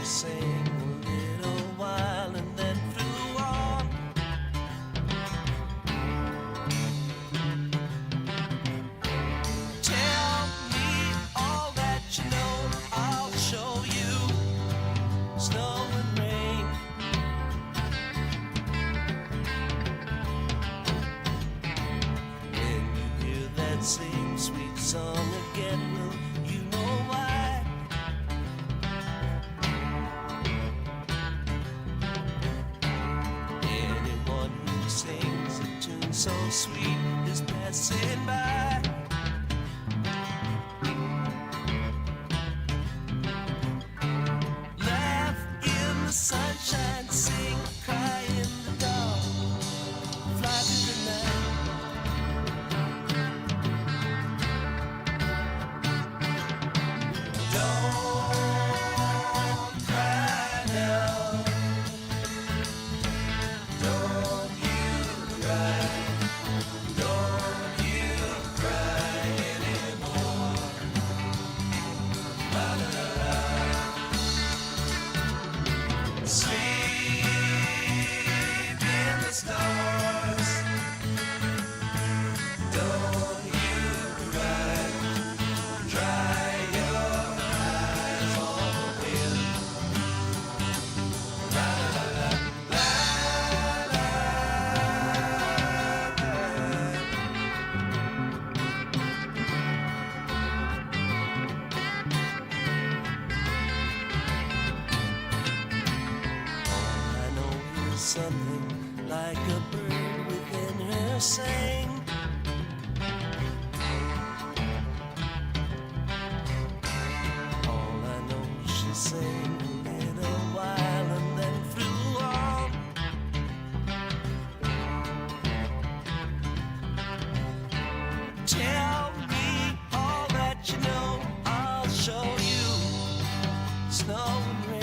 sang a little while and then flew on. Tell me all that you know, I'll show you. Snow and rain. When you hear that same sweet song again, will you know why? Anyone who sings a tune so sweet is passing by. Laugh in the sunshine, sing, cry in the dark, fly through the night. Don't cry now. Don't you cry. Don't you cry anymore. La la la la. Sleep in the stars. Don't you cry. Dry your eyes on the wind. La la la la la la. All I know is something like a bird within her sang. All I know, she sang a little while and then flew on. Tell me all that you know, I'll show you. Snow and rain.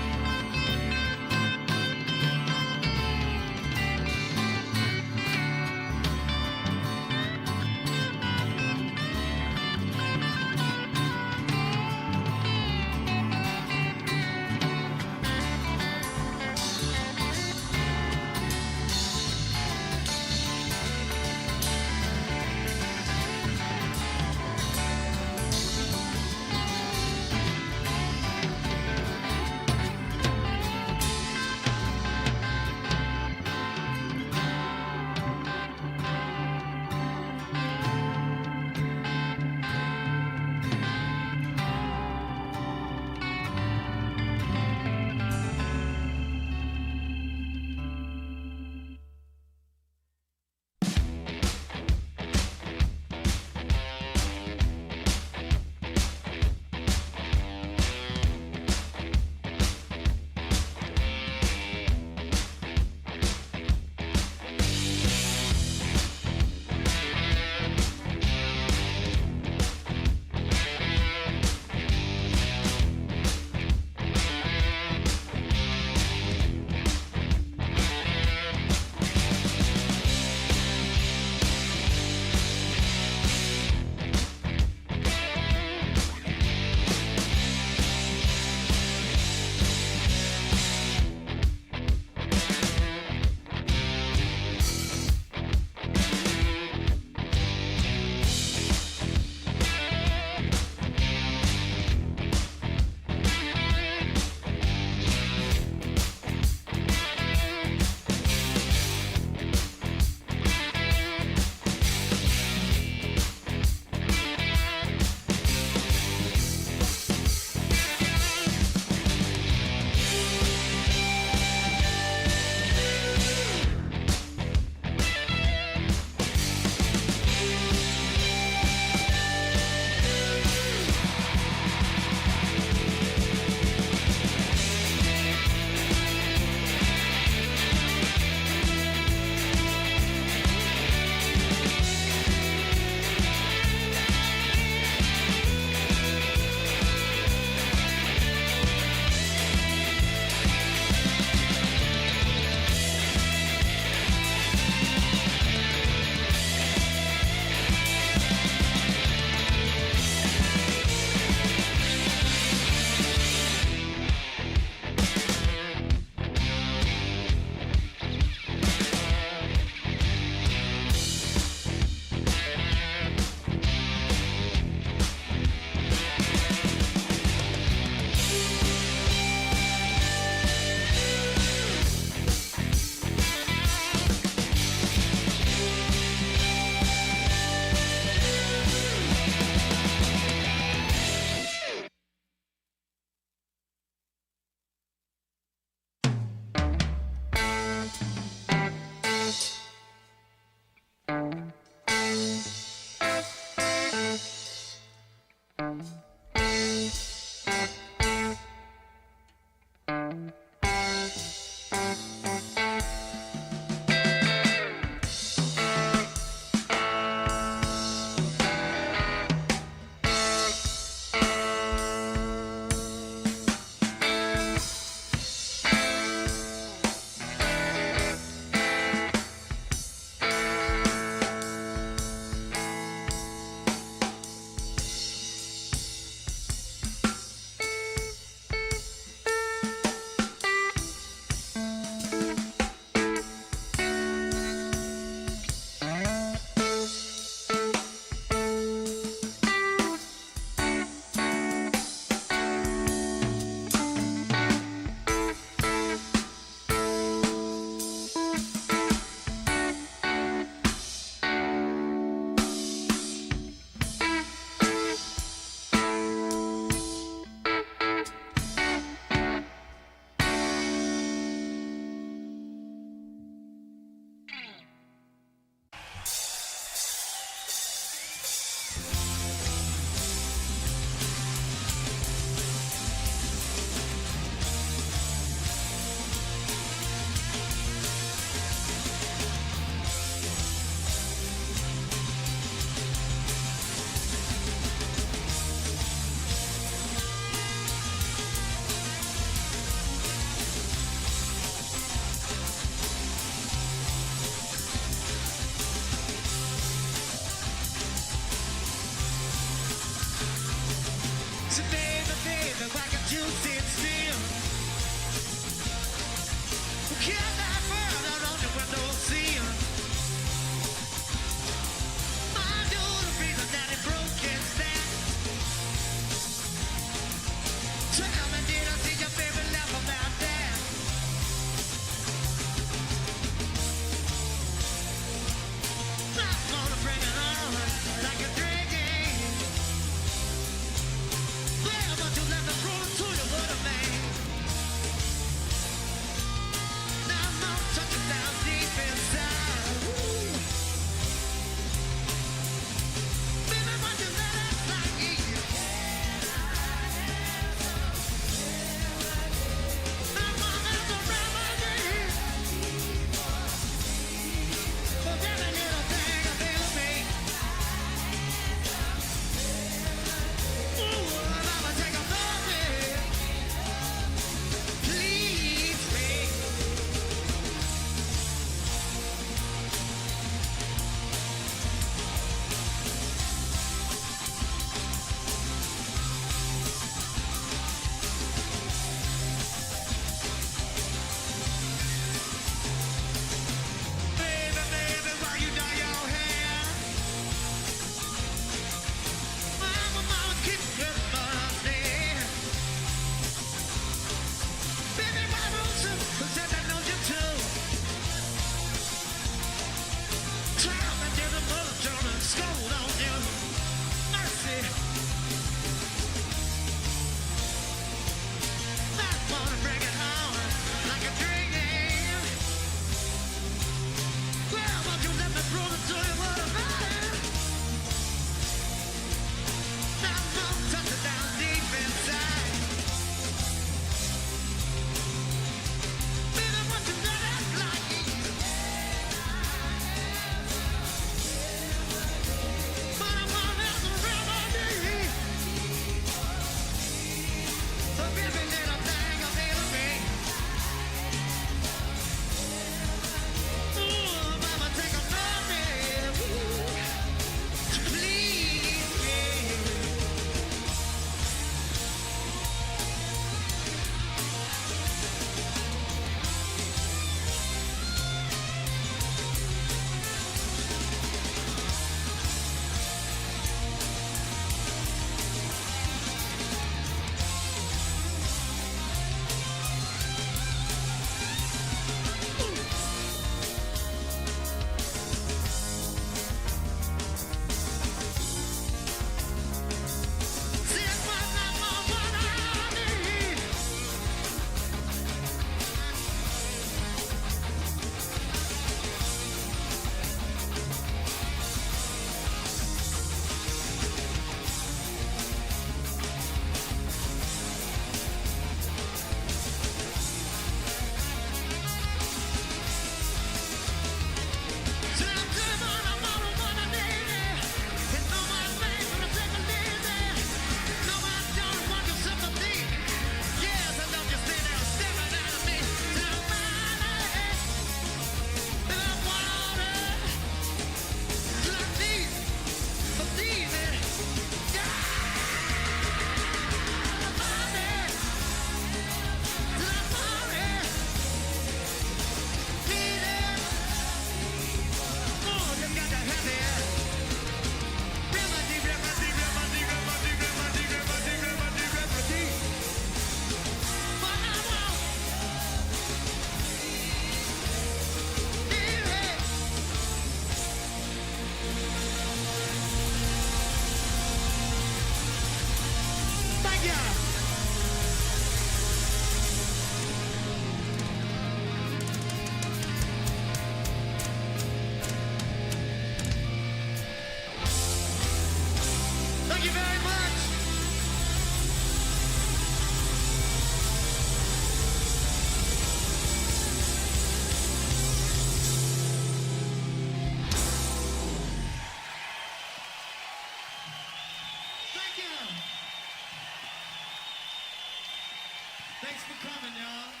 Thanks for coming, y'all.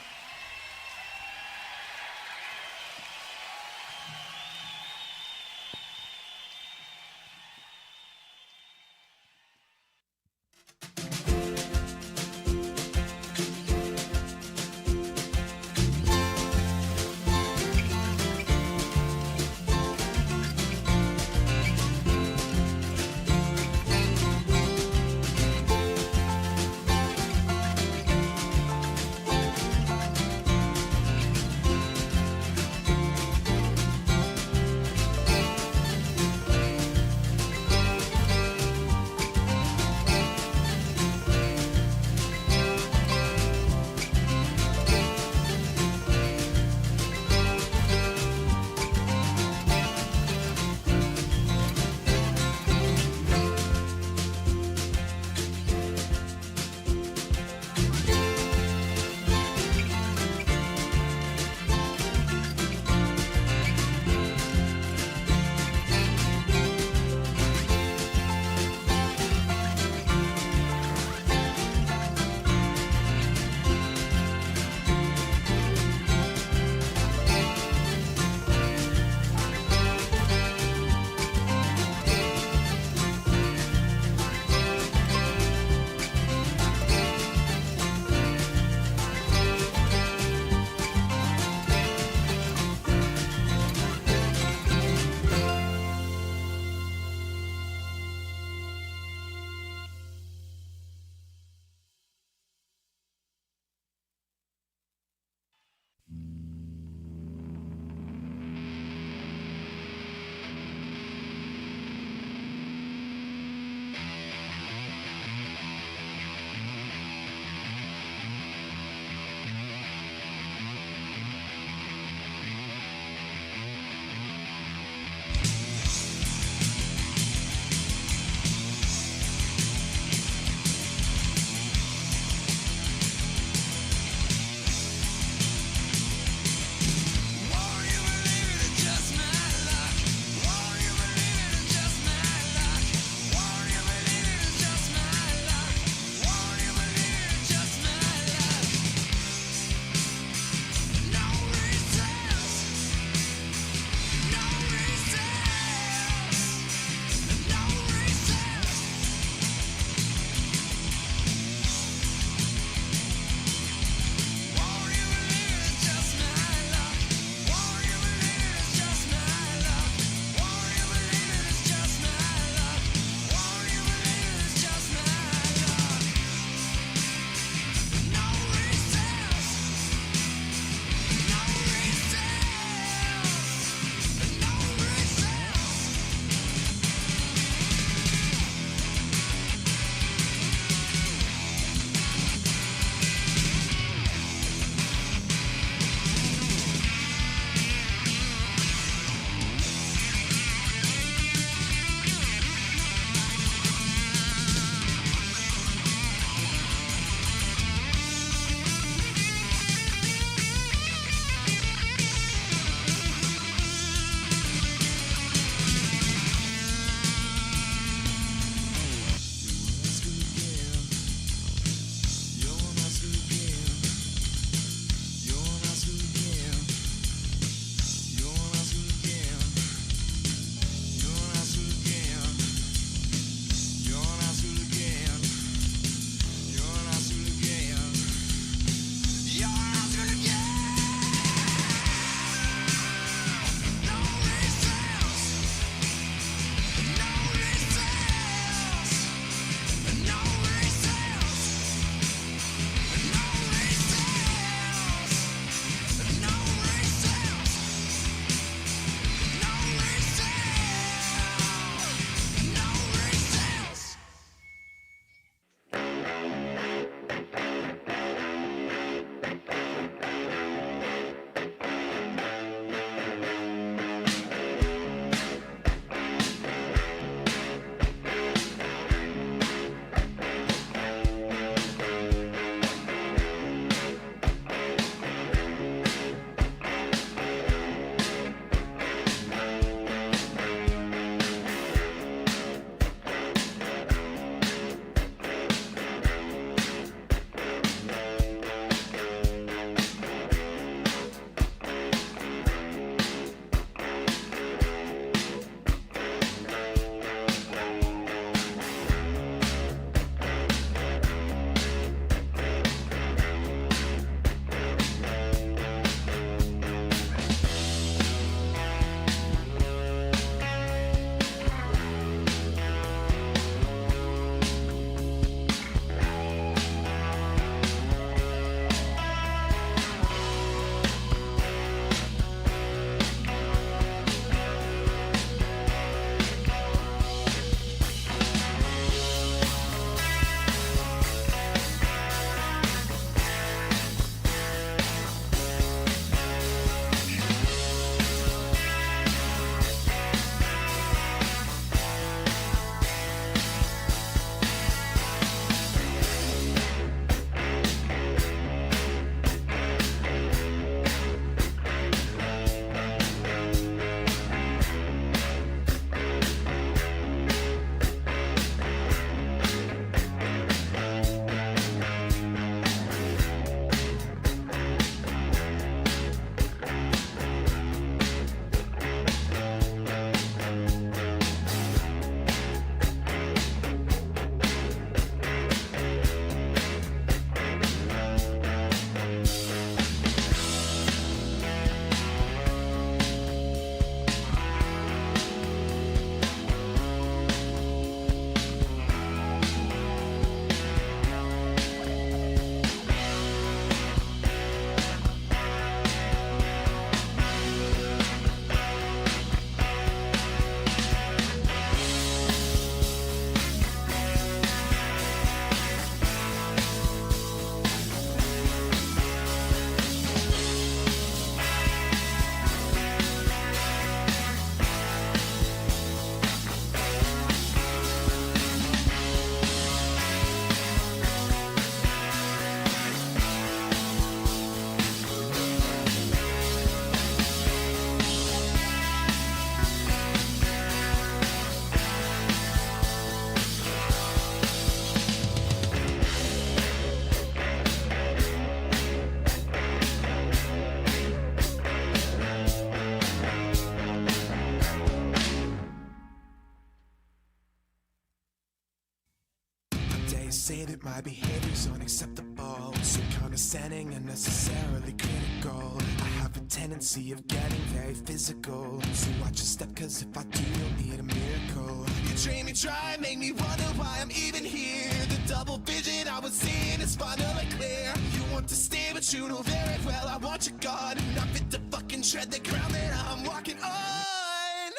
say that my behavior's unacceptable, so condescending and necessarily critical. I have a tendency of getting very physical, so watch your step, cause if I do, you'll need a miracle. You train me dry, make me wonder why I'm even here. The double vision I was seeing is finally clear. You want to stay, but you know very well I want you gone. Not fit to fucking tread the ground that I'm walking on.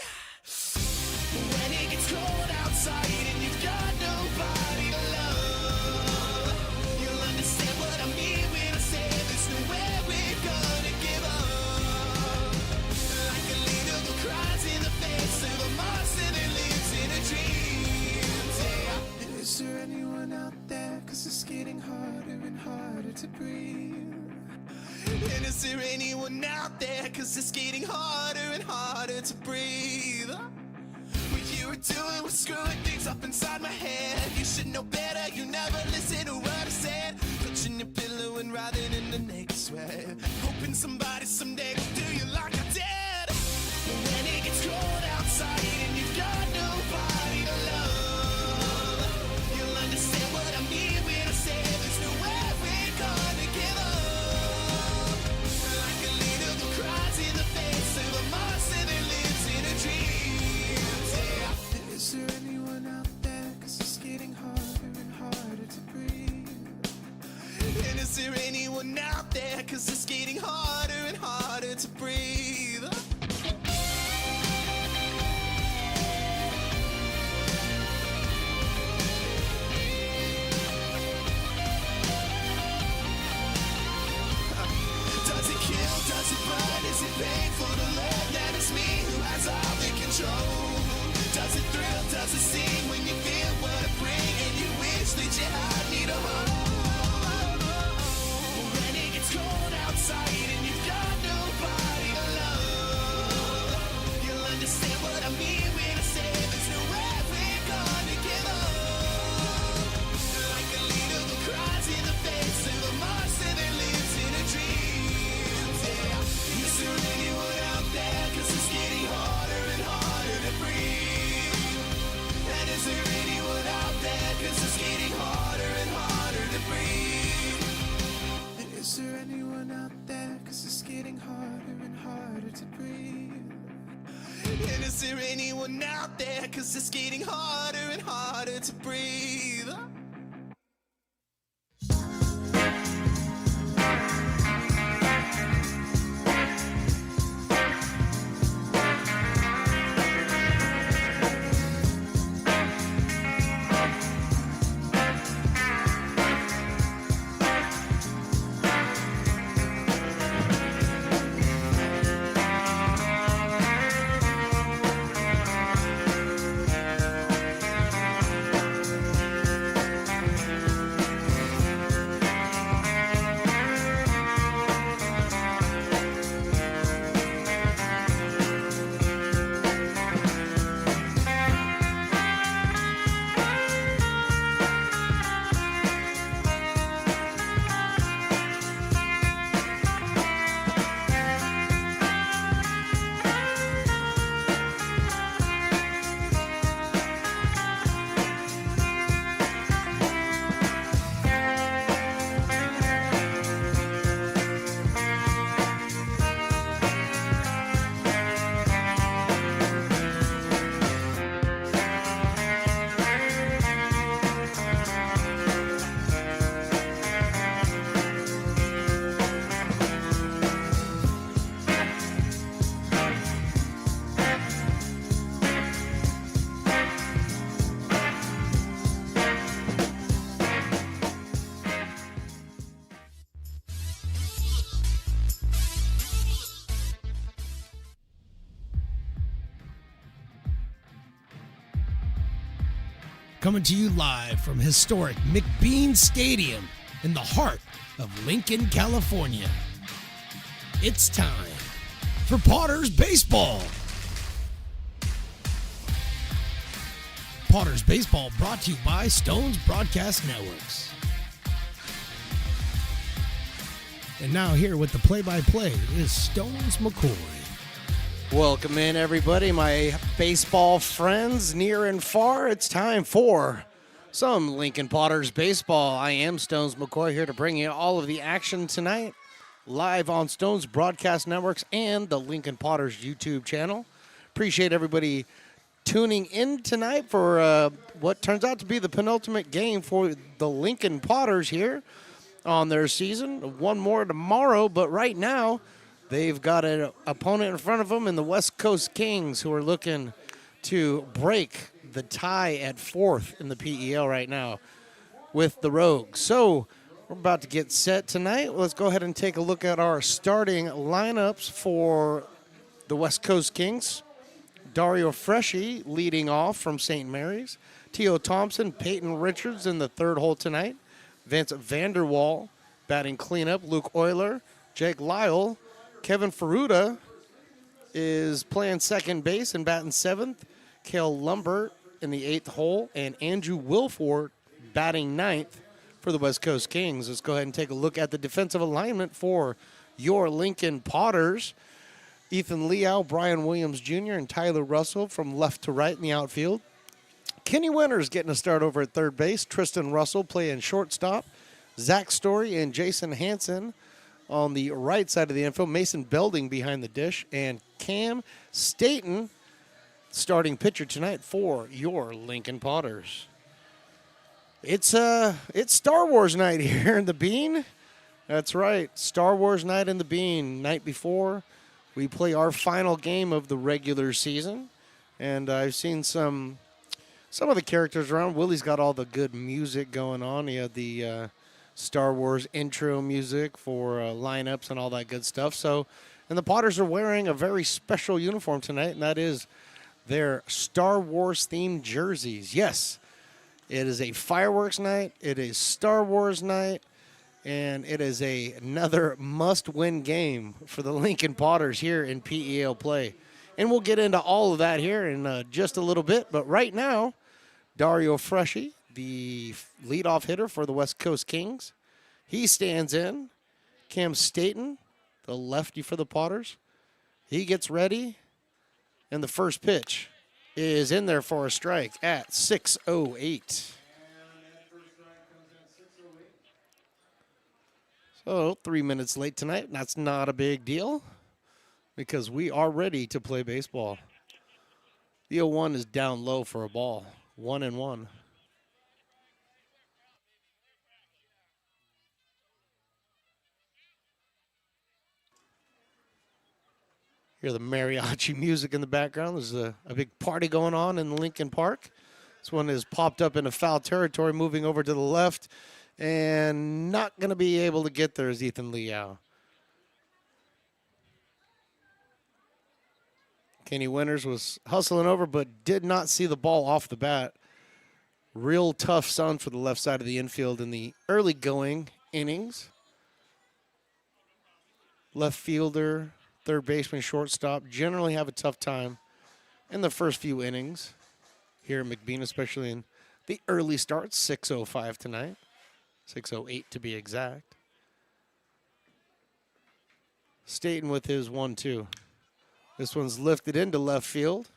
When it gets cold outside and you've got nobody to love, you'll understand what I mean when I say there's nowhere we're gonna give up. Like a leader who cries in the face of a monster that lives in a dream. Yeah. Is there anyone out there? Cause it's getting harder and harder to breathe. And is there anyone out there? Cause it's getting harder and harder to breathe. What you were doing was screwing things up inside my head. You should know better, you never listen to what I said. Clutching your pillow and writhing in the naked sweat, hoping somebody someday will do you like I did. When it gets cold outside and you've got nobody to love, you'll understand what I mean when I say there's nowhere we're gonna give up. Like a leader who cries in the face of a monster that lives in a dream. Yeah. Is there anyone out there? Cause it's getting harder and harder to breathe. And is there anyone out there? Cause it's getting harder and harder to breathe. Does it kill? Does it burn? Is it painful to learn that it's me who has all the control? Does it thrill? Does it sting when you feel what I bring and you wish that you had me to hold? When it gets cold outside and you've got nobody to love, you'll understand what I mean when I say there's nowhere we're gonna give up. Like a leader who cries in the face of a monster that lives in a dream. Yeah. Is there anyone out there? Cause it's getting harder and harder to breathe. And is there anyone out there? Cause it's getting harder and harder to breathe. And is there anyone out there? Cause it's getting harder and harder to breathe. And is there anyone out there? Cause it's getting harder and harder to breathe. Coming to you live from historic McBean Stadium in the heart of Lincoln, California. It's time for Potters Baseball. Potters Baseball brought to you by Stone's Broadcast Networks. And now here with the play-by-play is Stones McCoy. Welcome in, everybody, my baseball friends near and far. It's time for Some Lincoln Potters baseball. I am Stones McCoy here to bring you all of the action tonight, live on Stones Broadcast Networks and the Lincoln Potters YouTube channel. Appreciate everybody tuning in tonight for what turns out to be the penultimate game for the Lincoln Potters here on their season. One more tomorrow, but right now they've got an opponent in front of them in the West Coast Kings, who are looking to break the tie at fourth in the PEL right now with the Rogues. So we're about to get set tonight. Let's go ahead and take a look at our starting lineups for the West Coast Kings. Dario Freschi leading off from St. Mary's. T.O. Thompson, Peyton Richards in the third hole tonight. Vince Vanderwall batting cleanup. Luke Euler, Jake Lyle. Kevin Ferruta is playing second base and batting seventh. Cale Lumbert in the eighth hole, and Andrew Wilford batting ninth for the West Coast Kings. Let's go ahead and take a look at the defensive alignment for your Lincoln Potters. Ethan Leal, Brian Williams Jr., and Tyler Russell from left to right in the outfield. Kenny Winters getting a start over at third base. Tristan Russell playing shortstop. Zach Story and Jason Hansen on the right side of the infield. Mason Belding behind the dish, and Cam Staten starting pitcher tonight for your Lincoln Potters. It's Star Wars night here in the Bean. That's right, Star Wars night in the Bean. Night before we play our final game of the regular season, and I've seen some of the characters around. Willie's got all the good music going on. He had the Star Wars intro music for lineups and all that good stuff. So, and the Potters are wearing a very special uniform tonight, and that is their Star Wars themed jerseys. Yes, it is a fireworks night. It is Star Wars night, and it is another must-win game for the Lincoln Potters here in PEL play. And we'll get into all of that here in just a little bit. But right now, Dario Freschi, the leadoff hitter for the West Coast Kings, he stands in. Cam Staten, the lefty for the Potters, he gets ready. And the first pitch is in there for a strike at 6:08. So 3 minutes late tonight. That's not a big deal because we are ready to play baseball. The 0-1 is down low for a ball. 1-1. Hear the mariachi music in the background. There's a big party going on in Lincoln Park. This one is popped up into foul territory, moving over to the left, and not going to be able to get there is Ethan Leal. Kenny Winters was hustling over, but did not see the ball off the bat. Real tough sun for the left side of the infield in the early going innings. Left fielder, third baseman, shortstop generally have a tough time in the first few innings here in McBean, especially in the early starts. 6:05 tonight, 6:08 to be exact. Staten with his 1-2. This one's lifted into left field.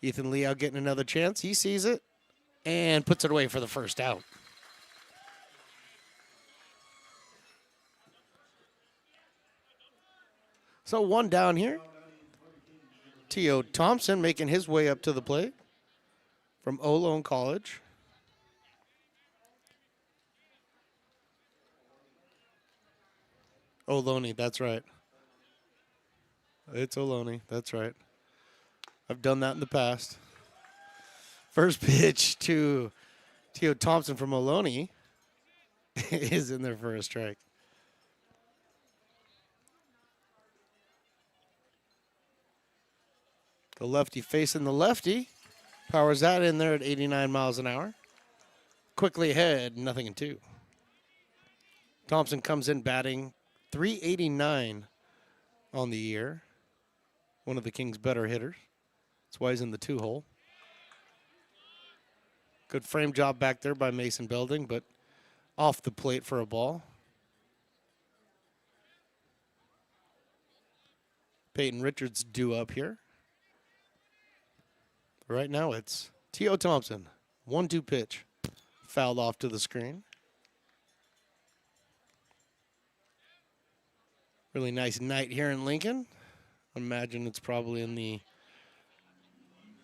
Ethan Leal getting another chance. He sees it and puts it away for the first out. So one down here. T.O. Thompson making his way up to the plate from Ohlone College. Ohlone, that's right. It's Ohlone, that's right. I've done that in the past. First pitch to T.O. Thompson from Ohlone is in there for a strike. The lefty facing the lefty. Powers that in there at 89 miles an hour. Quickly ahead, 0-2. Thompson comes in batting .389 on the year. One of the Kings' better hitters. That's why he's in the 2-hole. Good frame job back there by Mason Belding, but off the plate for a ball. Peyton Richards due up here. Right now it's T.O. Thompson. 1-2 pitch. Fouled off to the screen. Really nice night here in Lincoln. I imagine it's probably in the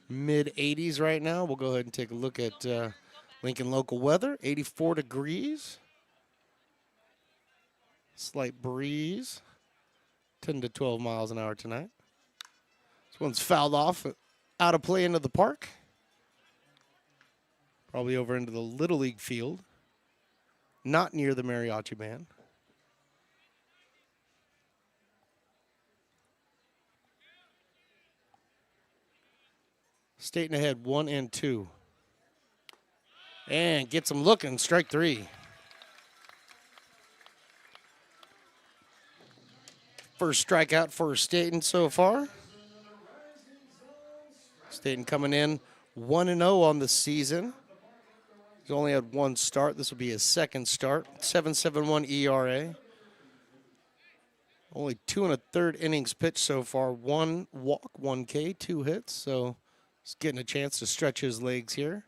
mid 80s right now. We'll go ahead and take a look at Lincoln local weather. 84 degrees. Slight breeze. 10 to 12 miles an hour tonight. This one's fouled off, out of play into the park. Probably over into the Little League field. Not near the mariachi band. Staten ahead 1-2. And gets him looking, strike 3. First strikeout for Staten so far. Staten coming in 1-0 on the season. He's only had one start. This will be his second start. 7.71 ERA. Only 2 1/3 innings pitched so far. 1 walk, 1 K, 2 hits. So he's getting a chance to stretch his legs here.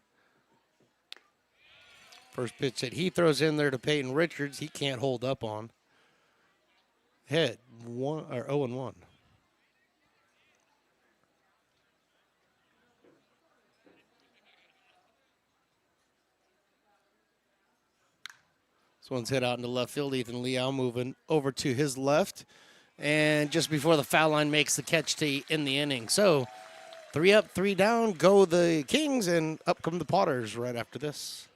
First pitch that he throws in there to Peyton Richards, he can't hold up on. Head 0-1. This one's hit out into left field. Ethan Liao moving over to his left. And just before the foul line makes the catch to end the inning. So 3 up, 3 down, go the Kings, and up come the Potters right after this.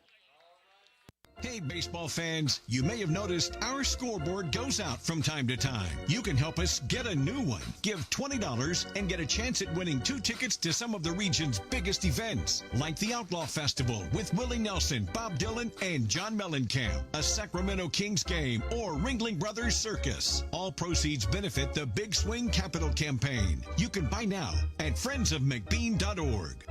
Hey, baseball fans, you may have noticed our scoreboard goes out from time to time. You can help us get a new one. Give $20 and get a chance at winning 2 tickets to some of the region's biggest events, like the Outlaw Festival with Willie Nelson, Bob Dylan, and John Mellencamp, a Sacramento Kings game, or Ringling Brothers Circus. All proceeds benefit the Big Swing Capital Campaign. You can buy now at friendsofmcbean.org.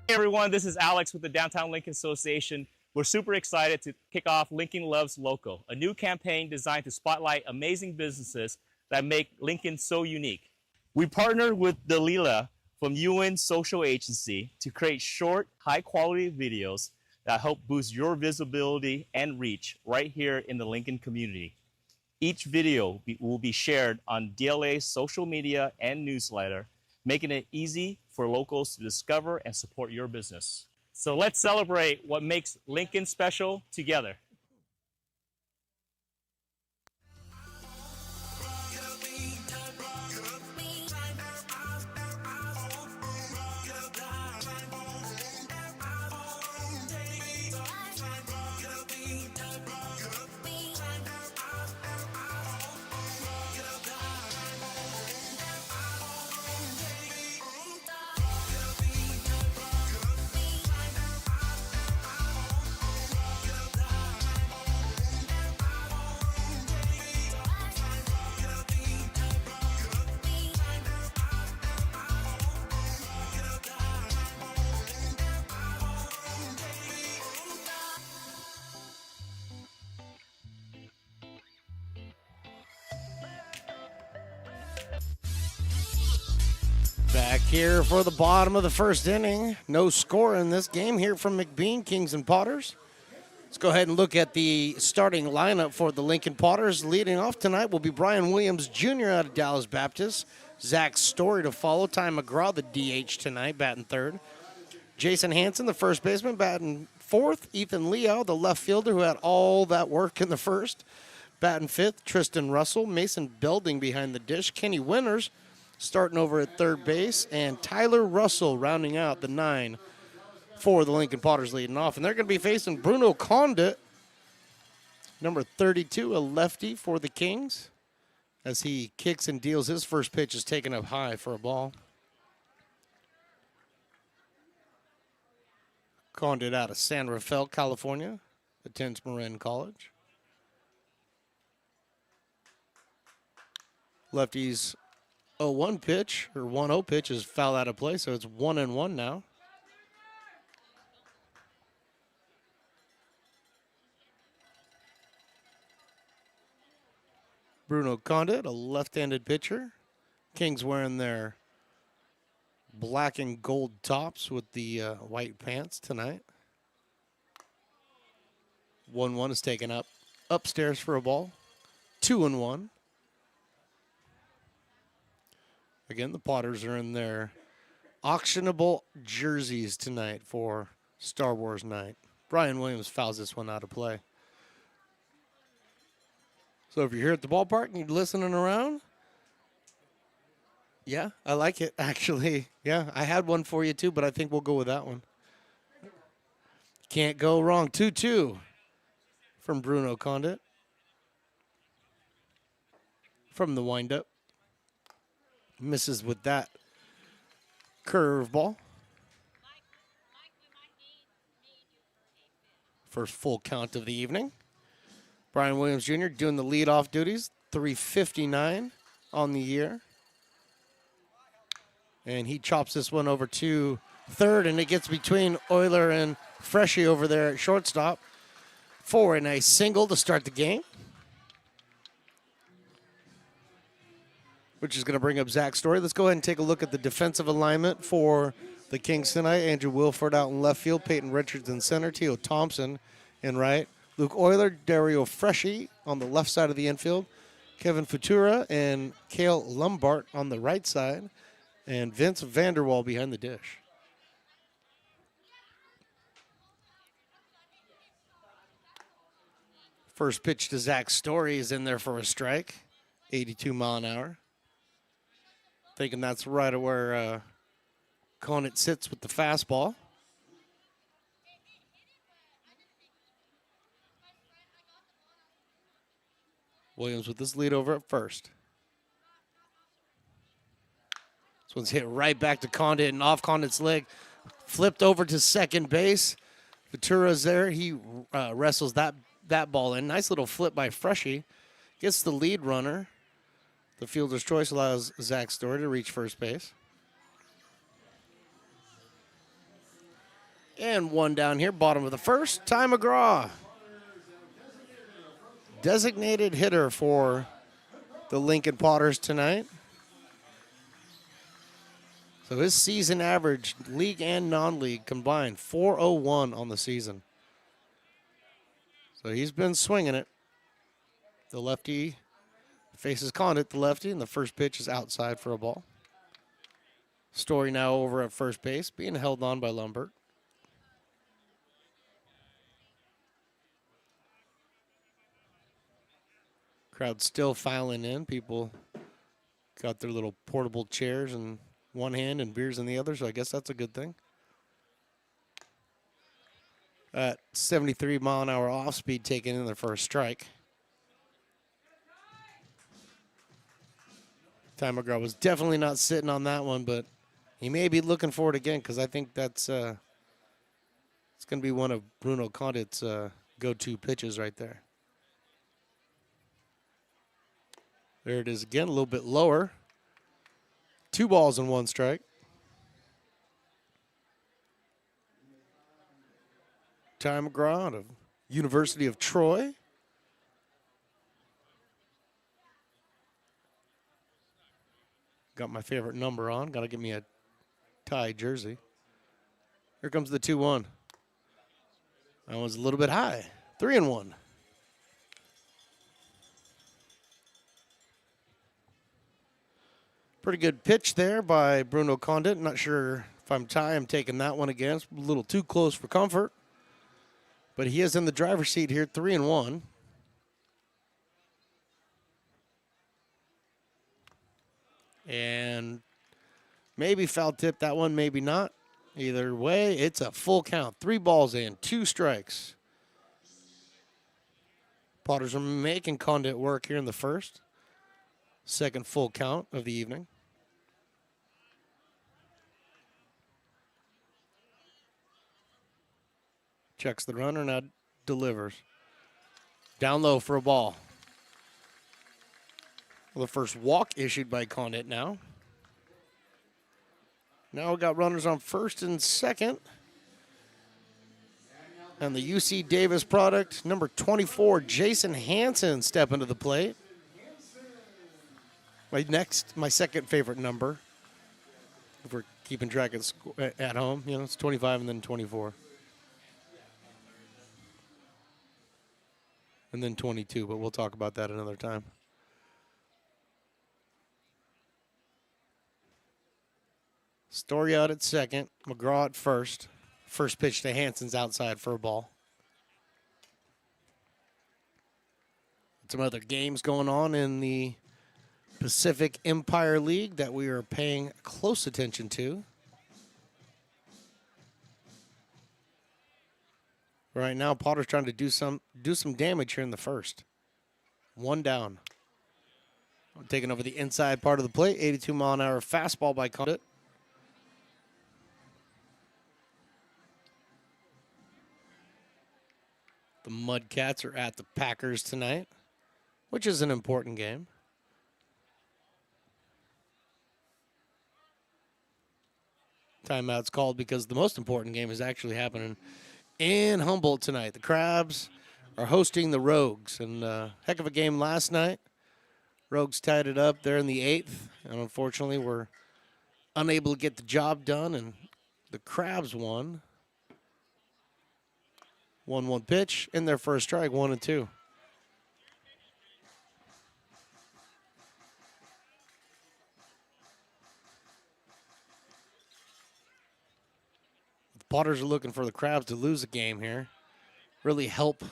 Hey everyone, this is Alex with the Downtown Lincoln Association. We're super excited to kick off Lincoln Loves Local, a new campaign designed to spotlight amazing businesses that make Lincoln so unique. We partnered with Dalila from UN Social Agency to create short, high-quality videos that help boost your visibility and reach right here in the Lincoln community. Each video will be shared on DLA's social media and newsletter, making it easy for locals to discover and support your business. So let's celebrate what makes Lincoln special together. Back here for the bottom of the first inning. No score in this game here from McBean, Kings and Potters. Let's go ahead and look at the starting lineup for the Lincoln Potters. Leading off tonight will be Brian Williams Jr. out of Dallas Baptist. Zach Story to follow. Ty McGraw, the DH tonight, batting third. Jason Hansen, the first baseman, batting fourth. Ethan Liao, the left fielder who had all that work in the first, batting fifth. Tristan Russell, Mason Belding behind the dish. Kenny Winters starting over at third base, and Tyler Russell rounding out the 9 for the Lincoln Potters leading off. And they're going to be facing Bruno Condit, number 32, a lefty for the Kings, as he kicks and deals. His first pitch is taken up high for a ball. Condit out of San Rafael, California, attends Marin College. Lefty's 0-1 pitch, or 1-0 pitch, is foul out of play, so it's 1-1 now. Bruno Condit, a left-handed pitcher. Kings wearing their black and gold tops with the white pants tonight. 1-1 is taken up upstairs for a ball. 2-1. Again, the Potters are in their auctionable jerseys tonight for Star Wars night. Brian Williams fouls this one out of play. So if you're here at the ballpark and you're listening around, yeah, I like it, actually. Yeah, I had one for you, too, but I think we'll go with that one. Can't go wrong. 2-2 from Bruno Condit. From the windup. Misses with that curveball. First full count of the evening. Brian Williams Jr. doing the leadoff duties. 359 on the year. And he chops this one over to third, and it gets between Euler and Freshie over there at shortstop for a nice single to start the game, which is going to bring up Zach Story. Let's go ahead and take a look at the defensive alignment for the Kings tonight. Andrew Wilford out in left field, Peyton Richards in center, Teo Thompson in right, Luke Euler, Dario Freshie on the left side of the infield, Kevin Futura and Cale Lombard on the right side, and Vince Vanderwall behind the dish. First pitch to Zach Story is in there for a strike, 82 mile an hour. Thinking that's right at where Conant sits with the fastball. Williams with this lead over at first. This one's hit right back to Condit and off Condit's leg. Flipped over to second base. Vitura's there. He wrestles that ball in. Nice little flip by Freshie. Gets the lead runner. The fielder's choice allows Zach Story to reach first base. And one down here, bottom of the first. Ty McGraw. Designated hitter for the Lincoln Potters tonight. So his season average, league and non-league combined, 401 on the season. So he's been swinging it. The lefty faces Condit, the lefty, and the first pitch is outside for a ball. Story now over at first base, being held on by Lombard. Crowd still filing in. People got their little portable chairs in one hand and beers in the other, so I guess that's a good thing. At 73 mile an hour off speed taken in there for a strike. Ty McGraw was definitely not sitting on that one, but he may be looking for it again because I think that's it's going to be one of Bruno Condit's go-to pitches right there. There it is again, a little bit lower. 2 balls and 1 strike. Ty McGraw out of University of Troy. Got my favorite number on. Got to give me a tie jersey. Here comes the 2-1. That one's a little bit high. 3-1. Pretty good pitch there by Bruno Condit. Not sure if I'm taking that one again. It's a little too close for comfort. But he is in the driver's seat here, 3-1. And maybe foul tip that one, maybe not. Either way, it's a full count. 3 balls in, 2 strikes. Potters are making Condit work here in the first. Second full count of the evening. Checks the runner, now delivers. Down low for a ball. Well, the first walk issued by Condit now. Now we got runners on first and second. And the UC Davis product, number 24, Jason Hansen, step into the plate. My second favorite number. If we're keeping track at home. You know, it's 25 and then 24. And then 22, but we'll talk about that another time. Story out at second. McGraw at first. First pitch to Hansen's outside for a ball. Some other games going on in the Pacific Empire League that we are paying close attention to. Right now, Potter's trying to do some damage here in the first. One down. Taking over the inside part of the plate. 82-mile-an-hour fastball by Condit. The Mudcats are at the Packers tonight, which is an important game. Timeout's called because the most important game is actually happening in Humboldt tonight. The Crabs are hosting the Rogues, and heck of a game last night. Rogues tied it up there in the 8th, and unfortunately were unable to get the job done, and the Crabs won. 1-1 pitch in their first strike, 1-2. The Potters are looking for the Crabs to lose a game here. Really help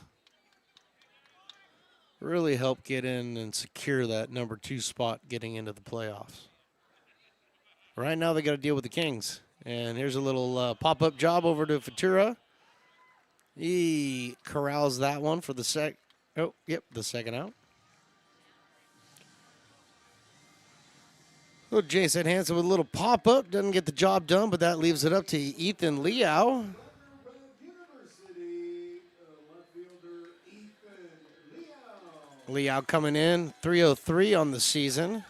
get in and secure that number 2 spot getting into the playoffs. Right now they got to deal with the Kings. And here's a little pop-up job over to Futura. He corrals that one for the the second out. Little Jason Hansen with a little pop-up. Doesn't get the job done, but that leaves it up to Ethan Liao. Liao coming in, 303 on the season.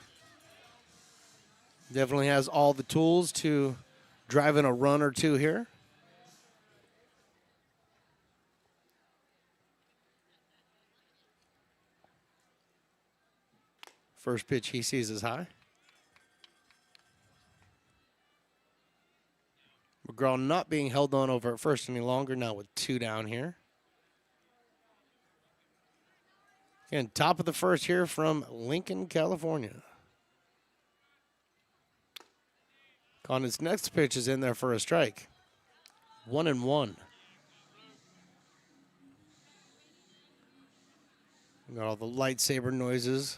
Definitely has all the tools to drive in a run or two here. First pitch he sees is high. McGraw not being held on over at first any longer, now with 2 down here. Again, top of the first here from Lincoln, California. Condon's next pitch is in there for a strike. 1-1. Got all the lightsaber noises.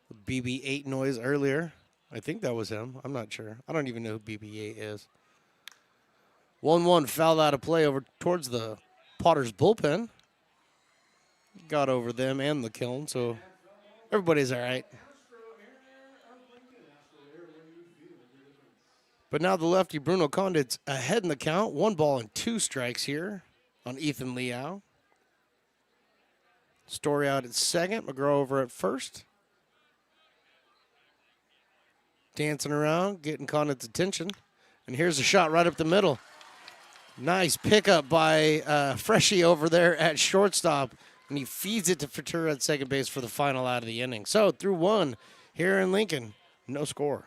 The BB-8 noise earlier. I think that was him. I'm not sure. I don't even know who BB-8 is. 1-1 fouled out of play over towards the Potters bullpen. Got over them and the kiln, so everybody's all right. But now the lefty Bruno Condit's ahead in the count. 1-2 here on Ethan Liao. Story out at second. McGraw over at first. Dancing around, getting Condit's attention. And here's a shot right up the middle. Nice pickup by Freshie over there at shortstop. And he feeds it to Futura at second base for the final out of the inning. So through 1 here in Lincoln, no score.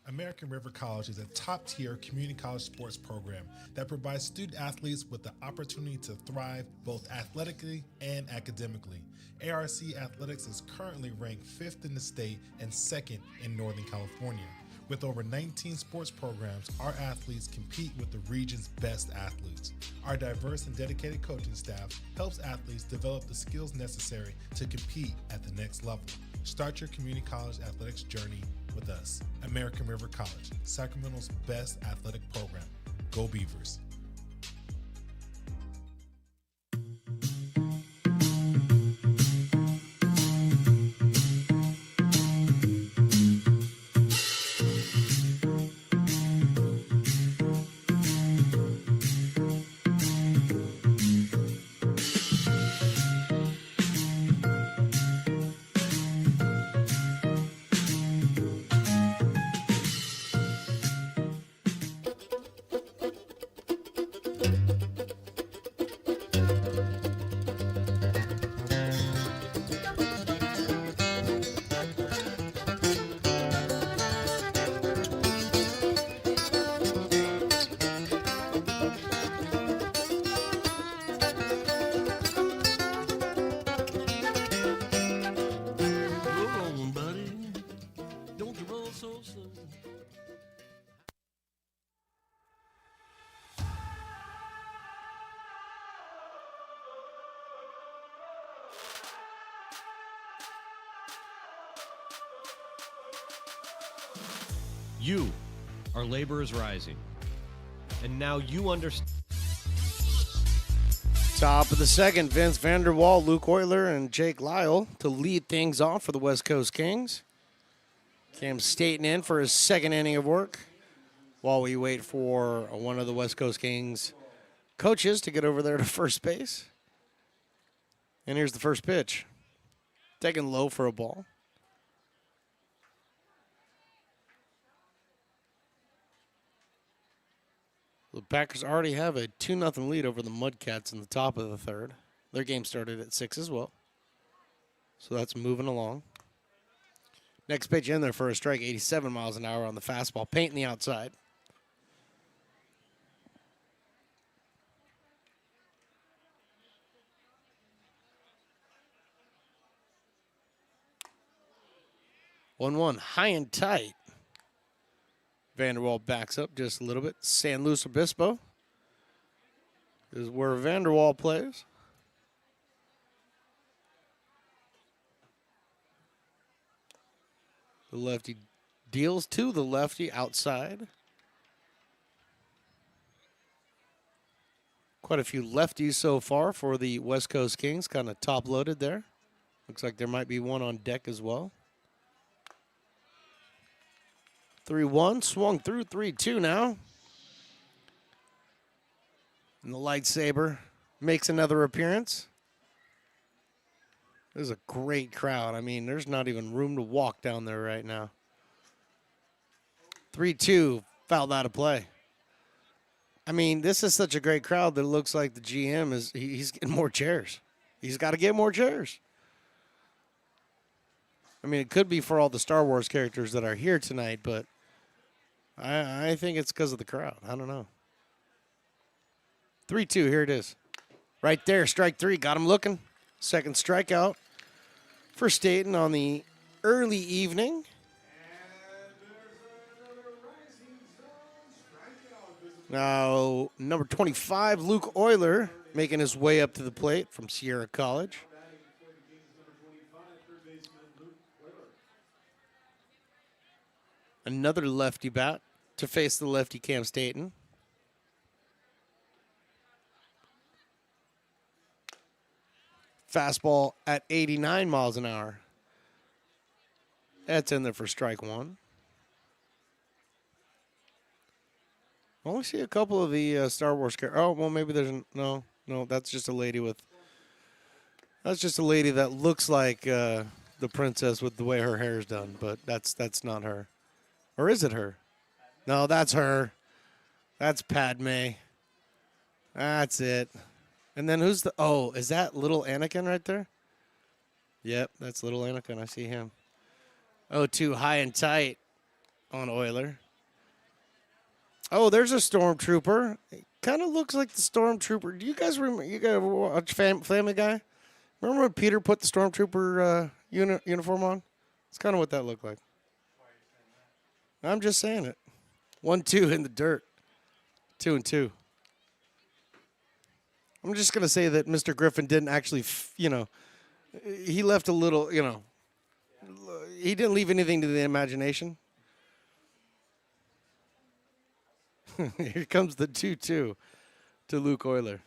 American River College is a top-tier community college sports program that provides student-athletes with the opportunity to thrive both athletically and academically. ARC Athletics is currently ranked 5th in the state and 2nd in Northern California. With over 19 sports programs, our athletes compete with the region's best athletes. Our diverse and dedicated coaching staff helps athletes develop the skills necessary to compete at the next level. Start your community college athletics journey with us. American River College, Sacramento's best athletic program. Go Beavers. You are Laborers Rising. And now you understand. Top of the second, Vince Vanderwall, Luke Euler, and Jake Lyle to lead things off for the West Coast Kings. Cam Staten in for his second inning of work while we wait for one of the West Coast Kings coaches to get over there to first base. And here's the first pitch. Taken low for a ball. The Packers already have a 2-0 lead over the Mudcats in the top of the third. Their game started at 6 as well. So that's moving along. Next pitch in there for a strike, 87 miles an hour on the fastball, painting the outside. One high and tight. Vanderwall backs up just a little bit. San Luis Obispo is where Vanderwall plays. The lefty deals to the lefty outside. Quite a few lefties so far for the West Coast Kings, kind of top-loaded there. Looks like there might be one on deck as well. 3-1, swung through 3-2 now. And the lightsaber makes another appearance. This is a great crowd. I mean, there's not even room to walk down there right now. 3-2, fouled out of play. I mean, this is such a great crowd that it looks like the GM he's getting more chairs. He's got to get more chairs. I mean, it could be for all the Star Wars characters that are here tonight, but I think it's because of the crowd. I don't know. 3-2, here it is. Right there, strike three, got him looking. Second strikeout for Staten on the early evening. Now, number 25, Luke Euler, making his way up to the plate from Sierra College. Another lefty bat to face the lefty Cam Staten. Fastball at 89 miles an hour. That's in there for strike one. I only see a couple of the Star Wars characters. Oh, well, maybe there's no, that's just a lady with. That's just a lady that looks like the princess with the way her hair is done, but that's not her. Or is it her? No, that's her. That's Padme. That's it. And then who's the... Oh, is that little Anakin right there? Yep, that's little Anakin. I see him. 0-2, high and tight on Euler. Oh, there's a Stormtrooper. It kind of looks like the Stormtrooper. Do you guys remember... You guys watch Family Guy? Remember when Peter put the Stormtrooper uniform on? It's kind of what that looked like. I'm just saying it. 1-2 in the dirt. 2-2. I'm just going to say that Mr. Griffin didn't actually, he left a little, he didn't leave anything to the imagination. Here comes the 2-2 to Luke Euler.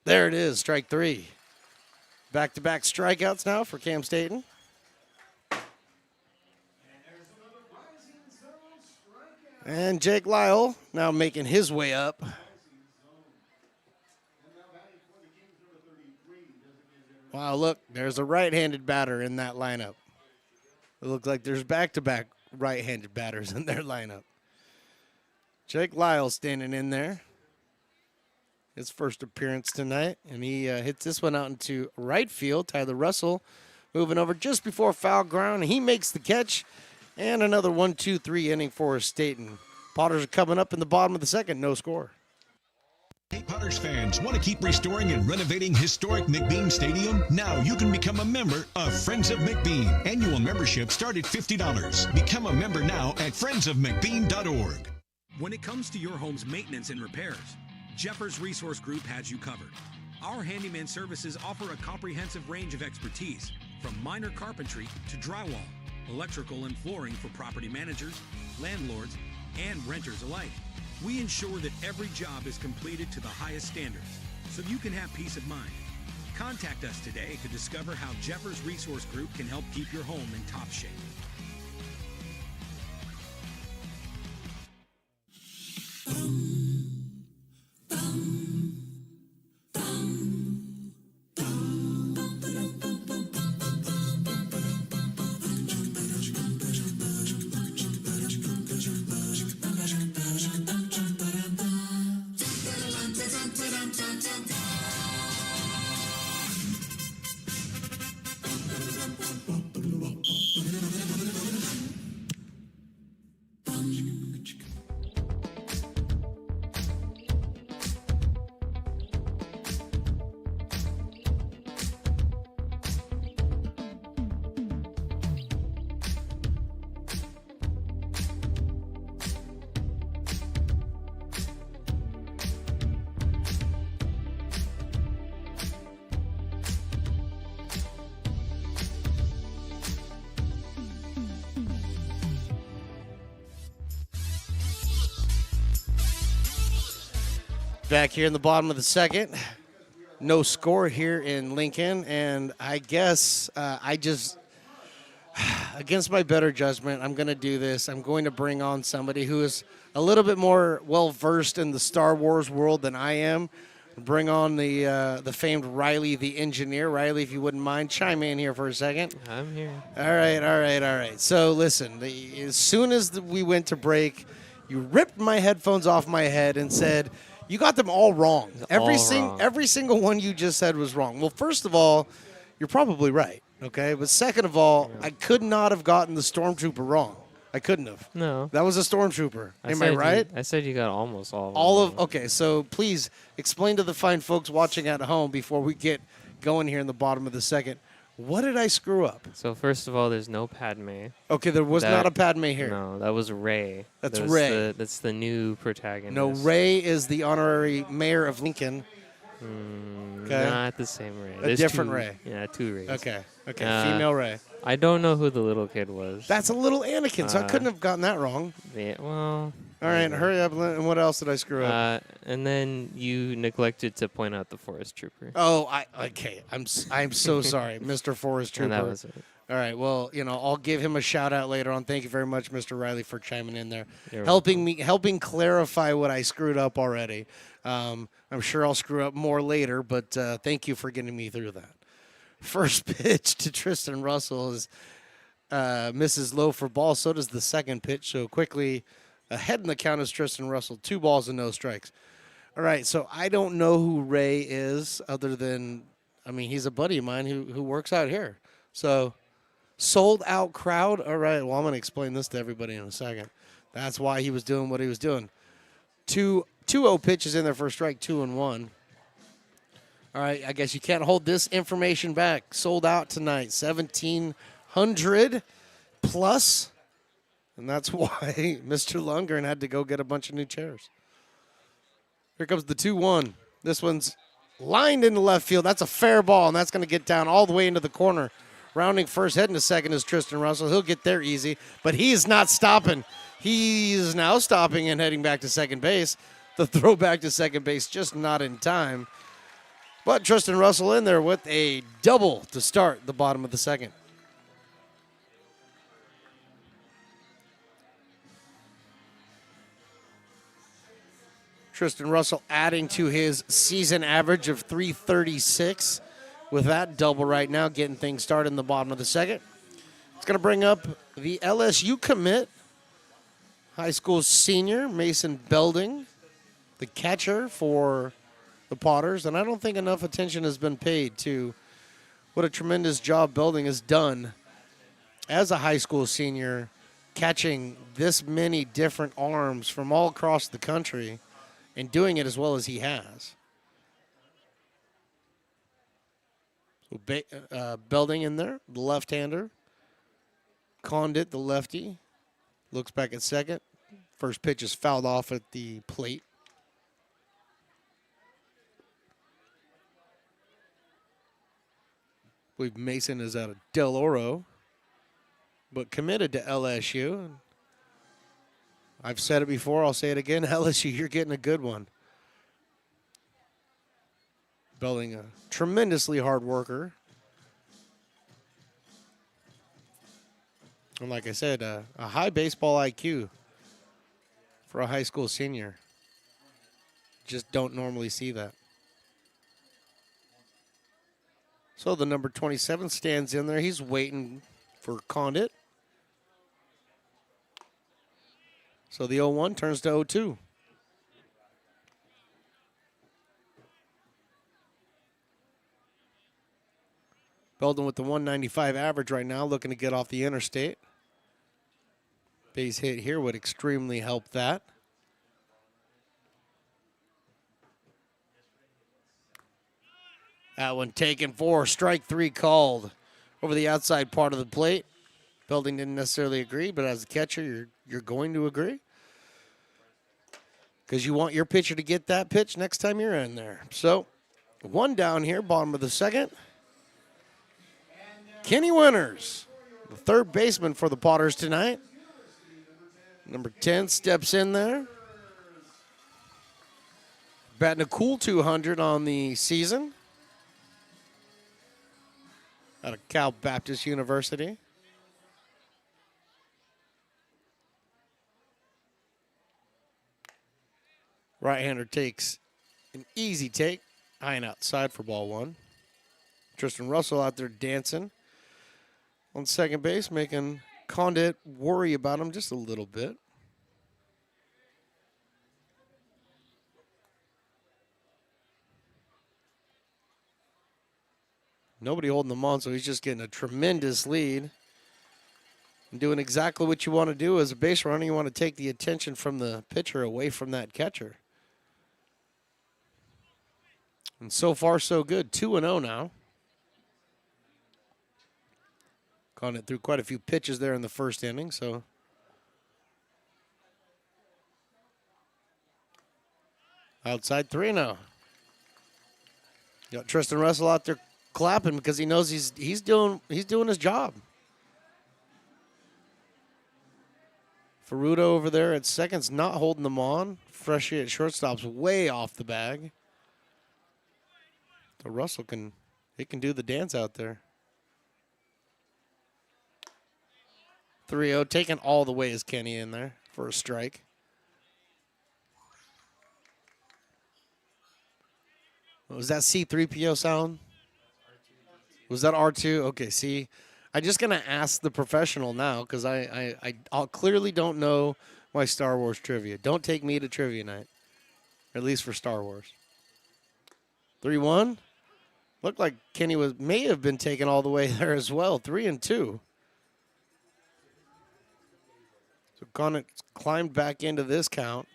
There it is, strike three. Back-to-back strikeouts now for Cam Staten. And Jake Lyle now making his way up. Wow, look, there's a right-handed batter in that lineup. It looks like there's back-to-back right-handed batters in their lineup. Jake Lyle standing in there. His first appearance tonight, and he hits this one out into right field. Tyler Russell moving over just before foul ground. He makes the catch, and another 1-2-3 inning for Staten. Potters are coming up in the bottom of the second, no score. Hey, Potters fans, want to keep restoring and renovating historic McBean Stadium? Now you can become a member of Friends of McBean. Annual membership start at $50. Become a member now at friendsofmcbean.org. When it comes to your home's maintenance and repairs, Jeffers Resource Group has you covered. Our handyman services offer a comprehensive range of expertise, from minor carpentry to drywall, electrical and flooring for property managers, landlords, and renters alike. We ensure that every job is completed to the highest standards, so you can have peace of mind. Contact us today to discover how Jeffers Resource Group can help keep your home in top shape. Back here in the bottom of the second. No score here in Lincoln, and I guess against my better judgment, I'm going to do this. I'm going to bring on somebody who is a little bit more well-versed in the Star Wars world than I am. Bring on the famed Riley the engineer. Riley, if you wouldn't mind, chime in here for a second. I'm here. All right. So listen, as soon as we went to break, you ripped my headphones off my head and said, you got them all wrong. Every single one you just said was wrong. Well, first of all, you're probably right, okay? But second of all, I could not have gotten the stormtrooper wrong. I couldn't have. No. That was a stormtrooper. Am I right? I said you got almost all of them. All of okay, so please explain to the fine folks watching at home before we get going here in the bottom of the second. What did I screw up? So first of all, there's no Padme. Okay, there was not a Padme here. No, that was Rey. That's Rey. That's the new protagonist. No, Rey is the honorary mayor of Lincoln. Okay. Not the same Rey. A There's different two, Rey. Yeah, two Reys. Okay, female Rey. I don't know who the little kid was. That's a little Anakin, so I couldn't have gotten that wrong. Yeah, well. All right, hurry up. And what else did I screw up? And then you neglected to point out the Forest Trooper. Oh, okay. I'm so sorry, Mr. Forest Trooper. And that was it. All right. Well, I'll give him a shout out later on. Thank you very much, Mr. Riley, for chiming in there, helping clarify what I screwed up already. I'm sure I'll screw up more later, but thank you for getting me through that. First pitch to Tristan Russell is misses low for ball. So does the second pitch. So quickly ahead in the count is Tristan Russell. 2 balls and no strikes. All right. So I don't know who Rey is other than, he's a buddy of mine who works out here. So sold out crowd. All right. Well, I'm going to explain this to everybody in a second. That's why he was doing what he was doing. 2-0 pitches in there for a strike, 2-1. All right, I guess you can't hold this information back. Sold out tonight, 1,700 plus, and that's why Mr. Lundgren had to go get a bunch of new chairs. Here comes the 2-1. This one's lined into left field. That's a fair ball, and that's going to get down all the way into the corner. Rounding first, heading to second is Tristan Russell. He'll get there easy, but he is not stopping. He is now stopping and heading back to second base. The throw back to second base just not in time. But Tristan Russell in there with a double to start the bottom of the second. Tristan Russell adding to his season average of 336 with that double right now, getting things started in the bottom of the second. It's going to bring up the LSU commit, high school senior Mason Belding, the catcher for the Potters, and I don't think enough attention has been paid to what a tremendous job Belding has done as a high school senior, catching this many different arms from all across the country and doing it as well as he has. So Belding in there, the left-hander. Condit, the lefty, looks back at second. First pitch is fouled off at the plate. believe Mason is out of Del Oro, but committed to LSU. I've said it before, I'll say it again. LSU, you're getting a good one. Belding, a tremendously hard worker. And like I said, a high baseball IQ for a high school senior. Just don't normally see that. So the number 27 stands in there. He's waiting for Condit. So the 0-1 turns to 0-2. Belden with the 195 average right now, looking to get off the interstate. Base hit here would extremely help that. That one taken for strike 3 called over the outside part of the plate. Belding didn't necessarily agree, but as a catcher, you're going to agree. Because you want your pitcher to get that pitch next time you're in there. So, one down here, bottom of the second. Kenny Winters, the third baseman for the Potters tonight. Number 10 steps in there. Batting a cool 200 on the season. Out of Cal Baptist University. Right-hander takes an easy take. High and outside for ball 1. Tristan Russell out there dancing on second base, making Condit worry about him just a little bit. Nobody holding them on, so he's just getting a tremendous lead. And doing exactly what you want to do as a base runner. You want to take the attention from the pitcher away from that catcher. And so far, so good. 2-0 now. Condit threw quite a few pitches there in the first inning, so. Outside 3 now. Got Tristan Russell out there clapping because he knows he's doing his job. Ferrudo over there at second's not holding them on. Freshie at shortstop's way off the bag. So Russell can do the dance out there. 3-0, taken all the way is Kenny in there for a strike. Was that C3PO sound? Was that R2? Okay, see, I'm just going to ask the professional now because I clearly don't know my Star Wars trivia. Don't take me to trivia night, at least for Star Wars. 3-1. Looked like Kenny may have been taken all the way there as well. 3-2. So Condit climbed back into this count.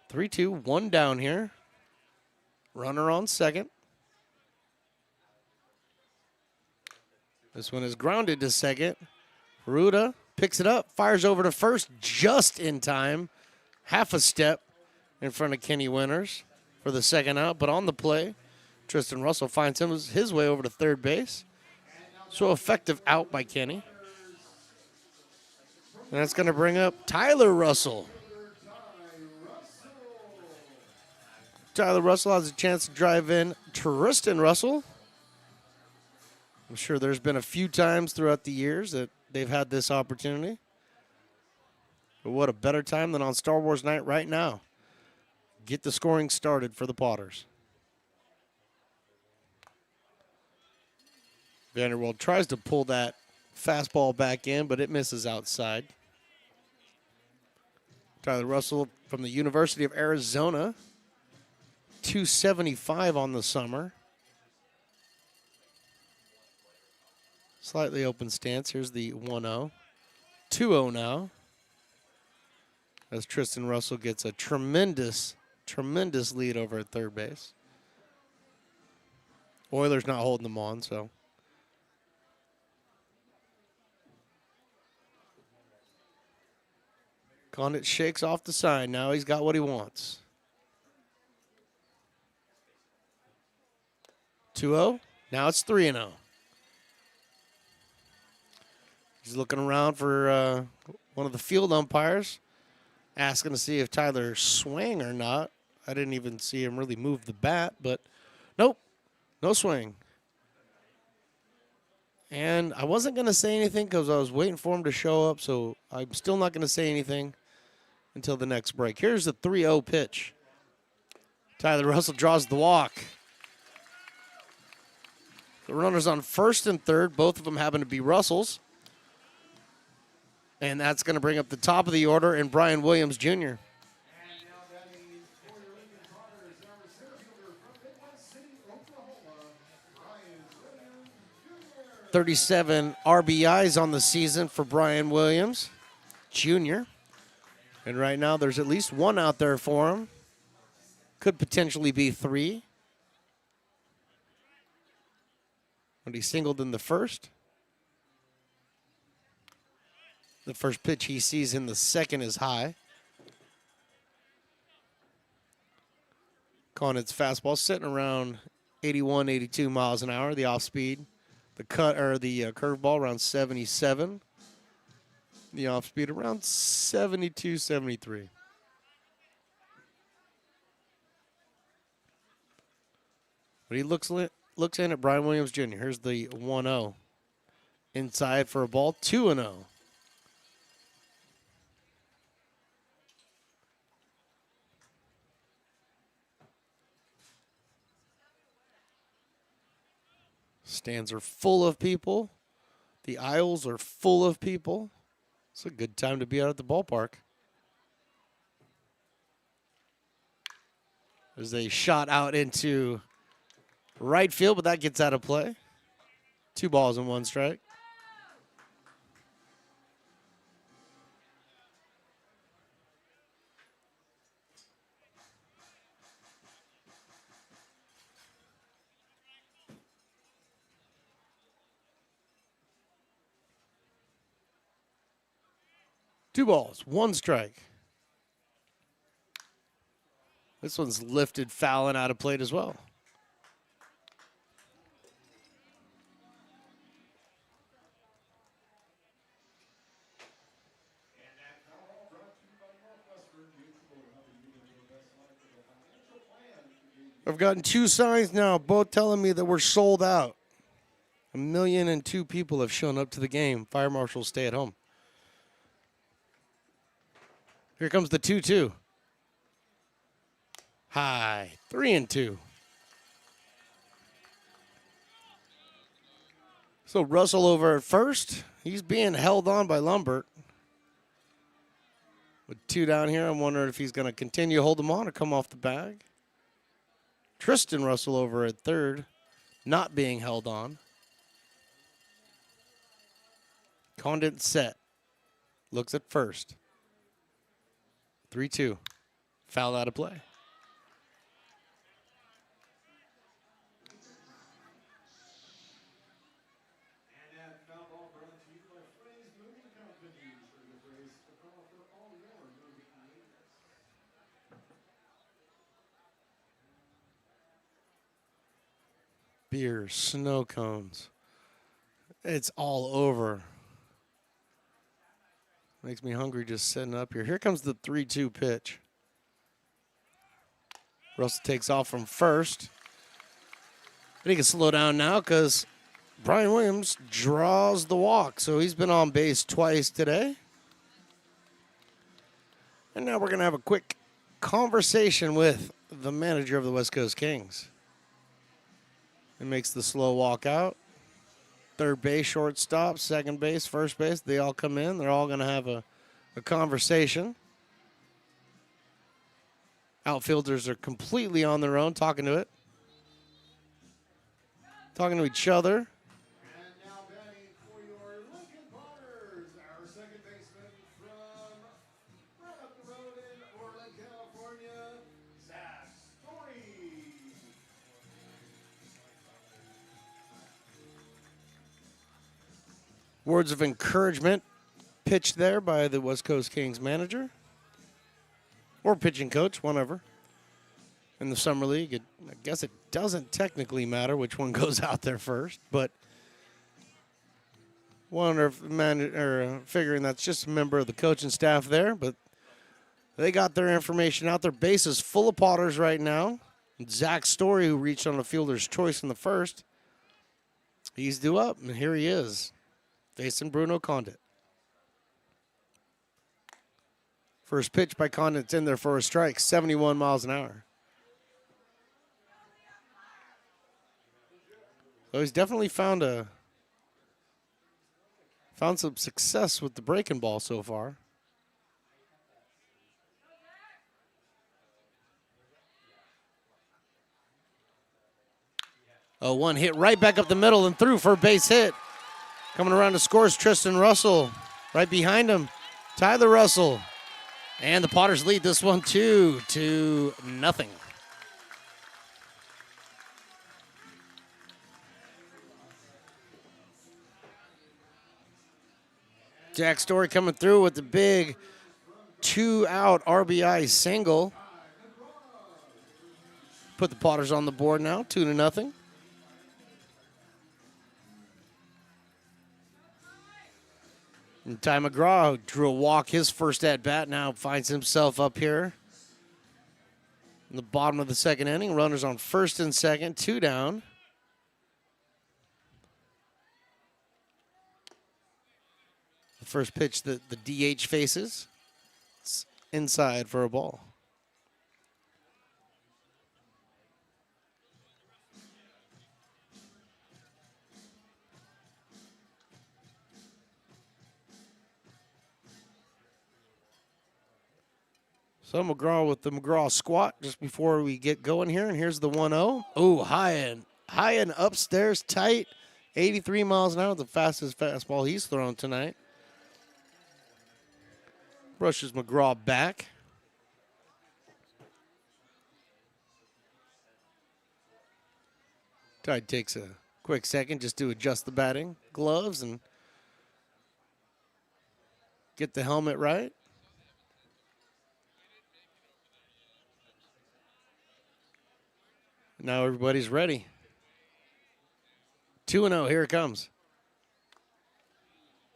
Three, two, one down here. Runner on second. This one is grounded to second. Ruda picks it up, fires over to first just in time. Half a step in front of Kenny Winters for the second out, but on the play, Tristan Russell finds his way over to third base. So effective out by Kenny. And that's going to bring up Tyler Russell. Tyler Russell has a chance to drive in Tristan Russell. I'm sure there's been a few times throughout the years that they've had this opportunity. But what a better time than on Star Wars night right now. Get the scoring started for the Potters. Vanderwald tries to pull that fastball back in, but it misses outside. Tyler Russell from the University of Arizona. 275 on the summer. Slightly open stance. Here's the 1-0. 2-0 now. As Tristan Russell gets a tremendous lead over at third base. Oilers not holding them on, so. Condit shakes off the sign. Now he's got what he wants. 2-0. Now it's 3-0. He's looking around for one of the field umpires, asking to see if Tyler swung or not. I didn't even see him really move the bat, but nope, no swing. And I wasn't going to say anything because I was waiting for him to show up, so I'm still not going to say anything until the next break. Here's the 3-0 pitch. Tyler Russell draws the walk. The runners on first and third, both of them happen to be Russells. And that's going to bring up the top of the order and Brian Williams Jr. 37 RBIs on the season for Brian Williams Jr. And right now there's at least one out there for him. Could potentially be 3. When he singled in the first. The first pitch he sees in the second is high. Conant's fastball sitting around 81, 82 miles an hour, the off speed. The cut or the curveball around 77. The off speed around 72, 73. But he looks in at Brian Williams Jr. Here's the 1-0. Inside for a ball, 2-0. Stands are full of people. The aisles are full of people. It's a good time to be out at the ballpark. There's a shot out into right field, but that gets out of play. 2 balls and 1 strike. Two balls, 1 strike. This one's lifted, foul, and out of plate as well. I've gotten 2 signs now, both telling me that we're sold out. 1,002,000 people have shown up to the game. Fire marshals stay at home. Here comes the 2-2. High, 3-2. So Russell over at first. He's being held on by Lumbert. With 2 down here, I'm wondering if he's going to continue to hold him on or come off the bag. Tristan Russell over at third, not being held on. Condit set. Looks at first. 3-2. Foul out of play. Beer, snow cones. It's all over. Makes me hungry just sitting up here. Here comes the 3-2 pitch. Russell takes off from first. But he can slow down now because Brian Williams draws the walk. So he's been on base twice today. And now we're going to have a quick conversation with the manager of the West Coast Kings. He makes the slow walk out. Third base, shortstop, second base, first base. They all come in. They're all going to have a conversation. Outfielders are completely on their own, talking to each other. And now batting for your Lincoln Potters, our second baseman from right up the road in Orland, California, Zach Story. Words of encouragement pitched there by the West Coast Kings manager or pitching coach, whatever. In the summer league, I guess it doesn't technically matter which one goes out there first, but wonder if figuring that's just a member of the coaching staff there, but they got their information out. Their base is full of Potters right now. Zach Story, who reached on a fielder's choice in the first, he's due up, and here he is, facing Bruno Condit. First pitch by Condit's in there for a strike, 71 miles an hour. So he's definitely found some success with the breaking ball so far. Oh, one hit right back up the middle and through for a base hit. Coming around to score is Tristan Russell. Right behind him, Tyler Russell. And the Potters lead this one 2-0. Jack Story coming through with the big 2-out RBI single. Put the Potters on the board now, 2-0. And Ty McGraw drew a walk his first at-bat, now finds himself up here in the bottom of the second inning. Runners on first and second, 2 down. The first pitch that the DH faces, it's inside for a ball. So McGraw with the McGraw squat just before we get going here, and here's the 1-0. Oh, high and upstairs, tight, 83 miles an hour, the fastest fastball he's thrown tonight. Brushes McGraw back. Tide takes a quick second just to adjust the batting gloves and get the helmet right. Now everybody's ready. 2-0, here it comes.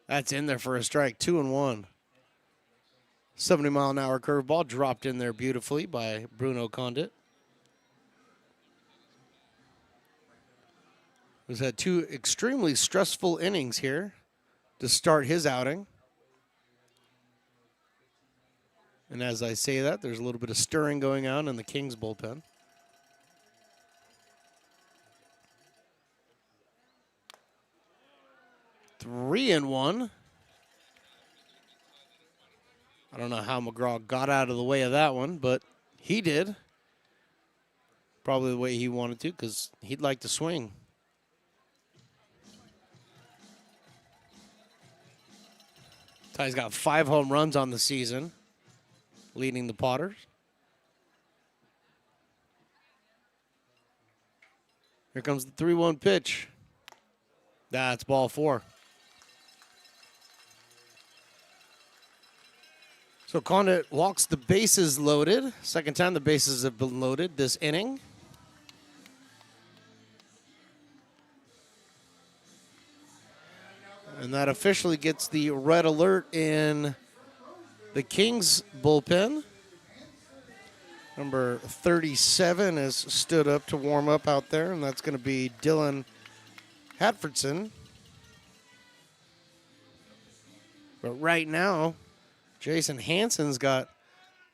That's in there for a strike, 2-1. 70-mile-an-hour curveball dropped in there beautifully by Bruno Condit. He's had 2 extremely stressful innings here to start his outing. And as I say that, there's a little bit of stirring going on in the Kings bullpen. Three and one. I don't know how McGraw got out of the way of that one, but he did. Probably the way he wanted to, because he'd like to swing. Ty's got 5 home runs on the season, leading the Potters. Here comes the 3-1 pitch. That's ball 4. So Condit walks the bases loaded. Second time the bases have been loaded this inning. And that officially gets the red alert in the Kings bullpen. Number 37 has stood up to warm up out there, and that's going to be Dylan Hatfordson. But right now, Jason Hansen's got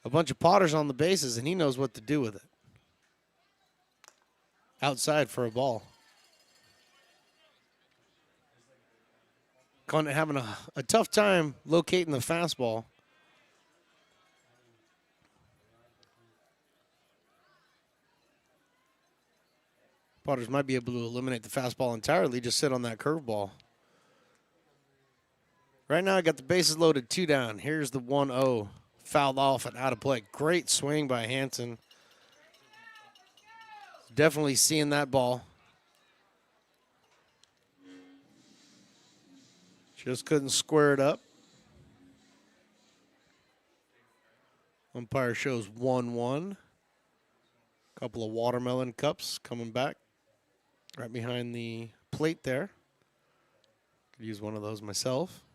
a bunch of Potters on the bases, and he knows what to do with it. Outside for a ball. Condit having a tough time locating the fastball. Potters might be able to eliminate the fastball entirely, just sit on that curveball. Right now, I got the bases loaded, 2 down. Here's the 1-0. Fouled off and out of play. Great swing by Hansen. Definitely seeing that ball. Just couldn't square it up. Umpire shows 1-1. Couple of watermelon cups coming back right behind the plate there. Could use one of those myself.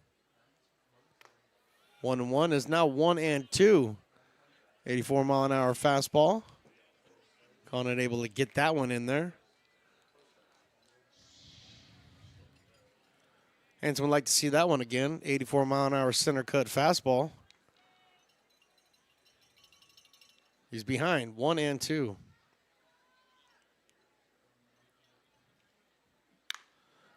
1-1 is now 1-2. 84-mile-an-hour fastball. Conant able to get that one in there. Hanson would like to see that one again. 84-mile-an-hour center cut fastball. He's behind, 1-2.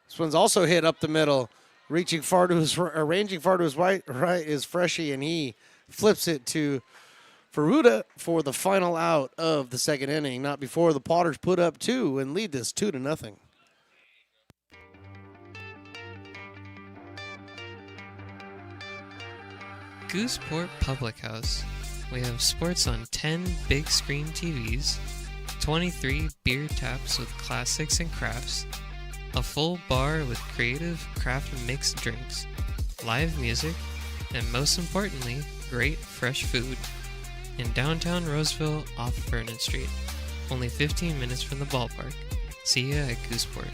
This one's also hit up the middle, arranging far to his right is Freshie, and he flips it to Furuta for the final out of the second inning. Not before the Potters put up 2 and lead this 2-0. Gooseport Public House. We have sports on 10 big screen TVs, 23 beer taps with classics and crafts, a full bar with creative craft mixed drinks, live music, and most importantly, great fresh food. In downtown Roseville off Vernon Street, only 15 minutes from the ballpark. See ya at Gooseport.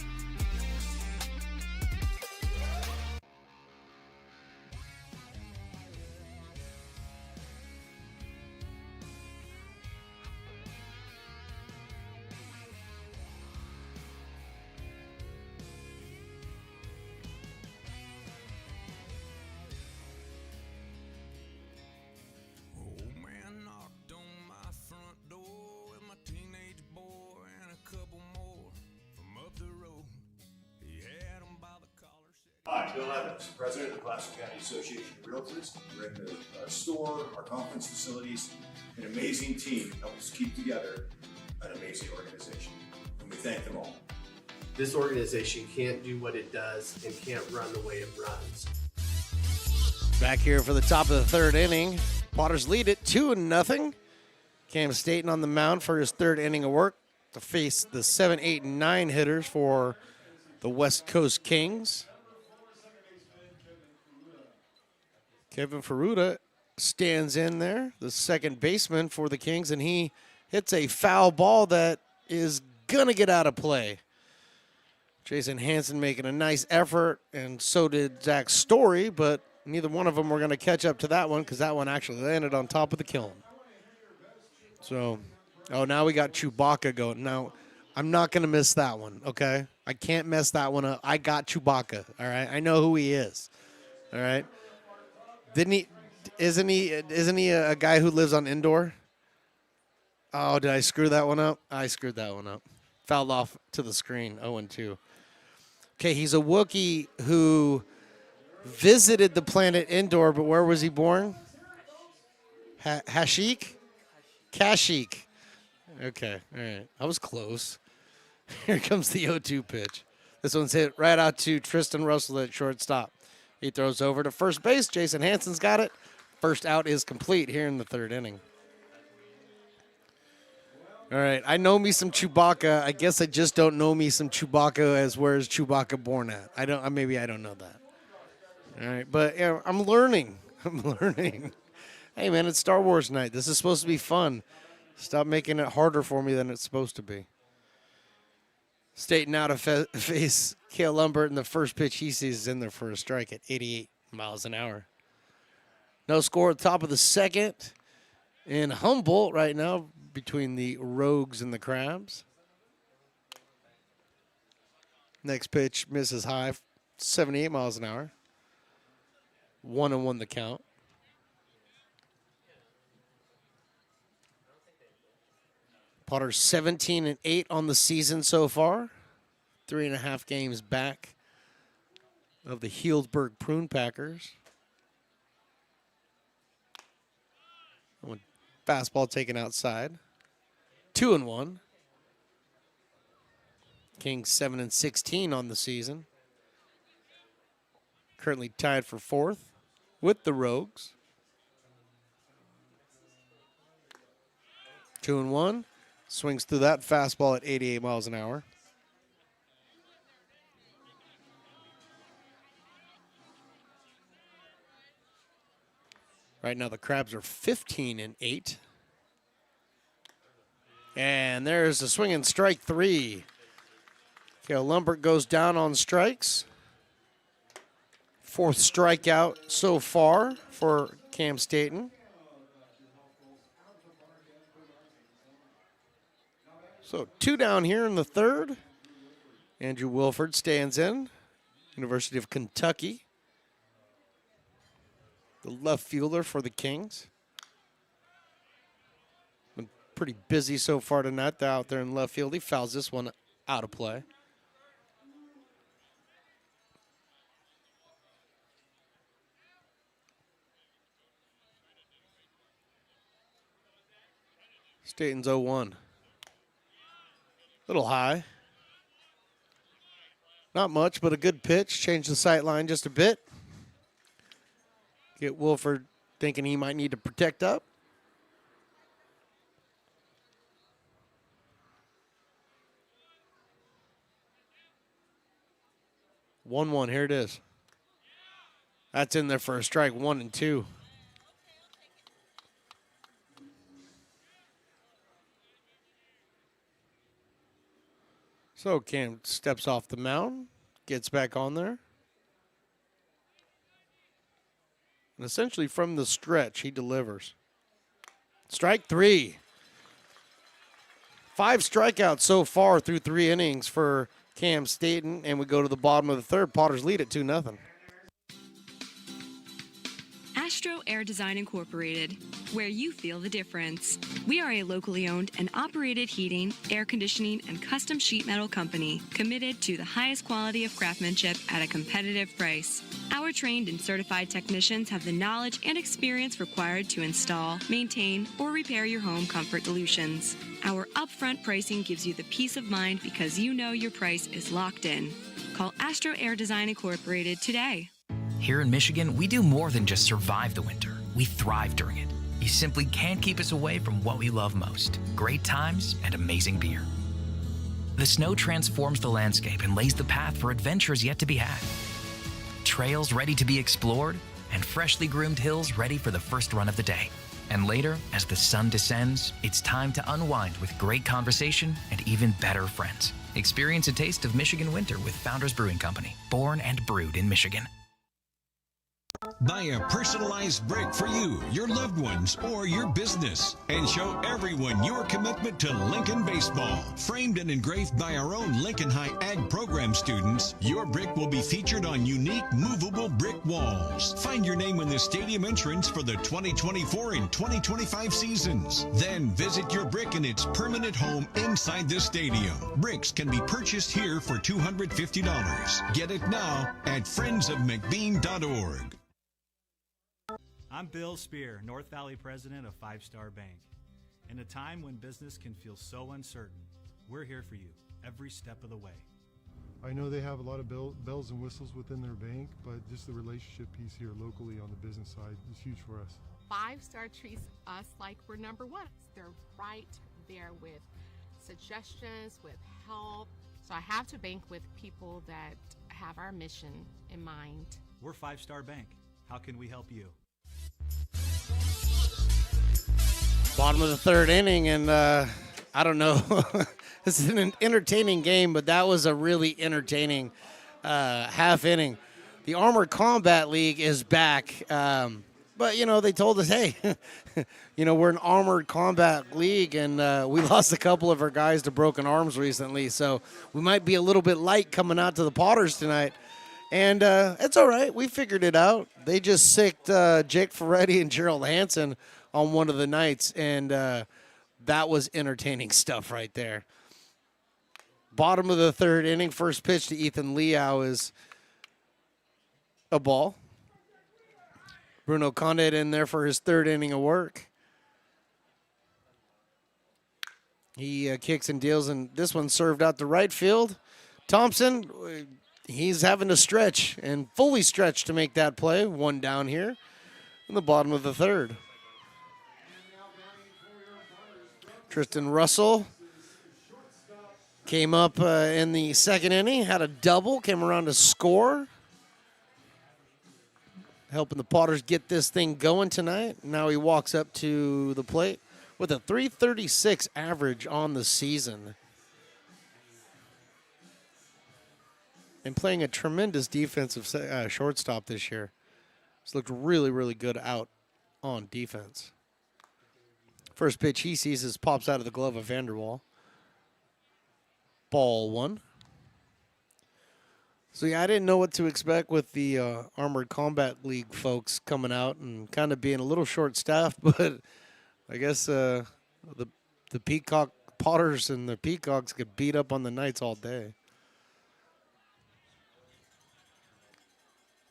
Hi, Bill Evans, President of the Placer County Association of Realtors. We're in the store, our conference facilities, an amazing team help us keep together an amazing organization. And we thank them all. This organization can't do what it does and can't run the way it runs. Back here for the top of the third inning. Potters lead it 2-0. Cam Staten on the mound for his third inning of work to face the 7, 8, and 9 hitters for the West Coast Kings. Kevin Furuta stands in there, the second baseman for the Kings, and he hits a foul ball that is going to get out of play. Jason Hanson making a nice effort, and so did Zach Story, but neither one of them were going to catch up to that one because that one actually landed on top of the kiln. So, now we got Chewbacca going. Now, I'm not going to miss that one, okay? I can't mess that one up. I got Chewbacca, all right? I know who he is, all right? Isn't he a guy who lives on indoor? Oh, did I screw that one up? I screwed that one up. Fouled off to the screen, 0-2. Okay, he's a Wookiee who visited the planet Endor, but where was he born? Kashyyyk? Okay, all right. I was close. Here comes the 0-2 pitch. This one's hit right out to Tristan Russell at shortstop. He throws over to first base. Jason Hanson's got it. First out is complete here in the third inning. All right, I know me some Chewbacca. I guess I just don't know me some Chewbacca as where is Chewbacca born at. Maybe I don't know that. All right, but yeah, I'm learning. Hey, man, it's Star Wars night. This is supposed to be fun. Stop making it harder for me than it's supposed to be. Staten out of face Cale Lumbert, and the first pitch he sees is in there for a strike at 88 miles an hour. No score at the top of the second in Humboldt right now between the Rogues and the Crabs. Next pitch misses high, 78 miles an hour. 1-1 the count. Potters 17-8 on the season so far. 3.5 games back of the Healdsburg Prune Packers. Fastball taken outside. 2-1. Kings 7-16 on the season. Currently tied for fourth with the Rogues. 2-1. Swings through that fastball at 88 miles an hour. Right now the Crabs are 15-8. And there's a swinging strike 3. Kale Lumbert goes down on strikes. 4th strikeout so far for Cam Staten. So 2 down here in the 3rd. Andrew Wilford stands in. University of Kentucky. The left fielder for the Kings. Been pretty busy so far tonight. They're out there in left field. He fouls this one out of play. Staten's 0-1. Little high. Not much, but a good pitch. Change the sight line just a bit. Get Wilford thinking he might need to protect up. One, here it is. That's in there for a strike, 1 and 2. So Cam steps off the mound, gets back on there. And essentially from the stretch, he delivers. Strike 3. 5 strikeouts so far through 3 innings for Cam Staten, and we go to the bottom of the 3rd. Potters lead at 2-0. Astro Air Design Incorporated, where you feel the difference. We are a locally owned and operated heating, air conditioning, and custom sheet metal company committed to the highest quality of craftsmanship at a competitive price. Our trained and certified technicians have the knowledge and experience required to install, maintain, or repair your home comfort solutions. Our upfront pricing gives you the peace of mind because you know your price is locked in. Call Astro Air Design Incorporated today. Here in Michigan, we do more than just survive the winter. We thrive during it. You simply can't keep us away from what we love most: great times and amazing beer. The snow transforms the landscape and lays the path for adventures yet to be had. Trails ready to be explored, and freshly groomed hills ready for the first run of the day. And later, as the sun descends, it's time to unwind with great conversation and even better friends. Experience a taste of Michigan winter with Founders Brewing Company, born and brewed in Michigan. Buy a personalized brick for you, your loved ones, or your business, and show everyone your commitment to Lincoln baseball. Framed and engraved by our own Lincoln High Ag program students, your brick will be featured on unique movable brick walls. Find your name in the stadium entrance for the 2024 and 2025 seasons. Then visit your brick in its permanent home inside the stadium. Bricks can be purchased here for $250. Get it now at friendsofmcbean.org. I'm Bill Spear, North Valley President of Five Star Bank. In a time when business can feel so uncertain, we're here for you every step of the way. I know they have a lot of bells and whistles within their bank, but just the relationship piece here locally on the business side is huge for us. Five Star treats us like we're number one. They're right there with suggestions, with help. So I have to bank with people that have our mission in mind. We're Five Star Bank. How can we help you? Bottom of the 3rd inning, and I don't know. This is an entertaining game, but that was a really entertaining half inning. The Armored Combat League is back, but, they told us, hey, we're an Armored Combat League, and we lost a couple of our guys to broken arms recently, so we might be a little bit light coming out to the Potters tonight. And it's all right. We figured it out. They just sicked Jake Ferretti and Gerald Hansen on one of the nights, and that was entertaining stuff right there. Bottom of the 3rd inning, first pitch to Ethan Liao is a ball. Bruno Condit in there for his 3rd inning of work. He kicks and deals, and this one served out to right field. Thompson, he's having to stretch and fully stretch to make that play. 1 down here in the bottom of the 3rd. Tristan Russell came up in the 2nd inning, had a double, came around to score. Helping the Potters get this thing going tonight. Now he walks up to the plate with a 336 average on the season. And playing a tremendous defensive shortstop this year. He's looked really, really good out on defense. First pitch he sees is pops out of the glove of Vanderwall. Ball one. So, yeah, I didn't know what to expect with the Armored Combat League folks coming out and kind of being a little short-staffed, but I guess the Peacock Potters and the Peacocks get beat up on the Knights all day.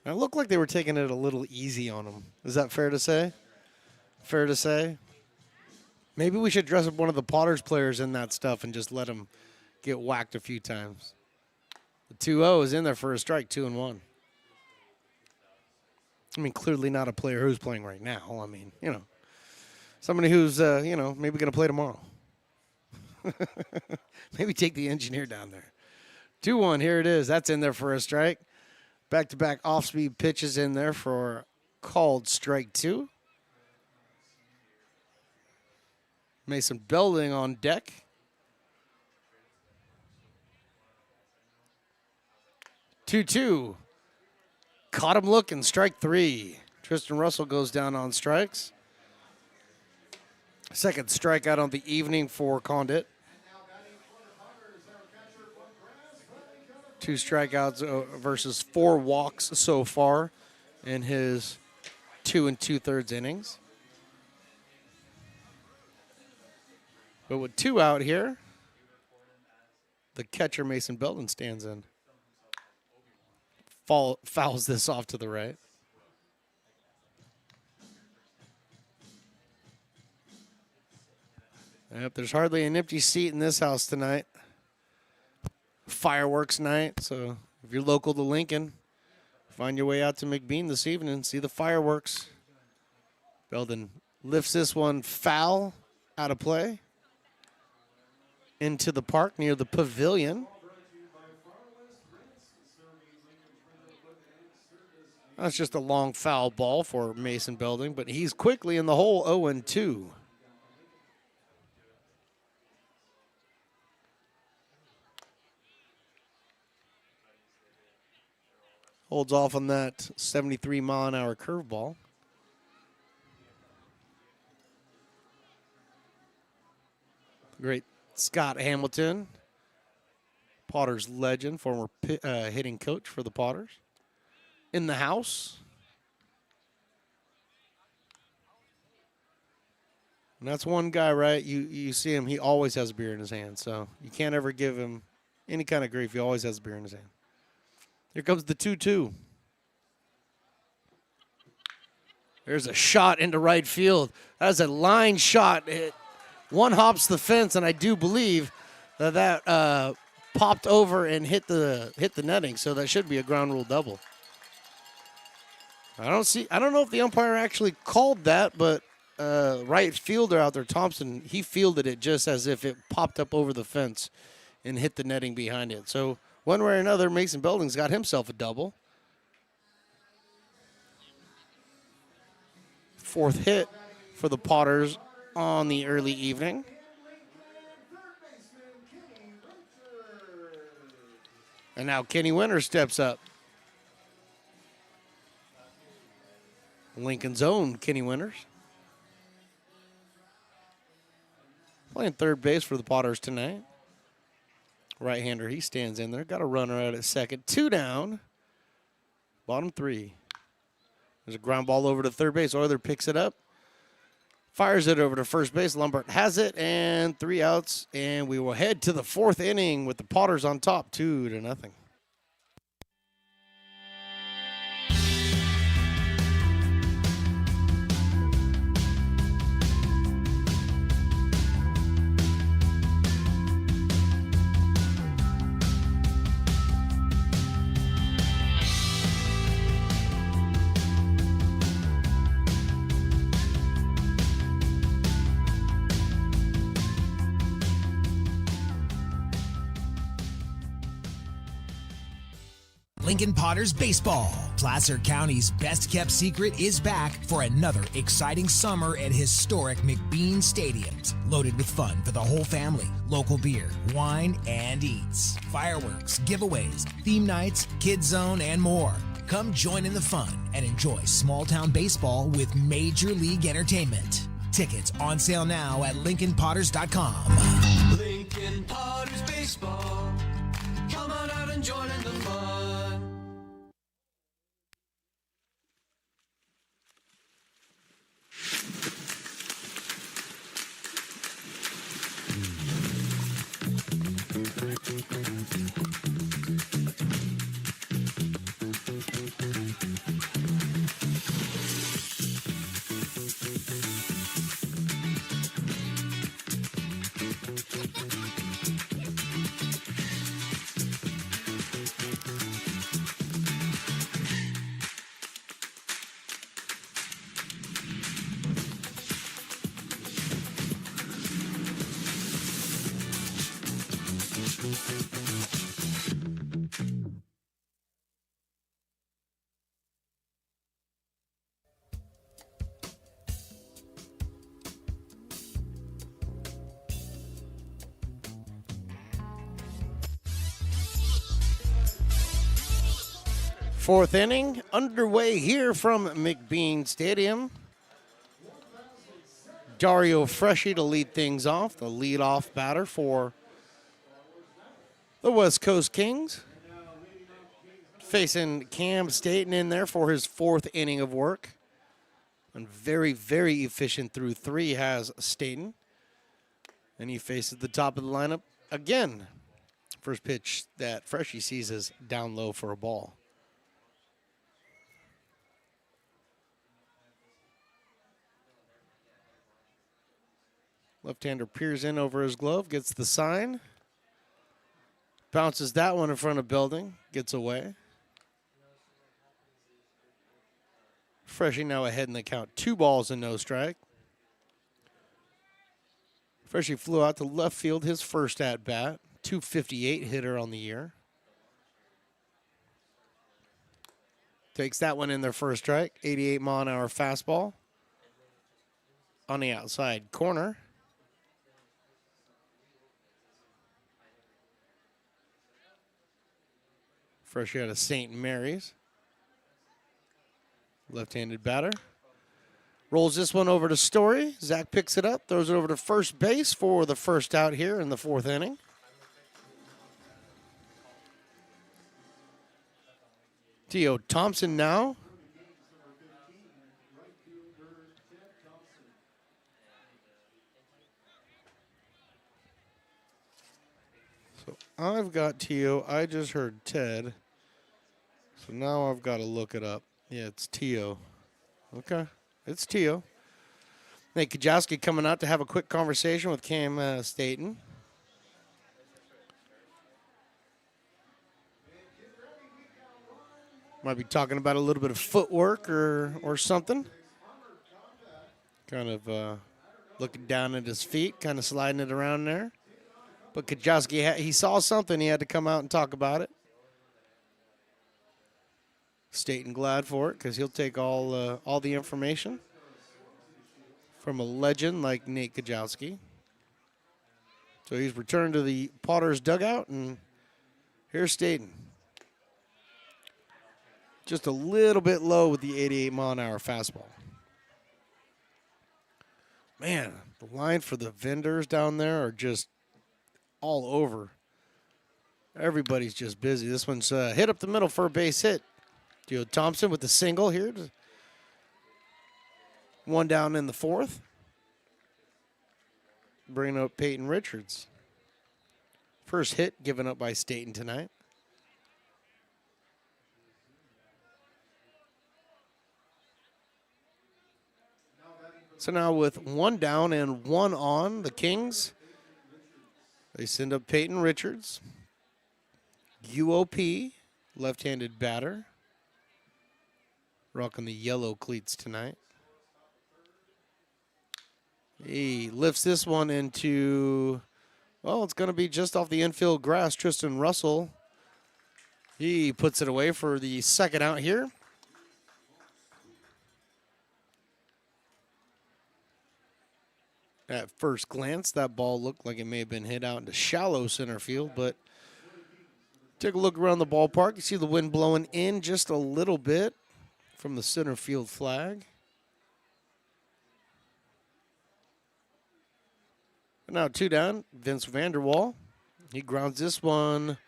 And it looked like they were taking it a little easy on them. Is that fair to say? Fair to say? Maybe we should dress up one of the Potters players in that stuff and just let them get whacked a few times. The 2-0 is in there for a strike, 2-1. I mean, clearly not a player who's playing right now. I mean, you know, somebody who's, you know, maybe going to play tomorrow. Maybe take the engineer down there. 2-1, here it is. That's in there for a strike. Back-to-back off-speed pitches in there for called strike 2. Mason Belding on deck. 2-2. Caught him looking, strike 3. Tristan Russell goes down on strikes. Second strikeout on the evening for Condit. 2 strikeouts versus 4 walks so far in his 2 2/3 innings. But with 2 out here, the catcher Mason Belton stands in. Fouls this off to the right. Yep, there's hardly an empty seat in this house tonight. Fireworks night, so if you're local to Lincoln, find your way out to McBean this evening and see the fireworks. Belden lifts this one foul out of play into the park near the pavilion. That's just a long foul ball for Mason Belding, but he's quickly in the hole, 0-2. Holds off on that 73-mile-an-hour curveball. Great Scott Hamilton, Potters legend, former hitting coach for the Potters. In the house. And that's one guy, right? You see him, he always has a beer in his hand. So you can't ever give him any kind of grief. He always has a beer in his hand. Here comes the 2-2. There's a shot into right field. That's a line shot. It one hops the fence, and I do believe that popped over and hit the netting. So that should be a ground rule double. I don't know if the umpire actually called that, but right fielder out there, Thompson, he fielded it just as if it popped up over the fence and hit the netting behind it. So one way or another, Mason Belding's got himself a double. 4th hit for the Potters on the early evening. And now Kenny Winter steps up. Lincoln's own Kenny Winters. Playing third base for the Potters tonight. Right-hander, he stands in there. Got a runner out at second. 2 down. Bottom 3. There's a ground ball over to third base. Euler picks it up. Fires it over to first base. Lumbert has it, and 3 outs. And we will head to the 4th inning with the Potters on top, 2-0. Lincoln Potters Baseball. Placer County's best-kept secret is back for another exciting summer at historic McBean Stadiums. Loaded with fun for the whole family, local beer, wine, and eats. Fireworks, giveaways, theme nights, kids zone, and more. Come join in the fun and enjoy small-town baseball with Major League Entertainment. Tickets on sale now at LincolnPotters.com. Lincoln Potters Baseball. Come on out and join in the fun. Fourth inning underway here from McBean Stadium. Dario Freschi to lead things off, the leadoff batter for the West Coast Kings. Facing Cam Staten in there for his fourth inning of work. And very, very efficient through three has Staten. And he faces the top of the lineup again. First pitch that Freschi sees is down low for a ball. Left-hander peers in over his glove, gets the sign. Bounces that one in front of Belding, gets away. Freschi now ahead in the count. 2 balls and no strike. Freschi flew out to left field his first at-bat. 258 hitter on the year. Takes that one in their first strike. 88-mile-an-hour fastball. On the outside corner. Freschi out of St. Mary's. Left-handed batter. Rolls this one over to Story. Zach picks it up, throws it over to first base for the first out here in the fourth inning. Tio Thompson now. So I've got Tio. I just heard Ted. So now I've got to look it up. Yeah, it's Tio. Okay, it's Tio. Nate Kajowski coming out to have a quick conversation with Cam Staten. Might be talking about a little bit of footwork or something. Kind of looking down at his feet, kind of sliding it around there. But Kajowski, he saw something. He had to come out and talk about it. Staten glad for it because he'll take all the information from a legend like Nate Kajowski. So he's returned to the Potters dugout, and here's Staten. Just a little bit low with the 88-mile-an-hour fastball. Man, the line for the vendors down there are just all over. Everybody's just busy. This one's hit up the middle for a base hit. Tio Thompson with the single here. One down in the fourth. Bringing up Peyton Richards. First hit given up by Staten tonight. So now with one down and one on, the Kings, they send up Peyton Richards. UOP, left-handed batter. Rocking the yellow cleats tonight. He lifts this one into, well, it's going to be just off the infield grass. Tristan Russell, he puts it away for the second out here. At first glance, that ball looked like it may have been hit out into shallow center field, but take a look around the ballpark. You see the wind blowing in just a little bit from the center field flag. And now 2 down, Vince Vanderwall. He grounds this one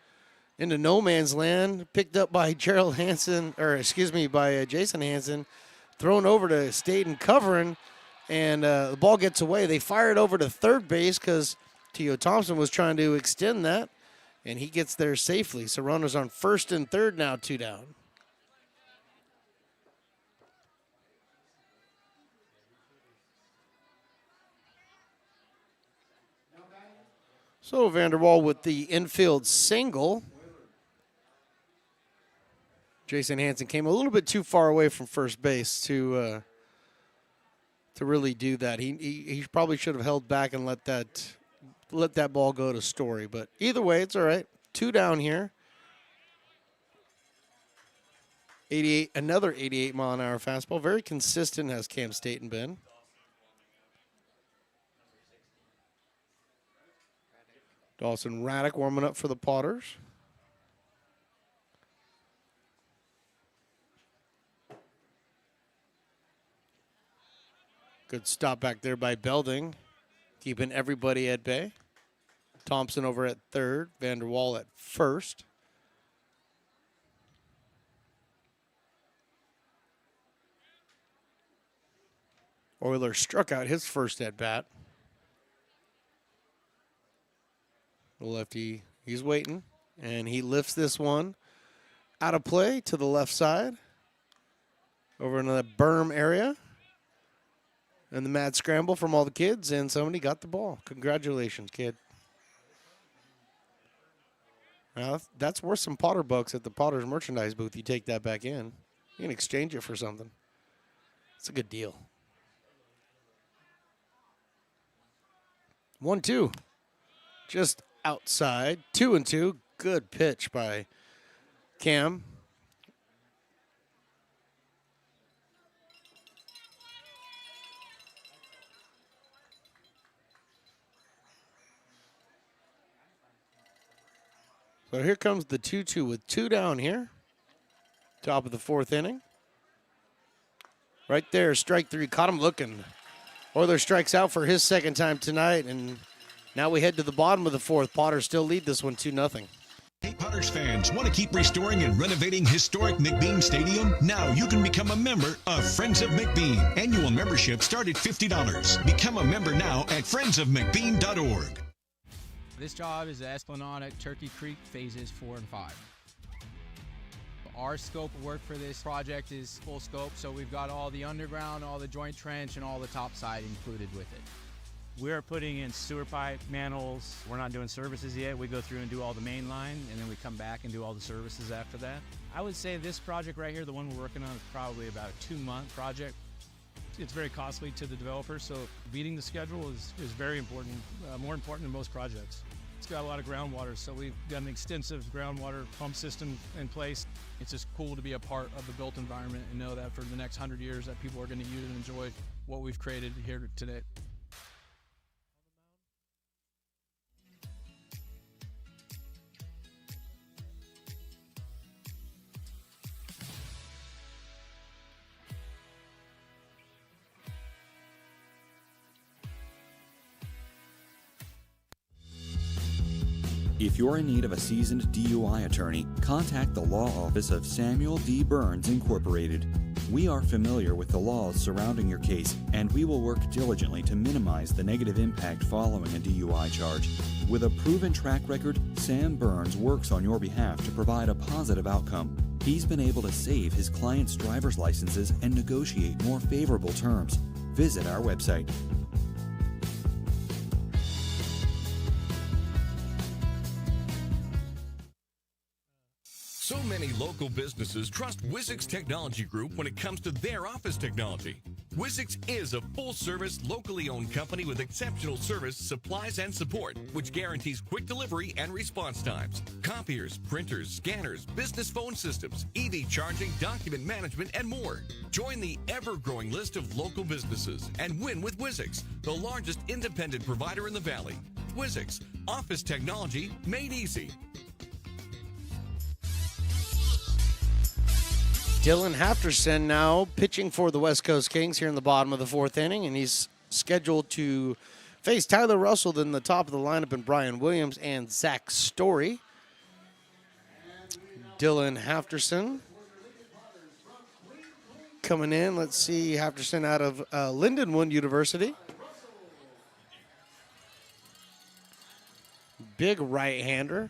into no man's land, picked up by Gerald Hansen, by Jason Hansen, thrown over to Staten covering, and the ball gets away. They fire it over to third base because T.O. Thompson was trying to extend that, and he gets there safely. So runners on first and third now, 2 down. So Vanderwall with the infield single. Jason Hansen came a little bit too far away from first base to really do that. He probably should have held back and let that ball go to Story. But either way, it's all right. 2 down here. 88, another 88-mile-an-hour fastball. Very consistent has Cam Staten been. Dawson Raddick warming up for the Potters. Good stop back there by Belding, keeping everybody at bay. Thompson over at third, Vanderwall at first. Euler struck out his first at bat. The lefty, he's waiting, and he lifts this one out of play to the left side over into the berm area. And the mad scramble from all the kids, and somebody got the ball. Congratulations, kid. Now, that's worth some Potter bucks at the Potter's merchandise booth. You take that back in. You can exchange it for something. It's a good deal. 1-2. Just outside. 2-2. Good pitch by Cam. So here comes the 2-2 with 2 down here. Top of the 4th inning. Right there, strike 3. Caught him looking. Euler strikes out for his second time tonight, and now we head to the bottom of the 4th. Potters still lead this one 2-0. Hey, Potters fans, want to keep restoring and renovating historic McBean Stadium? Now you can become a member of Friends of McBean. Annual membership start at $50. Become a member now at friendsofmcbean.org. This job is the Esplanade at Turkey Creek phases 4 and 5. Our scope of work for this project is full scope, so we've got all the underground, all the joint trench, and all the topside included with it. We're putting in sewer pipe, manholes. We're not doing services yet. We go through and do all the main line, and then we come back and do all the services after that. I would say this project right here, the one we're working on, is probably about a 2-month project. It's very costly to the developer, so beating the schedule is very important, more important than most projects. It's got a lot of groundwater, so we've got an extensive groundwater pump system in place. It's just cool to be a part of the built environment and know that for the next 100 years that people are going to use and enjoy what we've created here today. If you're in need of a seasoned DUI attorney, contact the law office of Samuel D. Burns Incorporated. We are familiar with the laws surrounding your case, and we will work diligently to minimize the negative impact following a DUI charge. With a proven track record, Sam Burns works on your behalf to provide a positive outcome. He's been able to save his clients' driver's licenses and negotiate more favorable terms. Visit our website. So many local businesses trust Wizix Technology Group when it comes to their office technology. Wizix is a full-service, locally owned company with exceptional service, supplies, and support, which guarantees quick delivery and response times. Copiers, printers, scanners, business phone systems, EV charging, document management, and more. Join the ever-growing list of local businesses and win with Wizix, the largest independent provider in the Valley. Wizix, office technology made easy. Dylan Hafterson now pitching for the West Coast Kings here in the bottom of the fourth inning, and he's scheduled to face Tyler Russell in the top of the lineup and Brian Williams and Zach Story. Dylan Hafterson coming in. Let's see, Hafterson out of Lindenwood University. Big right-hander.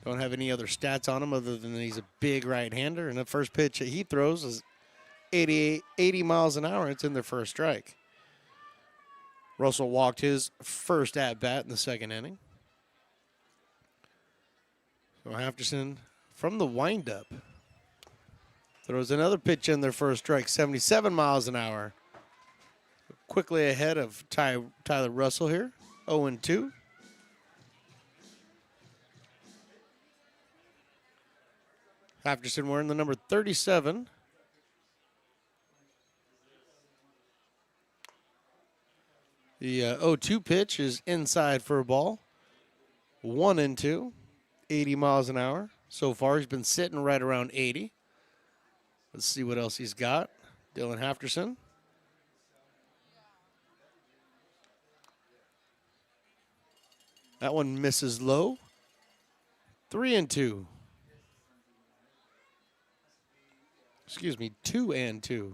Don't have any other stats on him other than he's a big right-hander. And the first pitch that he throws is 80 miles an hour. It's in their first strike. Russell walked his first at-bat in the second inning. So Hafterson from the windup throws another pitch in their first strike, 77 miles an hour. Quickly ahead of Tyler Russell here, 0-2. Hafterson wearing the number 37. The 0-2 pitch is inside for a ball. 1-2, 80 miles an hour. So far, he's been sitting right around 80. Let's see what else he's got. Dylan Hafterson. That one misses low. 3-2. Excuse me, 2-2.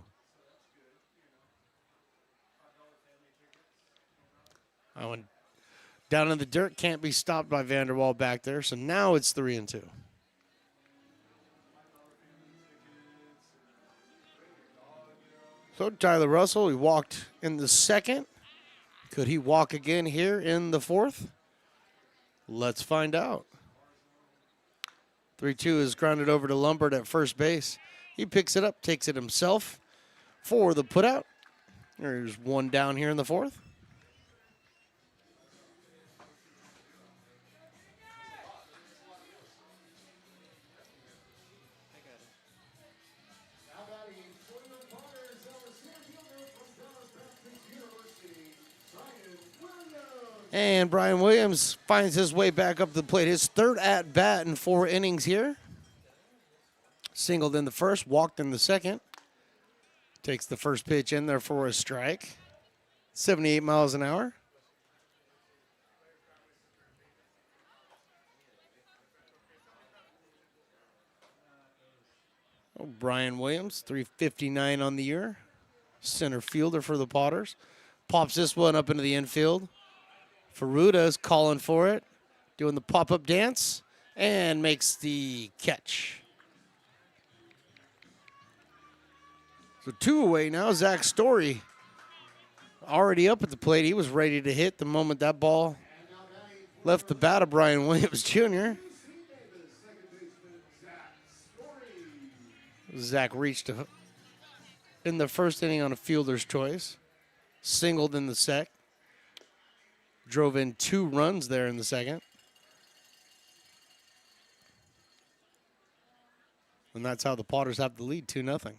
That one down in the dirt, can't be stopped by Vanderwall back there. So now it's 3-2. So Tyler Russell, he walked in the second. Could he walk again here in the fourth? Let's find out. 3-2 is grounded over to Lombard at first base. He picks it up, takes it himself for the putout. There's one down here in the fourth. And Brian Williams finds his way back up the plate. His third at-bat in 4 innings here. Singled in the first, walked in the second. Takes the first pitch in there for a strike. 78 miles an hour. Oh, Brian Williams, 359 on the year. Center fielder for the Potters. Pops this one up into the infield. Ferruda is calling for it, doing the pop-up dance, and makes the catch. So 2 away now. Zach Story already up at the plate. He was ready to hit the moment that ball left the bat of Brian Williams Jr. Zach reached in the first inning on a fielder's choice. Singled in the sec. Drove in 2 runs there in the second. And that's how the Potters have the lead, 2-0.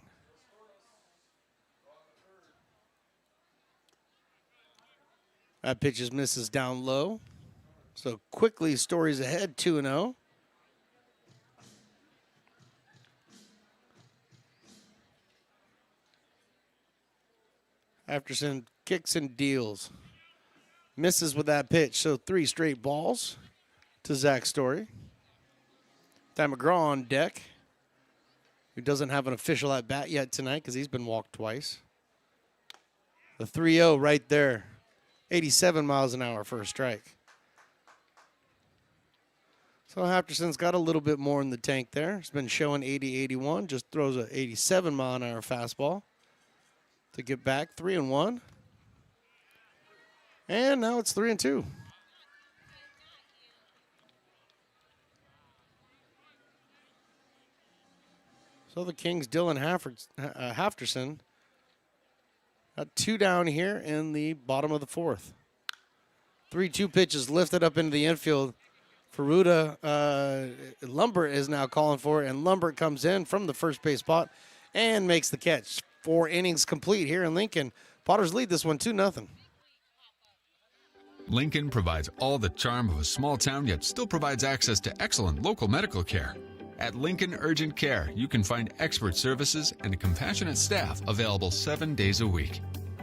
That pitch misses down low. So quickly, Story's ahead, 2-0. Hafterson kicks and deals. Misses with that pitch, so 3 straight balls to Zach Story. Ty McGraw on deck, who doesn't have an official at-bat yet tonight because he's been walked twice. The 3-0 right there. 87 miles an hour for a strike. So Hafterson's got a little bit more in the tank there. He's been showing 80-81, just throws a 87 mile an hour fastball to get back 3-1. And now it's 3-2. So the Kings' Dylan Hafterson Got 2 down here in the bottom of the 4th. 3-2 pitches lifted up into the infield. Ferruda, Lumbert is now calling for it, and Lumbert comes in from the first base spot and makes the catch. 4 innings complete here in Lincoln. Potters lead this one 2-0. Lincoln provides all the charm of a small town, yet still provides access to excellent local medical care. At Lincoln Urgent Care, you can find expert services and a compassionate staff available 7 days a week.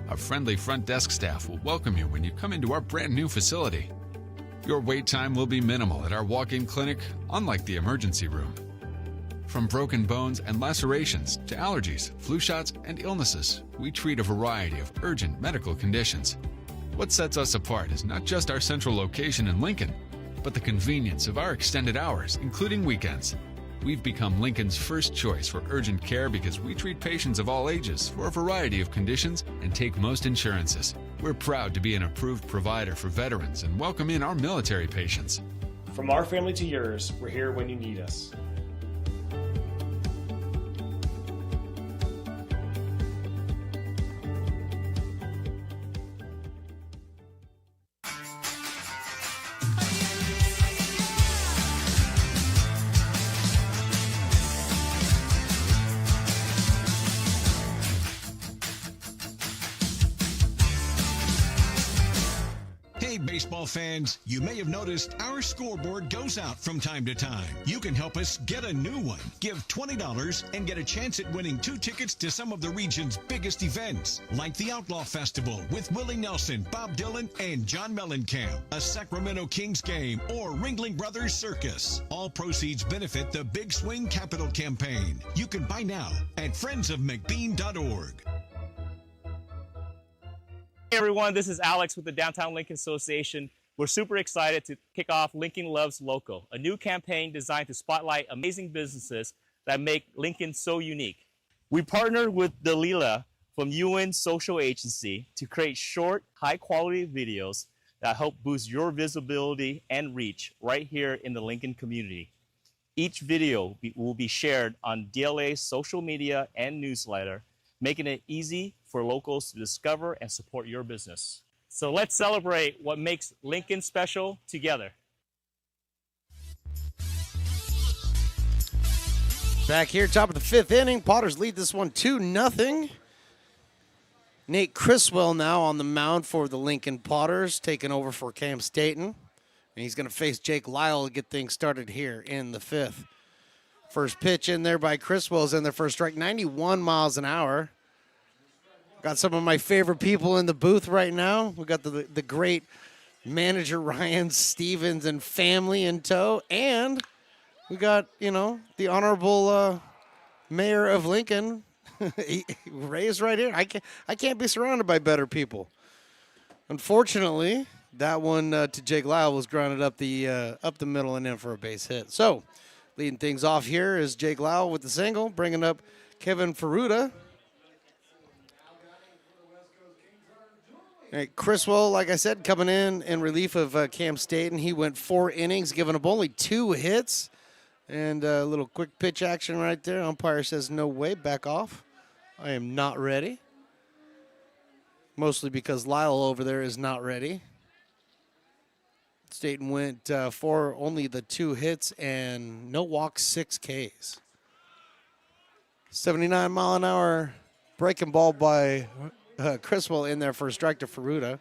Our friendly front desk staff will welcome you when you come into our brand new facility. Your wait time will be minimal at our walk-in clinic, unlike the emergency room. From broken bones and lacerations to allergies, flu shots, and illnesses, we treat a variety of urgent medical conditions. What sets us apart is not just our central location in Lincoln, but the convenience of our extended hours, including weekends. We've become Lincoln's first choice for urgent care because we treat patients of all ages for a variety of conditions and take most insurances. We're proud to be an approved provider for veterans and welcome in our military patients. From our family to yours, we're here when you need us. Hey, baseball fans, you may have noticed our scoreboard goes out from time to time. You can help us get a new one. Give $20 and get a chance at winning 2 tickets to some of the region's biggest events, like the Outlaw Festival with Willie Nelson, Bob Dylan, and John Mellencamp, a Sacramento Kings game, or Ringling Brothers Circus. All proceeds benefit the Big Swing Capital Campaign. You can buy now at friendsofmcbean.org. Hey everyone, this is Alex with the Downtown Lincoln Association. We're super excited to kick off Lincoln Loves Local, a new campaign designed to spotlight amazing businesses that make Lincoln so unique. We partnered with Dalila from UN Social Agency to create short, high-quality videos that help boost your visibility and reach right here in the Lincoln community. Each video will be shared on DLA's social media and newsletter, making it easy for locals to discover and support your business. So let's celebrate what makes Lincoln special together. Back here, top of the 5th inning. Potters lead this one 2-0. Nate Criswell now on the mound for the Lincoln Potters, taking over for Cam Staten. And he's going to face Jake Lyle to get things started here in the 5th. First pitch in there by Criswell's in their first strike, 91 miles an hour. Got some of my favorite people in the booth right now. We got the great manager Ryan Stevens and family in tow. And we got, the honorable mayor of Lincoln, Ray's right here. I can't be surrounded by better people. Unfortunately, that one to Jake Lyle was grounded up the middle and in for a base hit. So, leading things off here is Jake Lyle with the single, bringing up Kevin Ferruda. All right, Criswell, like I said, coming in relief of Cam Staten. He went 4 innings, giving up only 2 hits. And a little quick pitch action right there. Umpire says, no way, back off. I am not ready. Mostly because Lyle over there is not ready. Staten went for only the 2 hits and no walks, 6 Ks. 79-mile-an-hour breaking ball by Criswell in there for a strike to Ferruda.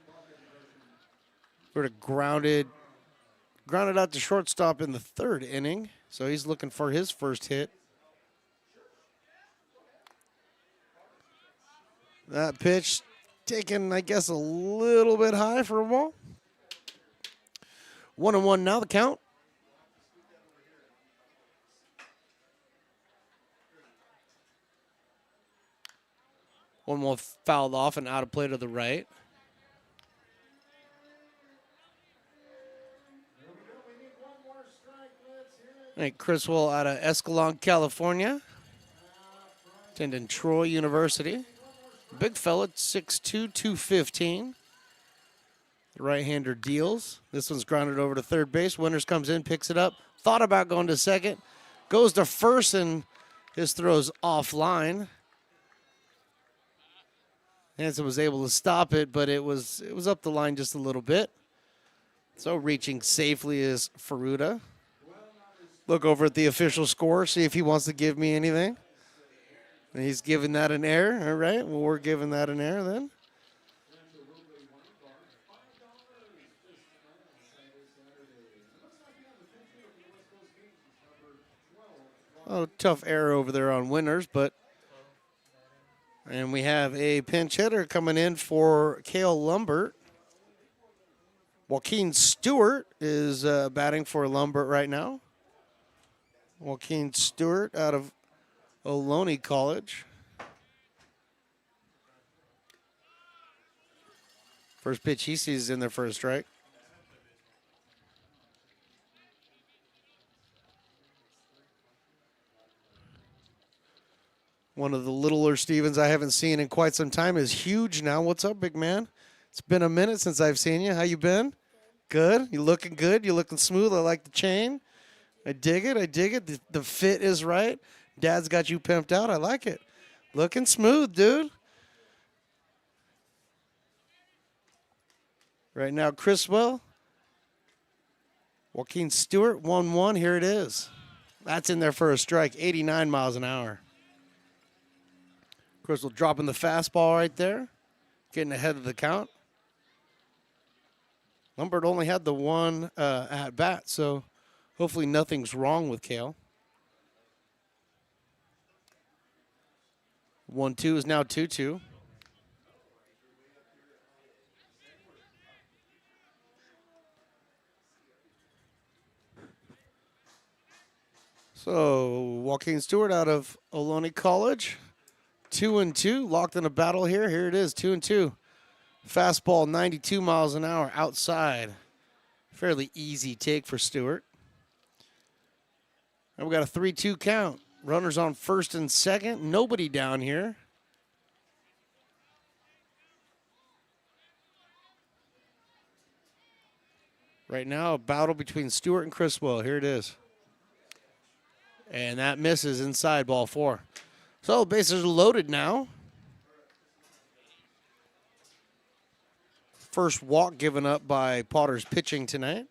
Ferruda grounded out to shortstop in the 3rd inning, so he's looking for his first hit. That pitch taken, I guess, a little bit high for a ball. 1-1 now, the count. One more fouled off and out of play to the right. All right, Criswell out of Escalon, California. Attending Troy University. Big fella, 6'2", 215. The right-hander deals. This one's grounded over to third base. Winters comes in, picks it up. Thought about going to second. Goes to first, and his throw's offline. Hansen was able to stop it, but it was up the line just a little bit. So reaching safely is Ferruta. Look over at the official score, see if he wants to give me anything. And he's giving that an error. All right, well, we're giving that an error then. Oh, tough error over there on Winners, but. And we have a pinch hitter coming in for Cale Lumbert. Joaquin Stewart is batting for Lumbert right now. Joaquin Stewart out of Ohlone College. First pitch he sees is in there for a strike. One of the littler Stevens I haven't seen in quite some time is huge now. What's up, big man? It's been a minute since I've seen you. How you been? Good. You looking good? You looking smooth? I like the chain. I dig it. I dig it. The fit is right. Dad's got you pimped out. I like it. Looking smooth, dude. Right now, Criswell. Joaquin Stewart, 1-1. Here it is. That's in there for a strike. 89 miles an hour. Criswell dropping the fastball right there. Getting ahead of the count. Lumbert only had the one at bat, so hopefully nothing's wrong with Cale. 1-2 is now 2-2. So Joaquin Stewart out of Ohlone College. 2-2, locked in a battle here. Here it is, 2-2. Fastball, 92 miles an hour outside. Fairly easy take for Stewart. And we got a 3-2 count. Runners on first and second. Nobody down here. Right now, a battle between Stewart and Criswell. Here it is. And that misses inside, ball 4. So the bases are loaded now. First walk given up by Potter's pitching tonight.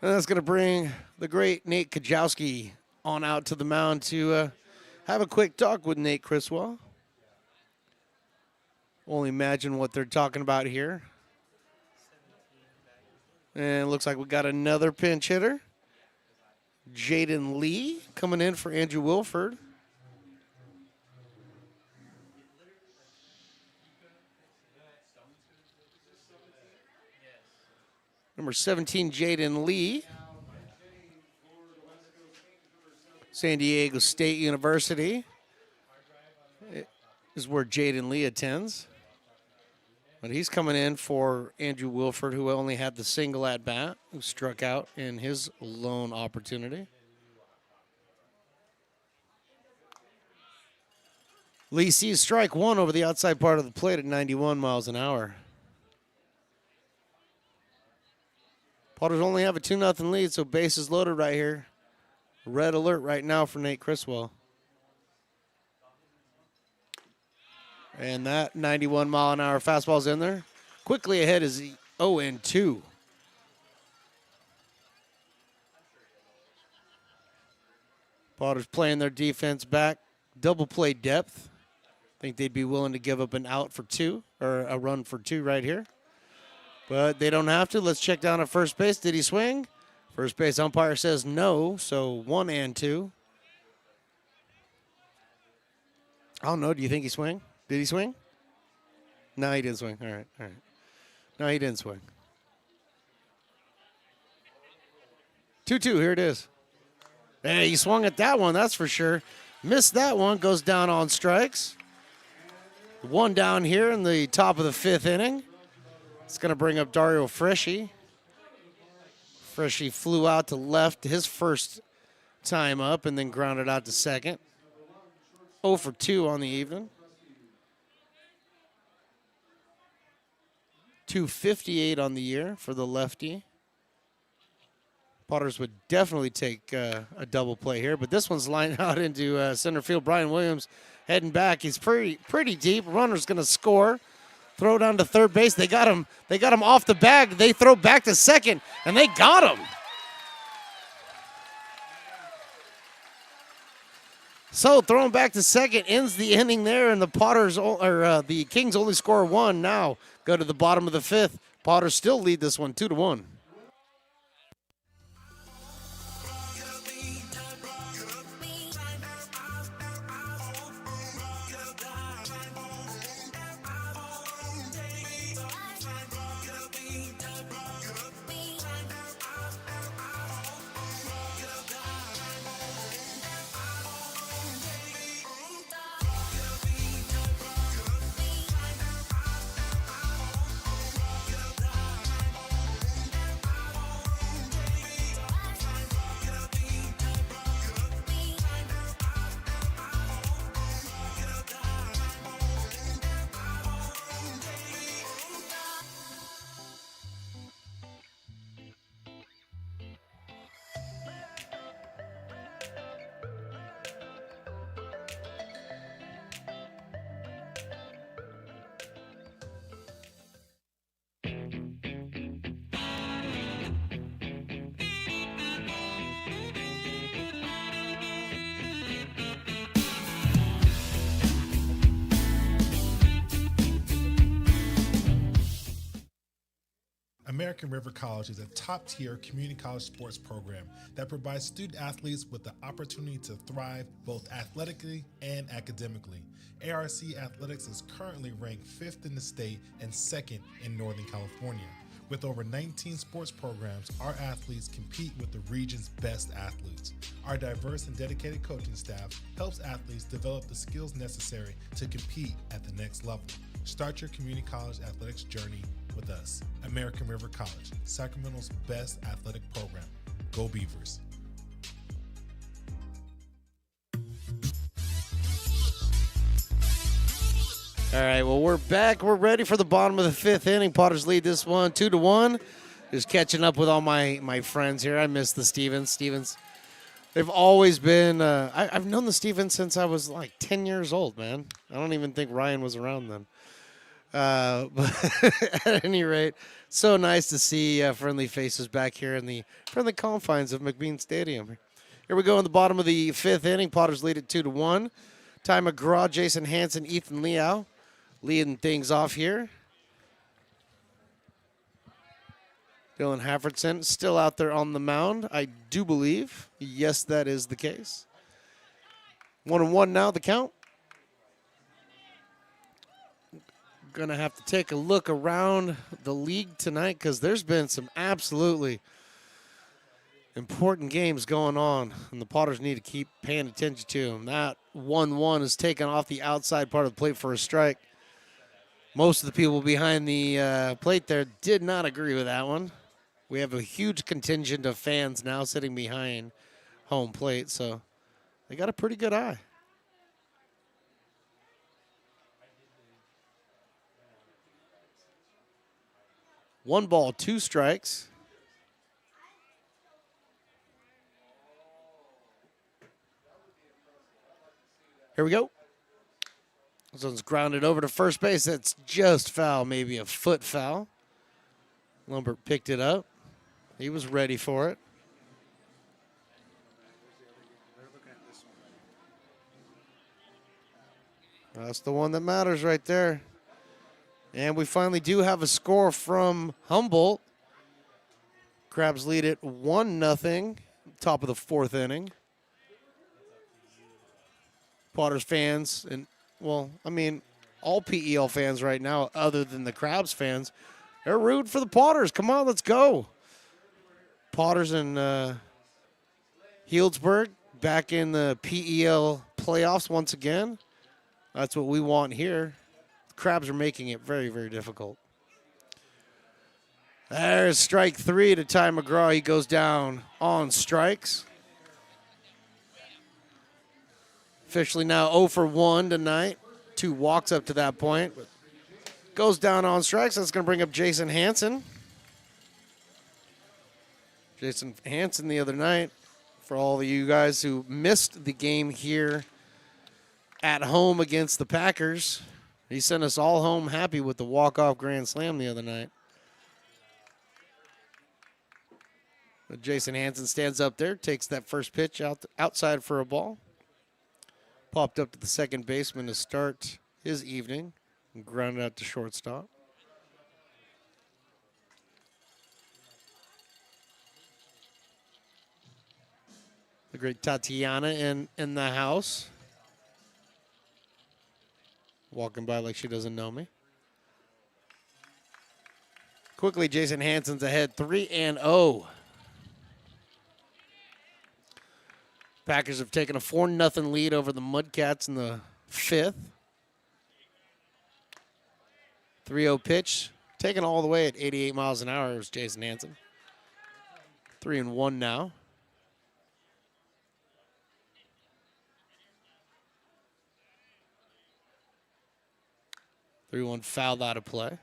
And that's going to bring the great Nate Kajowski on out to the mound to have a quick talk with Nate Criswell. Only imagine what they're talking about here. And it looks like we got another pinch hitter. Jaden Lee coming in for Andrew Wilford. Number 17, Jaden Lee. San Diego State University is where Jaden Lee attends. But he's coming in for Andrew Wilford, who only had the single at-bat, who struck out in his lone opportunity. Lee sees strike one over the outside part of the plate at 91 miles an hour. Potters only have a 2-0 lead, so bases loaded right here. Red alert right now for Nate Criswell. And that 91-mile-an-hour fastball's in there. Quickly ahead is 0-2. Potters playing their defense back. Double play depth. Think they'd be willing to give up an out for 2, or a run for 2 right here. But they don't have to. Let's check down at first base. Did he swing? First base umpire says no, so 1-2. I don't know. Do you think he swung? Did he swing? No, he didn't swing. All right. No, he didn't swing. 2-2, here it is. Hey, he swung at that one, that's for sure. Missed that one, goes down on strikes. One down here in the top of the 5th inning. It's going to bring up Dario Freschi. Freschi flew out to left his first time up and then grounded out to second. 0 for 2 on the evening. 258 on the year for the lefty. Potters would definitely take a double play here, but this one's lined out into center field. Brian Williams heading back. He's pretty deep. Runner's going to score. Throw down to third base. They got him. They got him off the bag. They throw back to second, and they got him. So throwing back to second ends the inning there, and the the Kings only score one. Now go to the bottom of the fifth. Potters still lead this one 2-1. American River College is a top-tier community college sports program that provides student athletes with the opportunity to thrive both athletically and academically. ARC Athletics is currently ranked 5th in the state and 2nd in Northern California. With over 19 sports programs, our athletes compete with the region's best athletes. Our diverse and dedicated coaching staff helps athletes develop the skills necessary to compete at the next level. Start your community college athletics journey with us. American River College, Sacramento's best athletic program. Go Beavers. All right, well, we're back. We're ready for the bottom of the fifth inning. Potters lead this one 2-1. Just catching up with all my friends here. I miss the Stevens. They've always been, I've known the Stevens since I was like 10 years old, man. I don't even think Ryan was around then. But at any rate, so nice to see friendly faces back here in the friendly confines of McBean Stadium. Here we go in the bottom of the fifth inning. Potters lead it 2-1. Ty McGraw, Jason Hansen, Ethan Liao leading things off here. Dylan Haffertson still out there on the mound, I do believe. Yes, that is the case. 1-1 now, the count. Going to have to take a look around the league tonight because there's been some absolutely important games going on, and the Potters need to keep paying attention to them. That 1-1 is taken off the outside part of the plate for a strike. Most of the people behind the plate there did not agree with that one. We have a huge contingent of fans now sitting behind home plate, so they got a pretty good eye. One ball, two strikes. Here we go. This one's grounded over to first base. That's just foul, maybe a foot foul. Lumbert picked it up. He was ready for it. That's the one that matters right there. And we finally do have a score from Humboldt. Crabs lead it 1-0, top of the fourth inning. Potters fans, and well, I mean, all PEL fans right now, other than the Crabs fans, they're rooting for the Potters. Come on, let's go. Potters and Healdsburg back in the PEL playoffs once again. That's what we want here. The Crabs are making it very, very difficult. There's strike three to Ty McGraw. He goes down on strikes. Officially now 0 for 1 tonight. 2 walks up to that point. Goes down on strikes. That's going to bring up Jason Hansen. Jason Hansen the other night, for all of you guys who missed the game here at home against the Packers, he sent us all home happy with the walk-off grand slam the other night. But Jason Hansen stands up there, takes that first pitch outside for a ball. Popped up to the second baseman to start his evening and grounded out to shortstop. The great Tatiana in the house. Walking by like she doesn't know me. Quickly, Jason Hansen's ahead 3-0. Packers have taken a 4-0 lead over the Mudcats in the 5th. 3-0 pitch. Taken all the way at 88 miles an hour was Jason Hansen. 3-1 now. 3-1 fouled out of play.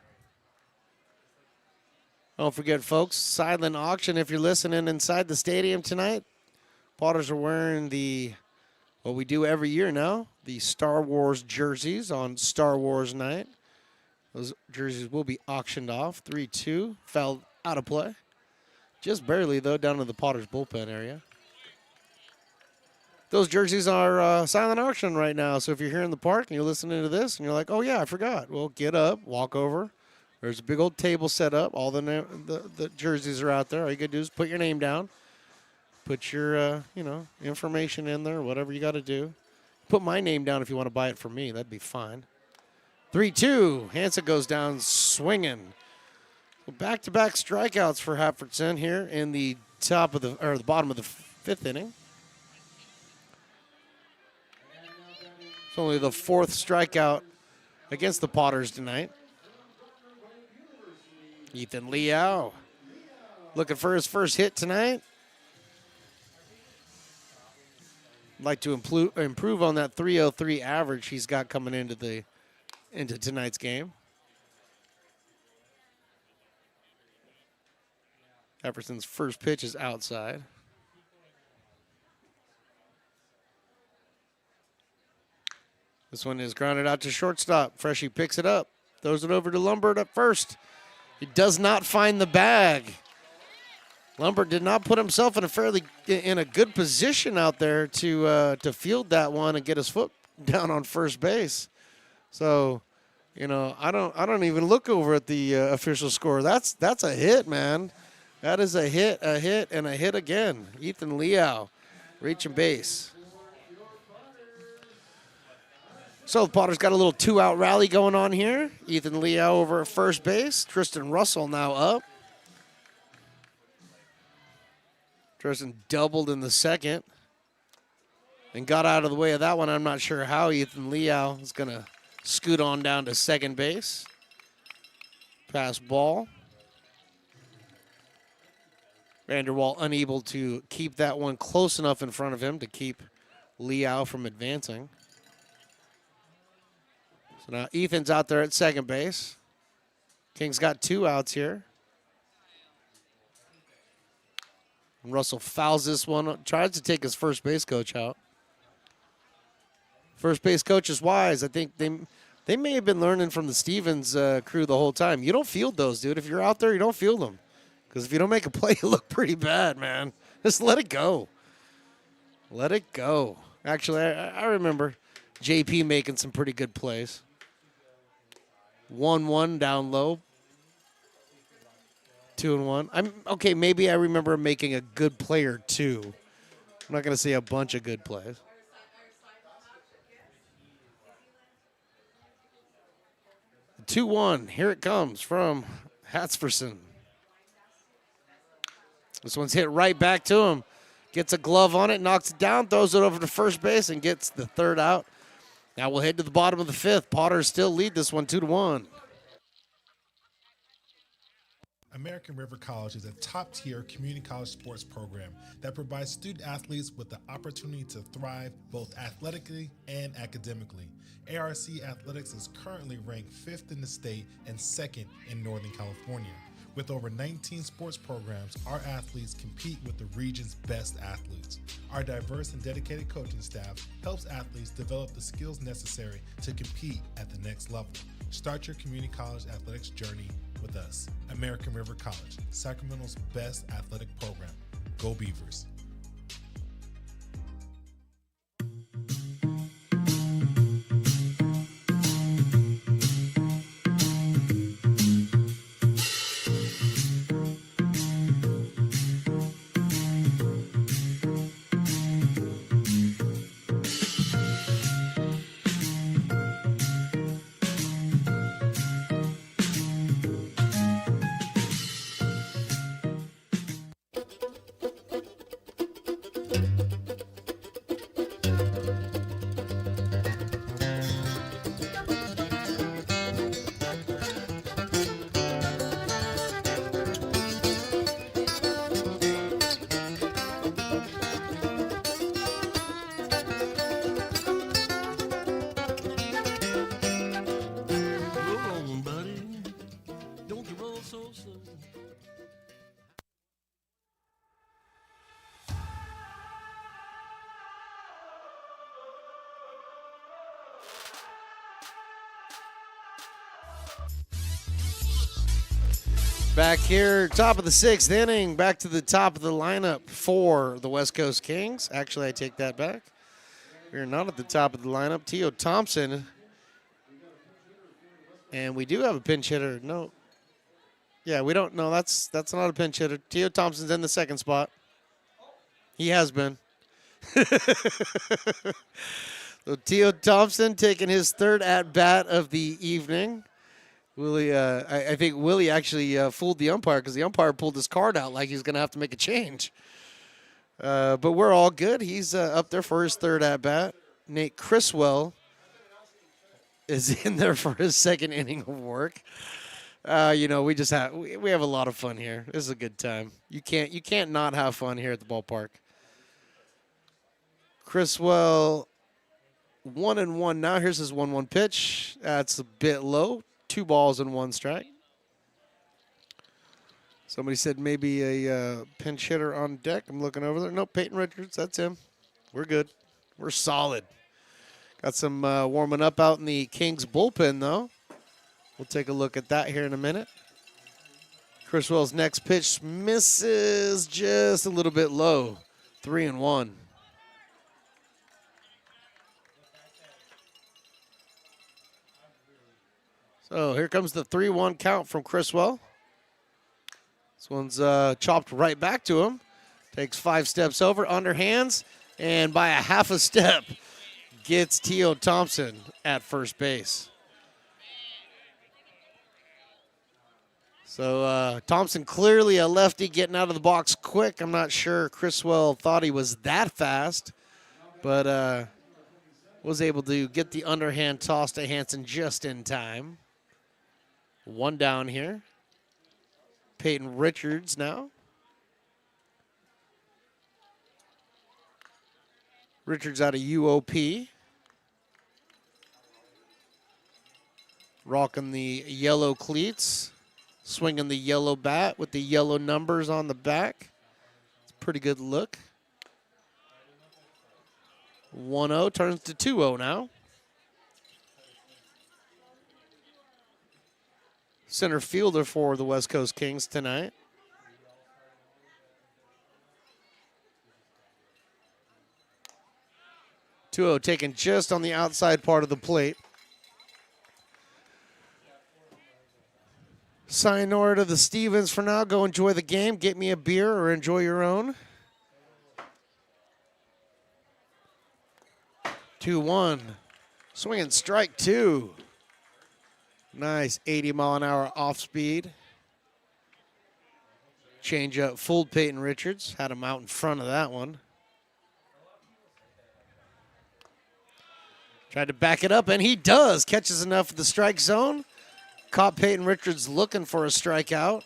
Don't forget, folks, silent auction if you're listening inside the stadium tonight. Potters are wearing what we do every year now, the Star Wars jerseys on Star Wars night. Those jerseys will be auctioned off. 3-2, fouled out of play. Just barely, though, down to the Potters bullpen area. Those jerseys are silent auction right now. So if you're here in the park and you're listening to this and you're like, oh, yeah, I forgot. Well, get up, walk over. There's a big old table set up. All the jerseys are out there. All you got to do is put your name down. Put your, information in there, whatever you got to do. Put my name down if you want to buy it from me. That'd be fine. 3-2. Hansen goes down swinging. Back-to-back strikeouts for Haffertson here in the the bottom of the 5th inning. It's only the 4th strikeout against the Potters tonight. Ethan Liao looking for his first hit tonight. Like to improve on that 303 average he's got coming into tonight's game. Jefferson's first pitch is outside. This one is grounded out to shortstop. Freshie picks it up, throws it over to Lombard at first. He does not find the bag. Lombard did not put himself in a good position out there to field that one and get his foot down on first base. So, I don't even look over at the official score. That's a hit, man. That is a hit, and a hit again. Ethan Liao reaching base. So the Potters got a little 2-out rally going on here. Ethan Liao over at first base. Tristan Russell now up. Tristan doubled in the second and got out of the way of that one. I'm not sure how Ethan Liao is going to scoot on down to second base. Pass ball. Vanderwall unable to keep that one close enough in front of him to keep Liao from advancing. So now Ethan's out there at second base. King's got 2 outs here. And Russell fouls this one, tries to take his first base coach out. First base coach is wise. I think they may have been learning from the Stevens crew the whole time. You don't field those, dude. If you're out there, you don't field them. Because if you don't make a play, you look pretty bad, man. Just let it go. Let it go. Actually, I remember JP making some pretty good plays. 1-1 down low. 2-1. Okay, maybe I remember making a good play or two. I'm not going to say a bunch of good plays. The 2-1. Here it comes from Hatsferson. This one's hit right back to him. Gets a glove on it, knocks it down, throws it over to first base, and gets the 3rd out. Now we'll head to the bottom of the 5th. Potters still lead this one 2-1. American River College is a top-tier community college sports program that provides student-athletes with the opportunity to thrive both athletically and academically. ARC Athletics is currently ranked 5th in the state and 2nd in Northern California. With over 19 sports programs, our athletes compete with the region's best athletes. Our diverse and dedicated coaching staff helps athletes develop the skills necessary to compete at the next level. Start your community college athletics journey with us. American River College, Sacramento's best athletic program. Go Beavers. Back here, top of the 6th inning, back to the top of the lineup for the West Coast Kings. Actually, I take that back. We're not at the top of the lineup. Tio Thompson. And we do have a pinch hitter. No. Yeah, we don't. No, that's not a pinch hitter. Tio Thompson's in the second spot. He has been. So Tio Thompson taking his third at-bat of the evening. Willie, I think Willie actually fooled the umpire because the umpire pulled his card out like he's going to have to make a change. But we're all good. He's up there for his third at-bat. Nate Criswell is in there for his second inning of work. We have a lot of fun here. This is a good time. You can't not have fun here at the ballpark. Criswell 1-1 now. Here's his 1-1 pitch. That's a bit low. 2 balls and 1 strike. Somebody said maybe a pinch hitter on deck. I'm looking over there. Nope, Peyton Richards. That's him. We're good. We're solid. Got some warming up out in the Kings bullpen, though. We'll take a look at that here in a minute. Criswell's next pitch misses just a little bit low. 3-1. So here comes the 3-1 count from Criswell. This one's chopped right back to him. Takes 5 steps over, underhands, and by a half a step, gets Tio Thompson at first base. So Thompson clearly a lefty getting out of the box quick. I'm not sure Criswell thought he was that fast, but was able to get the underhand toss to Hansen just in time. 1 down here. Peyton Richards now. Richards out of UOP. Rocking the yellow cleats. Swinging the yellow bat with the yellow numbers on the back. It's a pretty good look. 1-0 turns to 2-0 now. Center fielder for the West Coast Kings tonight. Taken just on the outside part of the plate. Sayonara to the Stevens for now. Go enjoy the game. Get me a beer or enjoy your own. 2-1. Swinging strike 2. Nice 80-mile-an-hour off speed. Change up, fooled Peyton Richards. Had him out in front of that one. Tried to back it up, and he does. Catches enough of the strike zone. Caught Peyton Richards looking for a strikeout.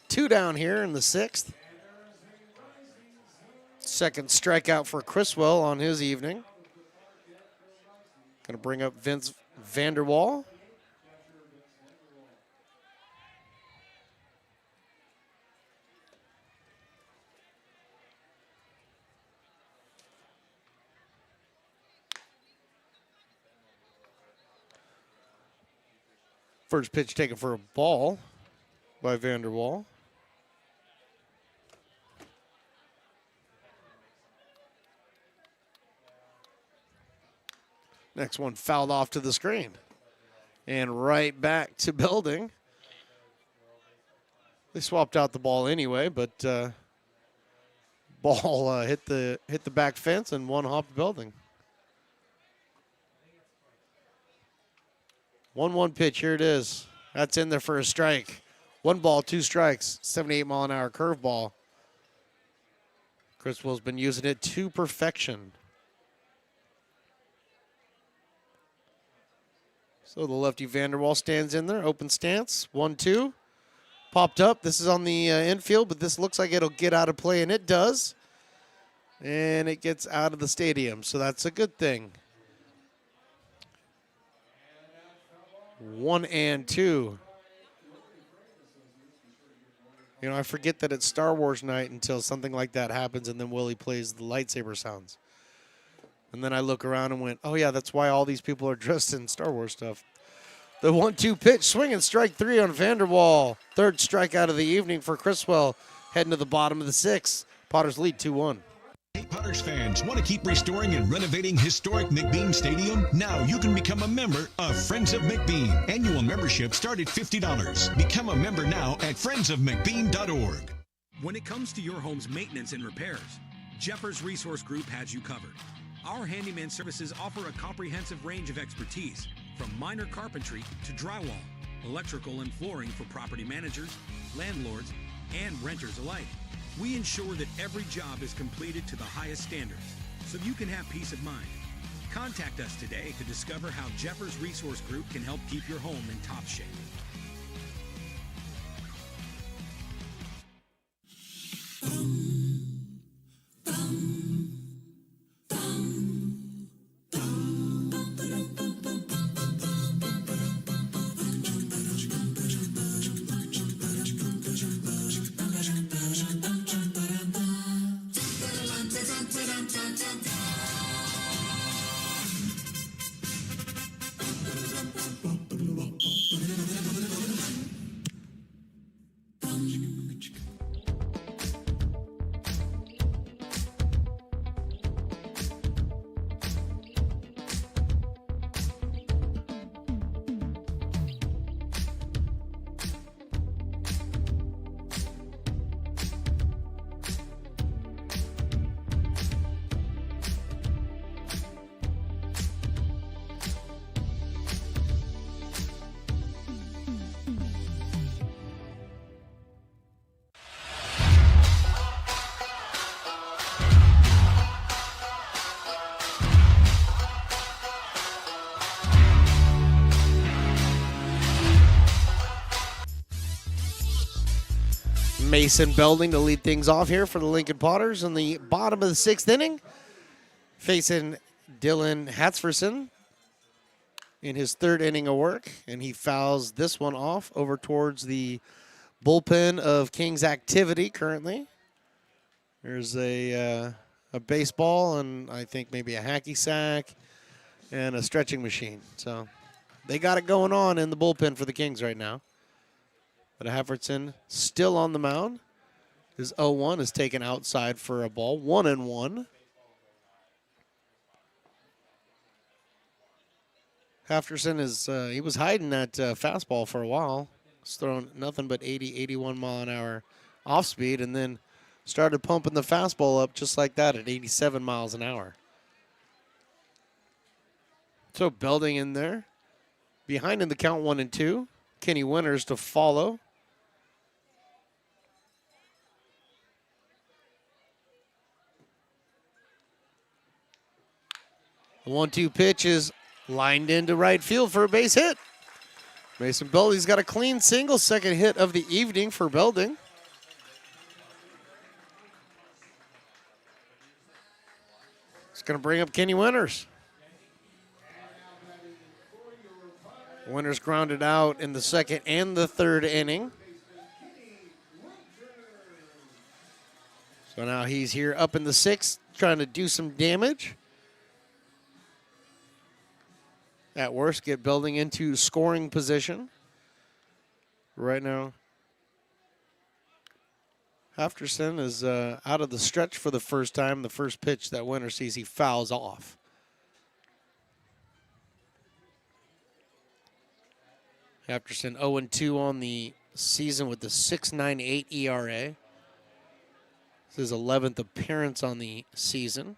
2 down here in the 6th. Second strikeout for Criswell on his evening. Going to bring up Vince Vanderwall. First pitch taken for a ball by Vanderwall. Next one fouled off to the screen. And right back to Belding. They swapped out the ball anyway, but ball hit the back fence and one hop Belding. 1-1 pitch, here it is. That's in there for a strike. 1 ball, 2 strikes, 78-mile-an-hour curveball. Criswell's been using it to perfection. So the lefty Vanderwall stands in there, open stance, 1-2. Popped up. This is on the infield, but this looks like it'll get out of play, and it does. And it gets out of the stadium, so that's a good thing. 1-2. You know, I forget that it's Star Wars night until something like that happens, and then Willie plays the lightsaber sounds. And then I look around and went, oh, yeah, that's why all these people are dressed in Star Wars stuff. The 1-2 pitch, swing and strike 3 on Vanderwall. Third strikeout of the evening for Criswell, heading to the bottom of the 6th. Potters lead 2-1. Hey, Potters fans, want to keep restoring and renovating historic McBean Stadium? Now you can become a member of Friends of McBean. Annual membership start at $50. Become a member now at friendsofmcbean.org. When it comes to your home's maintenance and repairs, Jeffers Resource Group has you covered. Our handyman services offer a comprehensive range of expertise, from minor carpentry to drywall, electrical and flooring for property managers, landlords, and renters alike. We ensure that every job is completed to the highest standards, so you can have peace of mind. Contact us today to discover how Jeffers Resource Group can help keep your home in top shape. Mason Belding to lead things off here for the Lincoln Potters in the bottom of the 6th inning. Facing Dylan Hatsferson in his 3rd inning of work, and he fouls this one off over towards the bullpen of King's Activity currently. There's a baseball and I think maybe a hacky sack and a stretching machine. So they got it going on in the bullpen for the Kings right now. But Havertson still on the mound. His 0-1 is taken outside for a ball. 1-1. Havertson is he was hiding that fastball for a while. He's throwing nothing but 80, 81 mile an hour off speed, and then started pumping the fastball up just like that at 87 miles an hour. So Belding in there. Behind in the count 1-2. Kenny Winters to follow. The 1-2 pitch is lined into right field for a base hit. Mason Belding's got a clean single, 2nd hit of the evening for Belding. It's going to bring up Kenny Winters. Winters grounded out in the 2nd and the 3rd inning. So now he's here up in the 6th trying to do some damage. At worst, get Belding into scoring position. right now. Halfterson is out of the stretch for the first time. The first pitch that Winter sees, he fouls off. Halfterson 0-2 on the season with the 6.98 ERA. This is his 11th appearance on the season.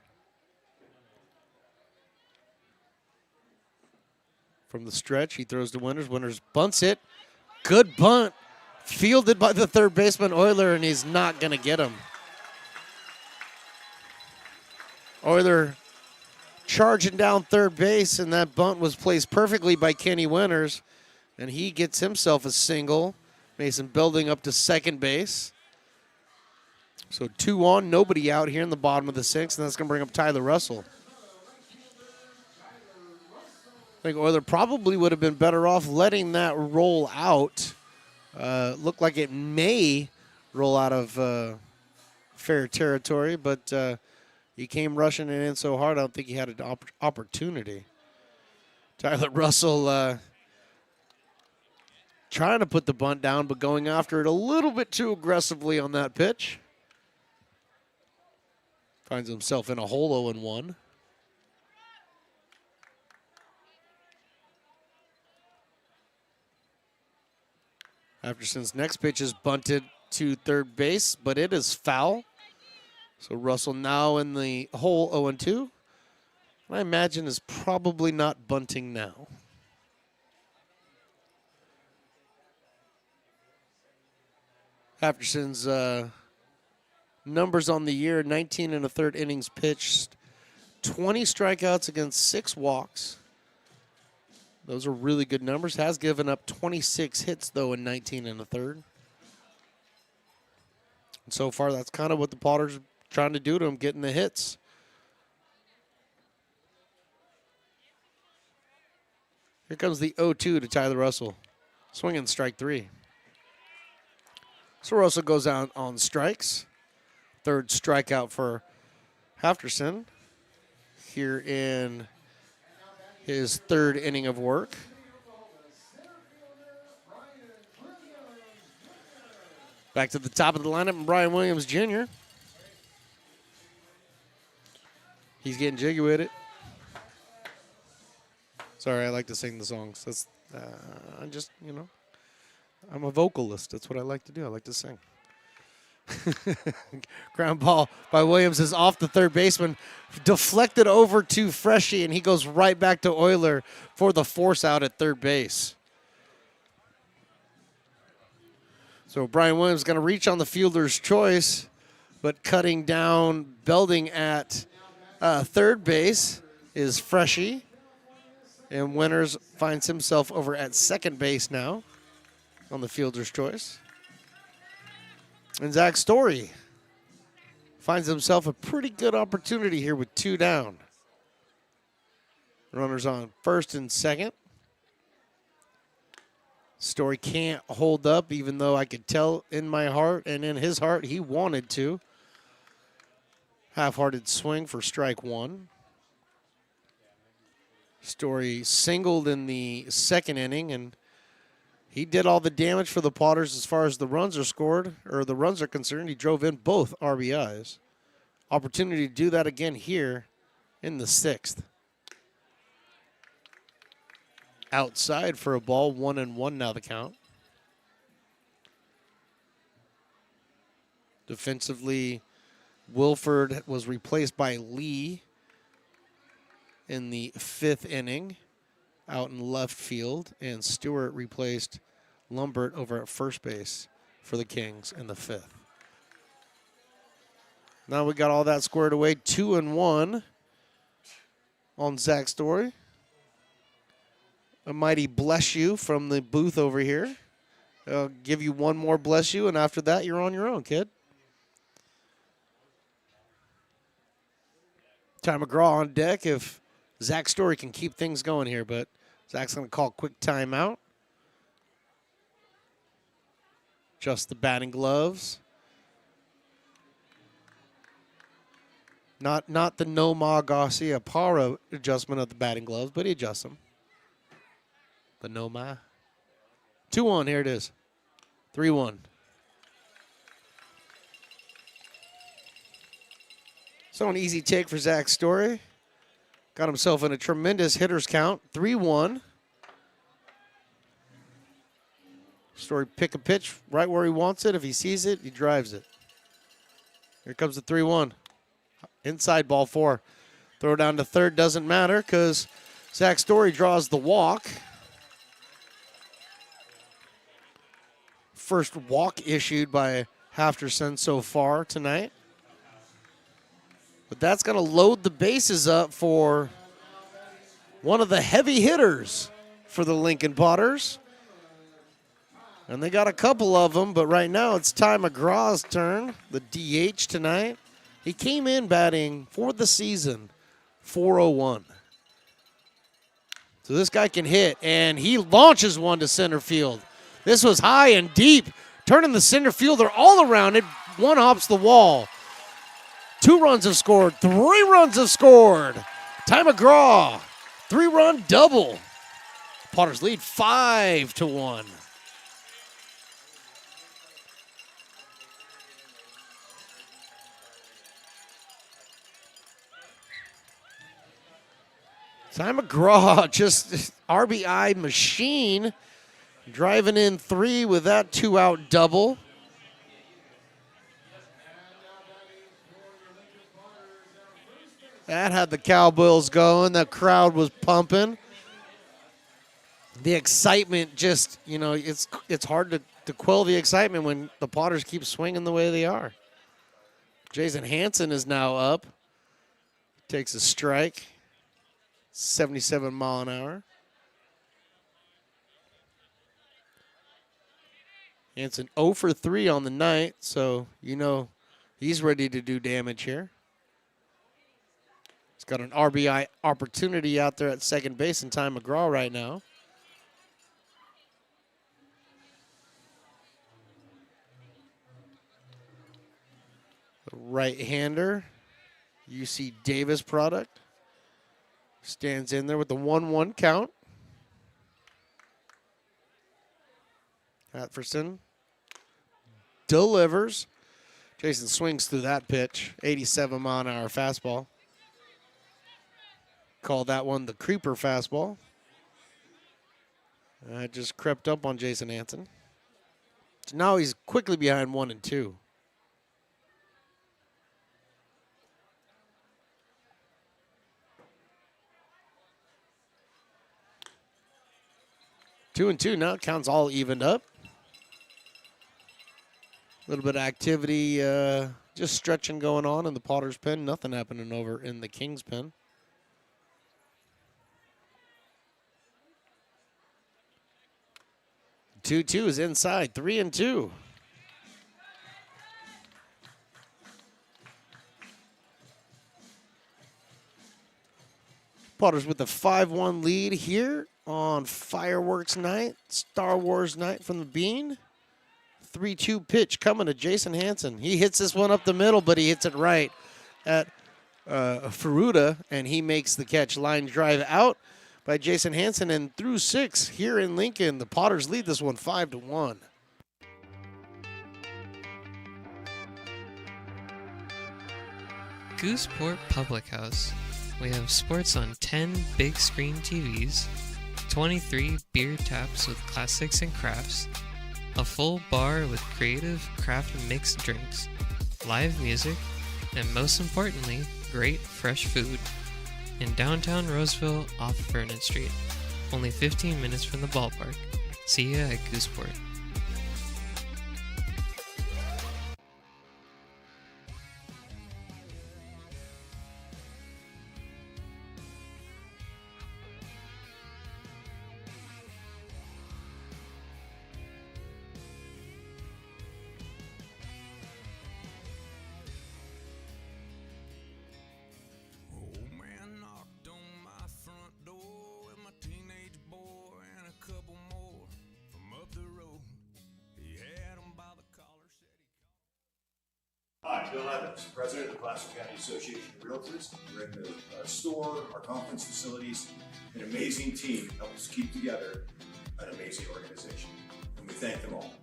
From the stretch, he throws to Winters. Winters bunts it. Good bunt. Fielded by the third baseman, Euler, and he's not going to get him. Euler charging down third base, and that bunt was placed perfectly by Kenny Winters, and he gets himself a single. Mason building up to second base. So 2 on, nobody out here in the bottom of the 6th, and that's going to bring up Tyler Russell. I think Euler probably would have been better off letting that roll out. Looked like it may roll out of fair territory, but he came rushing it in so hard, I don't think he had an opportunity. Tyler Russell trying to put the bunt down, but going after it a little bit too aggressively on that pitch. Finds himself in a hole 0-1. Halfterson's next pitch is bunted to third base, but it is foul. So Russell now in the hole 0-2. I imagine is probably not bunting now. Halfterson's numbers on the year, 19 1/3 innings pitched, 20 strikeouts against 6 walks. Those are really good numbers. Has given up 26 hits, though, in 19 1/3. And so far, that's kind of what the Potters are trying to do to him, getting the hits. Here comes the 0-2 to Tyler Russell. Swinging strike 3. So Russell goes out on strikes. Third strikeout for Halfterson here in his 3rd inning of work. Back to the top of the lineup, and Brian Williams Jr. He's getting jiggy with it. Sorry, I like to sing the songs. That's I just, I'm a vocalist. That's what I like to do. I like to sing. Ground ball by Williams is off the third baseman, deflected over to Freshie, and he goes right back to Euler for the force out at third base. So Brian Williams is going to reach on the fielder's choice, but cutting down, belting at third base is Freshie, and Winters finds himself over at second base now on the fielder's choice. And Zach Story finds himself a pretty good opportunity here with 2 down. Runners on first and second. Story can't hold up, even though I could tell in my heart and in his heart he wanted to. Half-hearted swing for strike 1. Story singled in the 2nd inning, and he did all the damage for the Potters as far as the runs are scored, or the runs are concerned. He drove in both RBIs. Opportunity to do that again here in the 6th. Outside for a ball, 1-1 now the count. Defensively, Wilford was replaced by Lee in the 5th inning out in left field, and Stewart replaced Lumbert over at first base for the Kings in the 5th. Now we got all that squared away. 2-1 on Zach Story. A mighty bless you from the booth over here. I'll give you one more bless you, and after that, you're on your own, kid. Ty McGraw on deck if Zach Story can keep things going here, but Zach's going to call a quick timeout. Just the batting gloves. Not the Nomar Garcia Parra adjustment of the batting gloves, but he adjusts them. The Nomar. 2-1, here it is. 3-1. So an easy take for Zach Story. Got himself in a tremendous hitters count. 3-1. Story pick a pitch right where he wants it. If he sees it, he drives it. Here comes the 3-1. Inside ball 4. Throw down to third, doesn't matter because Zach Story draws the walk. First walk issued by Halfterson so far tonight. But that's going to load the bases up for one of the heavy hitters for the Lincoln Potters. And they got a couple of them, but right now it's Ty McGraw's turn, the DH tonight. He came in batting for the season, .401. So this guy can hit, and he launches one to center field. This was high and deep, turning the center fielder all around it. One hops the wall. 2 runs have scored. 3 runs have scored. Ty McGraw, 3-run double. Potters lead 5-1. Ty McGraw, just RBI machine, driving in 3 with that 2-out double. That had the Cowboys going. The crowd was pumping. The excitement just, it's hard to quell the excitement when the Potters keep swinging the way they are. Jason Hansen is now up. Takes a strike. 77 mile an hour. Hansen 0 for 3 on the night, so he's ready to do damage here. He's got an RBI opportunity out there at second base in Ty McGraw right now. The right-hander, UC Davis product. Stands in there with the 1-1 count. Halfterson delivers. Jason swings through that pitch. 87 mile an hour fastball. Call that one the creeper fastball. That just crept up on Jason Hansen. So now he's quickly behind 1-2. Two and 2 now. Counts all evened up. A little bit of activity, just stretching going on in the Potters pen. Nothing happening over in the Kings pen. 2-2 is inside. 3-2. Potters with a 5-1 lead here on fireworks night, Star Wars night from the Bean. 3-2 pitch coming to Jason Hansen. He hits this one up the middle, but he hits it right at Furuta, and he makes the catch. Line drive out by Jason Hansen, and through 6 here in Lincoln, the Potters lead this one 5-1. Gooseport Public House. We have sports on 10 big screen TVs, 23 beer taps with classics and crafts, a full bar with creative craft mixed drinks, live music, and most importantly, great fresh food. In downtown Roseville off Vernon Street. Only 15 minutes from the ballpark. See ya at Gooseport. Hi, Bill Evans, President of the Placer County Association of Realtors. We're in the store, our conference facilities, an amazing team help us keep together an amazing organization, and we thank them all.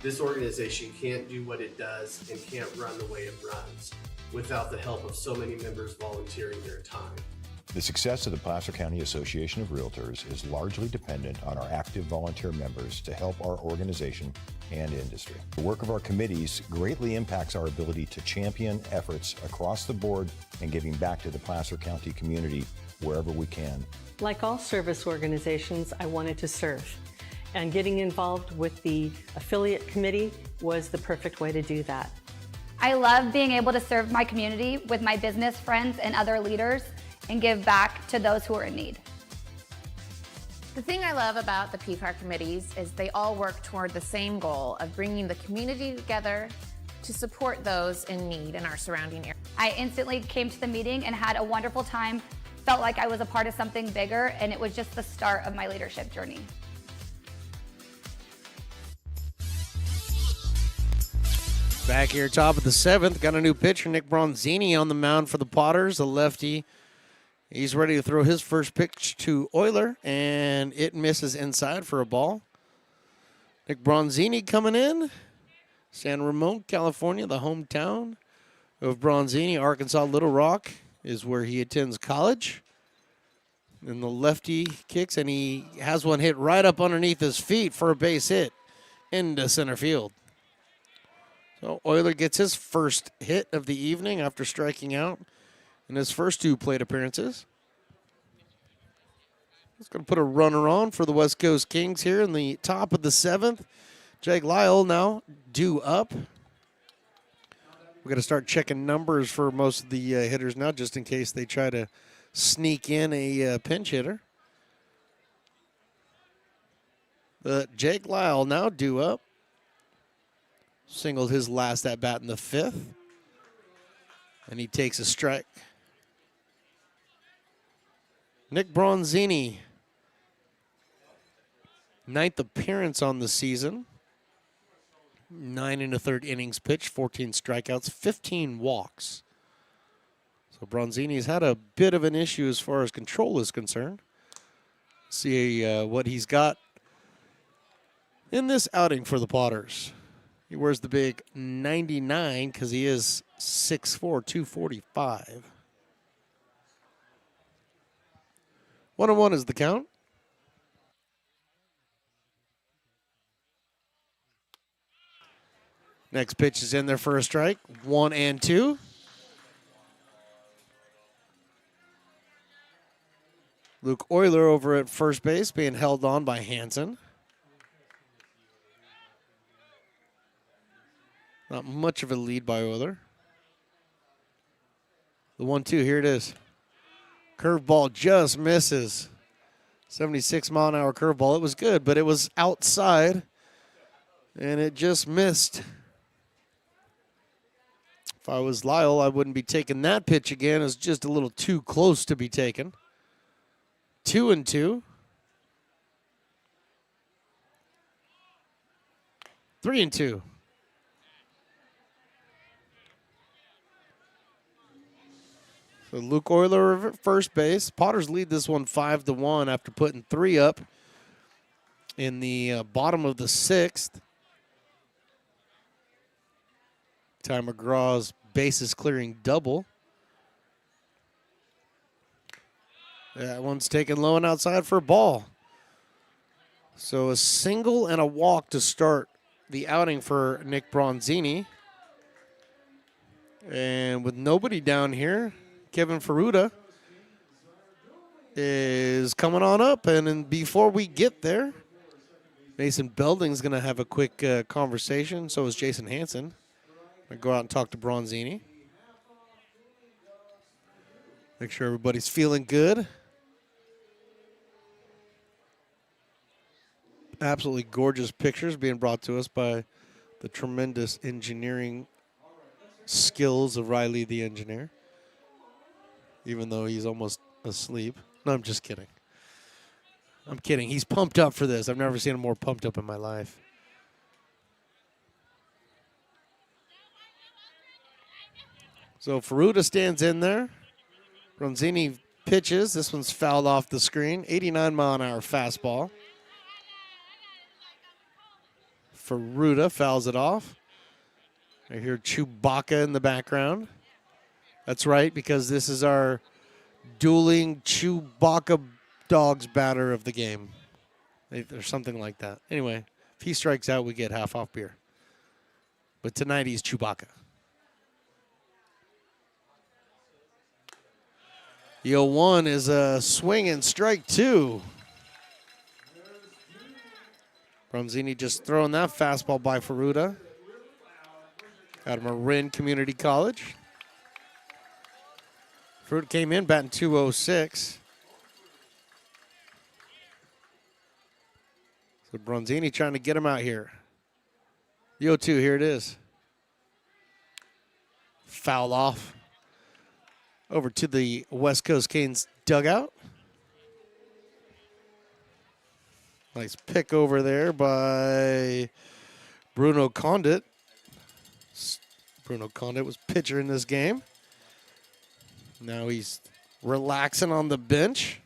This organization can't do what it does and can't run the way it runs without the help of so many members volunteering their time. The success of the Placer County Association of Realtors is largely dependent on our active volunteer members to help our organization and industry. The work of our committees greatly impacts our ability to champion efforts across the board and giving back to the Placer County community wherever we can. Like all service organizations, I wanted to serve. And getting involved with the affiliate committee was the perfect way to do that. I love being able to serve my community with my business friends and other leaders and give back to those who are in need. The thing I love about the PCAR committees is they all work toward the same goal of bringing the community together to support those in need in our surrounding area. I instantly came to the meeting and had a wonderful time, felt like I was a part of something bigger, and it was just the start of my leadership journey. Back here, top of the 7th, got a new pitcher, Nick Bronzini, on the mound for the Potters, a lefty. He's ready to throw his first pitch to Euler, and it misses inside for a ball. Nick Bronzini coming in. San Ramon, California, the hometown of Bronzini. Arkansas Little Rock is where he attends college. And the lefty kicks, and he has one hit right up underneath his feet for a base hit into center field. So Euler gets his first hit of the evening after striking out in his first 2 plate appearances. He's going to put a runner on for the West Coast Kings here in the top of the 7th. Jake Lyle now due up. We're going to start checking numbers for most of the hitters now, just in case they try to sneak in a pinch hitter. But Jake Lyle now due up. Singled his last at bat in the 5th. And he takes a strike. Nick Bronzini, 9th appearance on the season. 9 1/3 innings pitched, 14 strikeouts, 15 walks. So Bronzini's had a bit of an issue as far as control is concerned. See what he's got in this outing for the Potters. He wears the big 99 because he is 6'4", 245. 1-1 is the count. Next pitch is in there for a strike. 1-2. Luke Euler over at first base being held on by Hansen. Not much of a lead by Euler. The 1-2, here it is. Curveball just misses. 76-mile-an-hour curveball. It was good, but it was outside, and it just missed. If I was Lyle, I wouldn't be taking that pitch again. It's just a little too close to be taken. 2-2. 3-2. So Luke Euler at first base. Potters lead this one 5-1 after putting 3 up in the bottom of the 6th. Ty McGraw's bases clearing double. That one's taken low and outside for a ball. So a single and a walk to start the outing for Nick Bronzini. And with nobody down here, Kevin Ferruta is coming on up. And then before we get there, Mason Belding's going to have a quick conversation. So is Jason Hansen. I'm going to go out and talk to Bronzini. Make sure everybody's feeling good. Absolutely gorgeous pictures being brought to us by the tremendous engineering skills of Riley the engineer. Even though he's almost asleep. No, I'm just kidding. I'm kidding. He's pumped up for this. I've never seen him more pumped up in my life. So Ferruta stands in there. Bronzini pitches. This one's fouled off the screen. 89-mile-an-hour fastball. Ferruta fouls it off. I hear Chewbacca in the background. That's right, because this is our dueling Chewbacca dogs batter of the game. Or something like that. Anyway, if he strikes out, we get half off beer. But tonight he's Chewbacca. The 0-1 is a swing and strike 2. Bronzini just throwing that fastball by Ferruta out of Marin Community College. Ferruta came in batting .206. So Bronzini trying to get him out here. The 0-2, here it is. Foul off. Over to the West Coast Canes dugout. Nice pick over there by Bruno Condit. Bruno Condit was pitcher in this game. Now he's relaxing on the bench.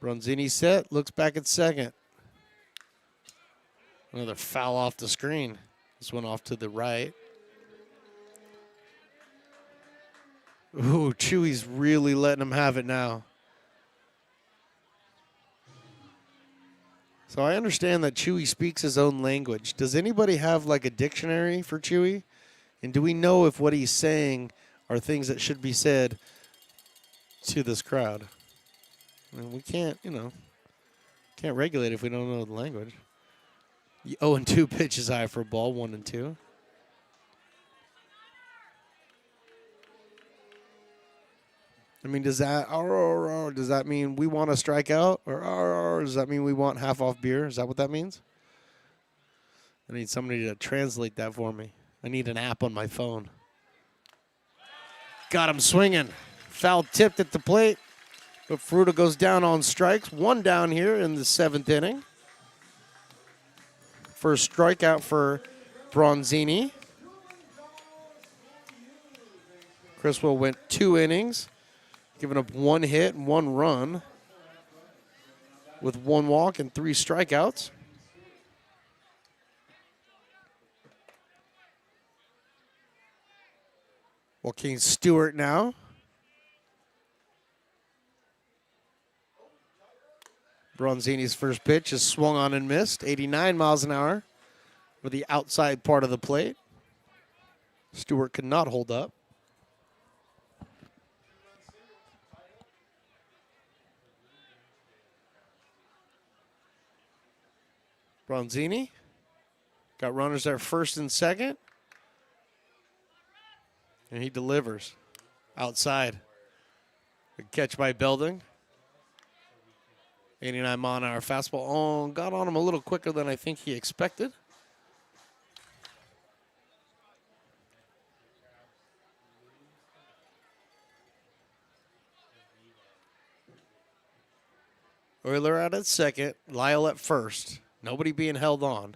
Bronzini set, looks back at second. Another foul off the screen. This one off to the right. Ooh, Chewy's really letting him have it now. So I understand that Chewy speaks his own language. Does anybody have like a dictionary for Chewy? And do we know if what he's saying are things that should be said to this crowd? I mean, we can't, can't regulate if we don't know the language. 0-2 pitch is high for a ball, 1-2. I mean, does that mean we want to strike out? Or does that mean we want half off beer? Is that what that means? I need somebody to translate that for me. I need an app on my phone. Got him swinging. Foul tipped at the plate. But Ferruta goes down on strikes. 1 down here in the 7th inning. First strikeout for Bronzini. Criswell went 2 innings, giving up 1 hit and 1 run with 1 walk and 3 strikeouts. Joaquin Stewart now. Bronzini's first pitch is swung on and missed. 89 miles an hour for the outside part of the plate. Stewart could not hold up. Bronzini got runners at first and second. And he delivers outside. Good catch by Belding. 89 mile an hour fastball. Oh, got on him a little quicker than I think he expected. Euler out at second. Lyle at first. Nobody being held on.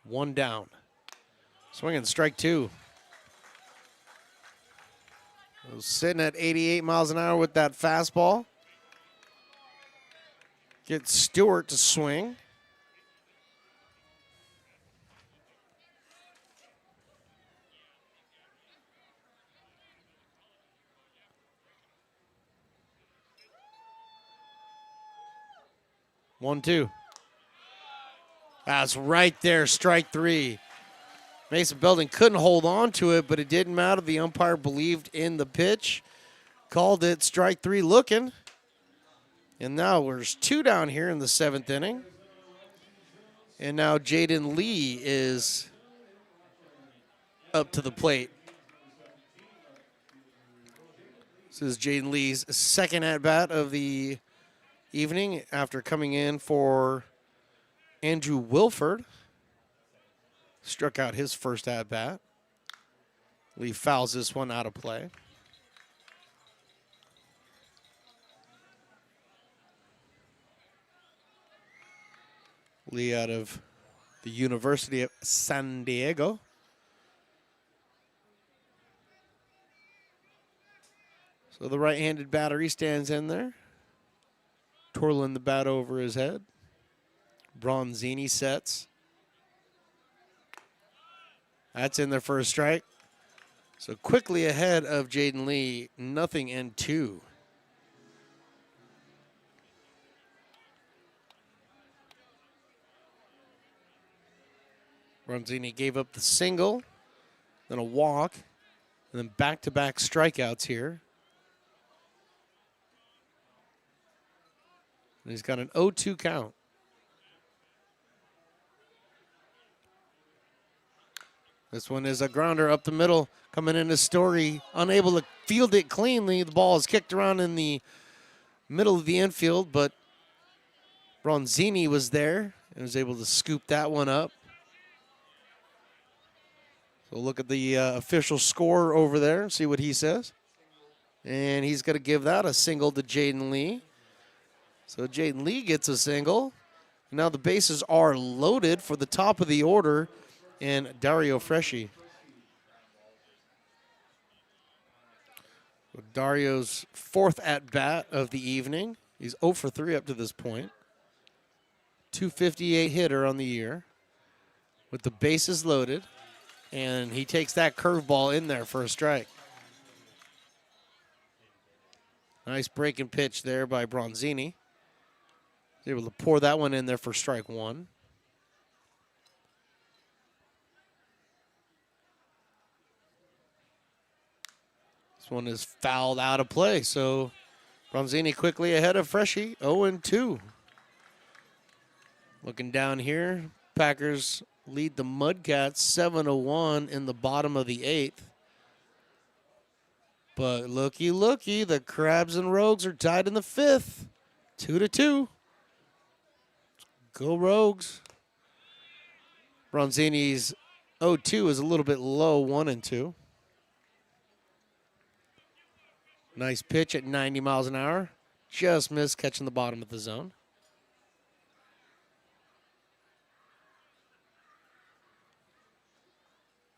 1 down. Swinging strike 2. Sitting at 88 miles an hour with that fastball. Get Stewart to swing. One, 2. That's right there, strike 3. Mason Belding couldn't hold on to it, but it didn't matter. The umpire believed in the pitch. Called it strike 3 looking. And now there's 2 down here in the 7th inning. And now Jaden Lee is up to the plate. This is Jaden Lee's second at-bat of the evening after coming in for Andrew Wilford. Struck out his first at-bat. Lee fouls this one out of play. Lee out of the University of San Diego. So the right-handed battery stands in there. twirling the bat over his head. Bronzini sets. That's in there for a strike. So quickly ahead of Jaden Lee, 0-2. Bronzini gave up the single, then a walk, and then back-to-back strikeouts here. And he's got an 0-2 count. This one is a grounder up the middle, coming into Story, unable to field it cleanly. The ball is kicked around in the middle of the infield, but Bronzini was there and was able to scoop that one up. So look at the official score over there and see what he says. And he's going to give that a single to Jaden Lee. So Jaden Lee gets a single. Now the bases are loaded for the top of the order and Dario Freschi. So Dario's fourth at-bat of the evening. He's 0 for 3 up to this point. 258 hitter on the year with the bases loaded. And he takes that curveball in there for a strike. Nice breaking pitch there by Bronzini. He's able to pour that one in there for strike one. This one is fouled out of play, so Bronzini quickly ahead of Freschi, 0-2. Looking down here, Packers lead the Mudcats 7-1 in the bottom of the 8th. But looky, the Crabs and Rogues are tied in the 5th, 2-2. Go Rogues. Bronzini's 0-2 is a little bit low, 1-2. Nice pitch at 90 miles an hour. Just missed catching the bottom of the zone.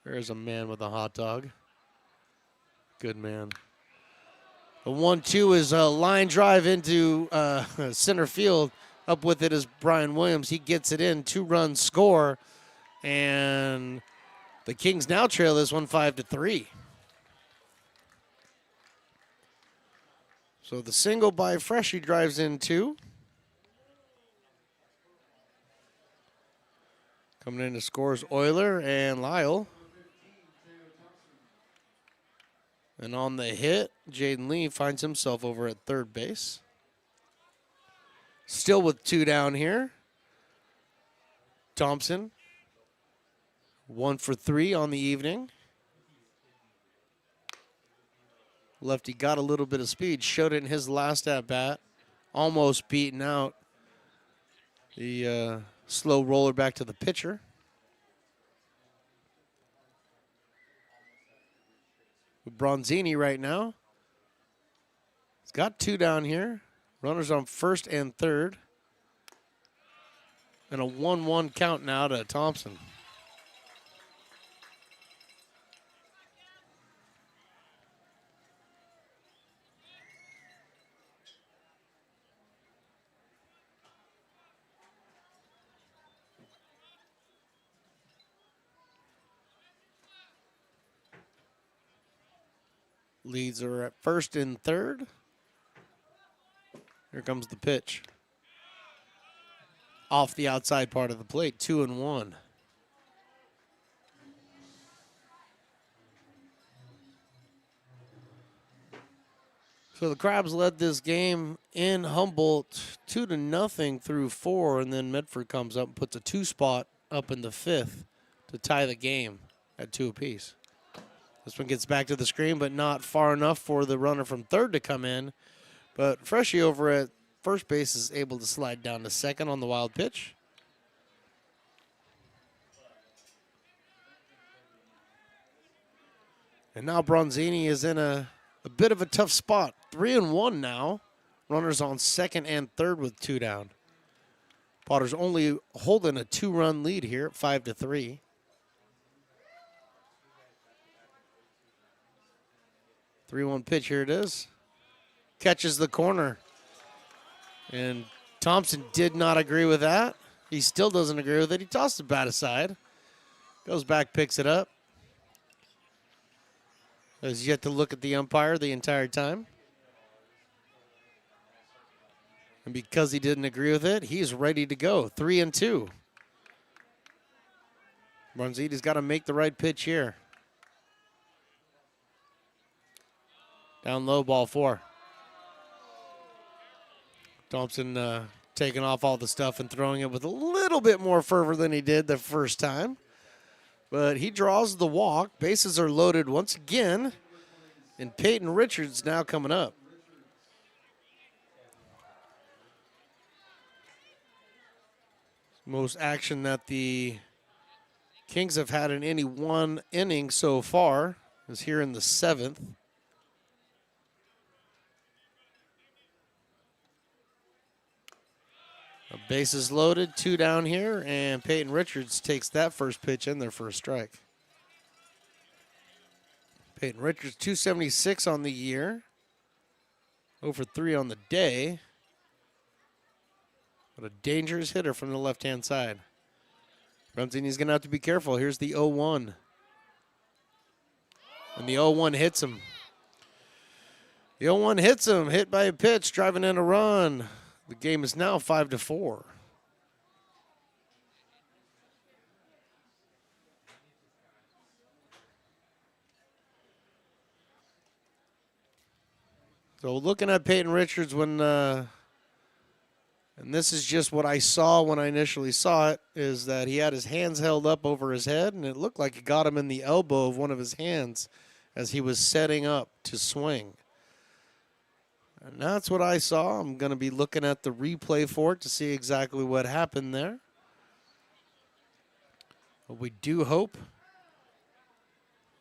There's a man with a hot dog. Good man. The 1-2 is a line drive into center field. Up with it is Brian Williams. He gets it in, 2-run score. And the Kings now trail this one 5-3. So the single by Freschi drives in 2. Coming in to scores Euler and Lyle. And on the hit, Jaden Lee finds himself over at third base. Still with 2 down here. Thompson, 1 for 3 on the evening. Lefty got a little bit of speed, showed it in his last at-bat. Almost beaten out the slow roller back to the pitcher. Bronzini right now. He's got 2 down here. Runners on first and third. And a 1-1 count now to Thompson. Leads are at first and third. Here comes the pitch. Off the outside part of the plate, 2-1. So the Crabs led this game in Humboldt 2-0 through 4, and then Medford comes up and puts a 2 spot up in the 5th to tie the game at 2 apiece. This one gets back to the screen, but not far enough for the runner from third to come in. But Freschi over at first base is able to slide down to second on the wild pitch. And now Bronzini is in a bit of a tough spot. 3-1 now. Runners on second and third with 2 down. Potter's only holding a 2-run lead here at 5-3. 3-1 pitch, here it is. Catches the corner. And Thompson did not agree with that. He still doesn't agree with it. He tossed the bat aside. Goes back, picks it up. Has yet to look at the umpire the entire time. And because he didn't agree with it, he's ready to go. 3-2. Bronzini's got to make the right pitch here. Down low, ball 4. Thompson taking off all the stuff and throwing it with a little bit more fervor than he did the first time. But he draws the walk. Bases are loaded once again. And Peyton Richards now coming up. Most action that the Kings have had in any one inning so far is here in the 7th. Bases loaded, 2 down here, and Peyton Richards takes that first pitch in there for a strike. Peyton Richards, 276 on the year. 0 for 3 on the day. What a dangerous hitter from the left-hand side. Bronzini's going to have to be careful. Here's the 0-1. And the 0-1 hits him. The 0-1 hits him, hit by a pitch, driving in a run. The game is now 5-4. So looking at Peyton Richards when, and this is just what I saw when I initially saw it, is that he had his hands held up over his head, and it looked like it got him in the elbow of one of his hands as he was setting up to swing. And that's what I saw. I'm going to be looking at the replay for it to see exactly what happened there. But we do hope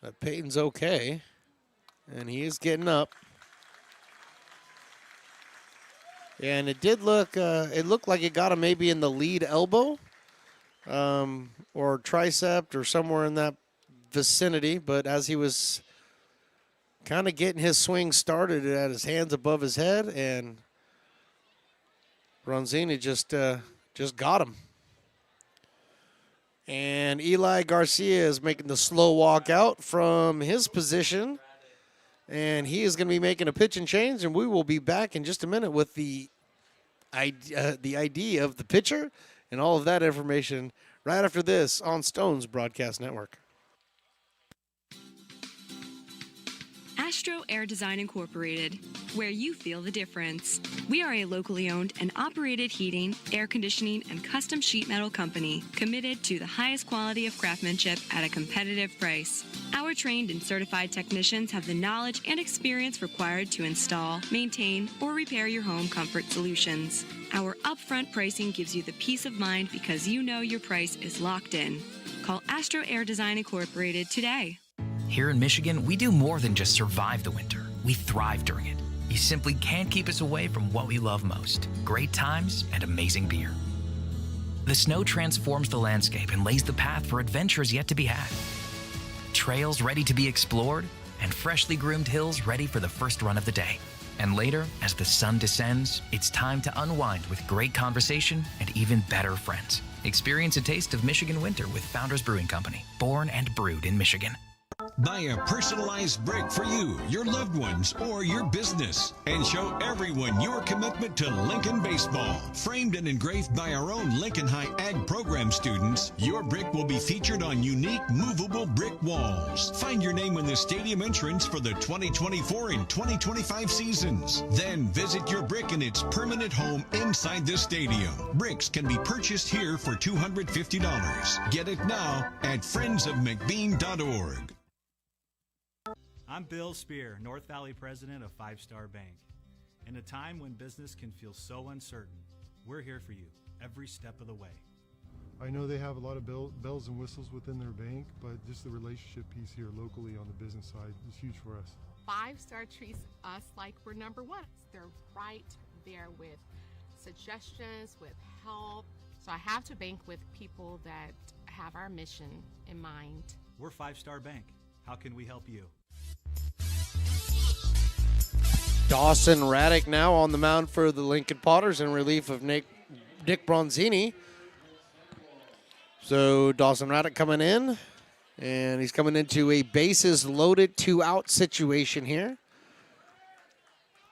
that Peyton's okay, and he is getting up. And it did look, it looked like it got him maybe in the lead elbow or tricep or somewhere in that vicinity. But as he was kind of getting his swing started, it had his hands above his head, and Bronzini just got him. And Eli Garcia is making the slow walk out from his position. And he is going to be making a pitch and change, and we will be back in just a minute with the ID of the pitcher and all of that information right after this on Stone's Broadcast Network. Astro Air Design Incorporated, where you feel the difference. We are a locally owned and operated heating, air conditioning, and custom sheet metal company committed to the highest quality of craftsmanship at a competitive price. Our trained and certified technicians have the knowledge and experience required to install, maintain, or repair your home comfort solutions. Our upfront pricing gives you the peace of mind because you know your price is locked in. Call Astro Air Design Incorporated today. Here in Michigan, we do more than just survive the winter. We thrive during it. You simply can't keep us away from what we love most: great times and amazing beer. The snow transforms the landscape and lays the path for adventures yet to be had. Trails ready to be explored, and freshly groomed hills ready for the first run of the day. And later, as the sun descends, it's time to unwind with great conversation and even better friends. Experience a taste of Michigan winter with Founders Brewing Company, born and brewed in Michigan. Buy a personalized brick for you, your loved ones, or your business, and show everyone your commitment to Lincoln baseball. Framed and engraved by our own Lincoln High Ag program students, your brick will be featured on unique movable brick walls. Find your name in the stadium entrance for the 2024 and 2025 seasons. Then visit your brick in its permanent home inside the stadium. Bricks can be purchased here for $250. Get it now at friendsofmcbean.org. I'm Bill Spear, North Valley president of 5 Star Bank. In a time when business can feel so uncertain, we're here for you every step of the way. I know they have a lot of bells and whistles within their bank, but just the relationship piece here locally on the business side is huge for us. 5 Star treats us like we're number one. They're right there with suggestions, with help. So I have to bank with people that have our mission in mind. We're 5 Star Bank. How can we help you? Dawson Raddick now on the mound for the Lincoln Potters in relief of Nick Bronzini. So Dawson Raddick coming in, and he's coming into a bases loaded 2-out situation here.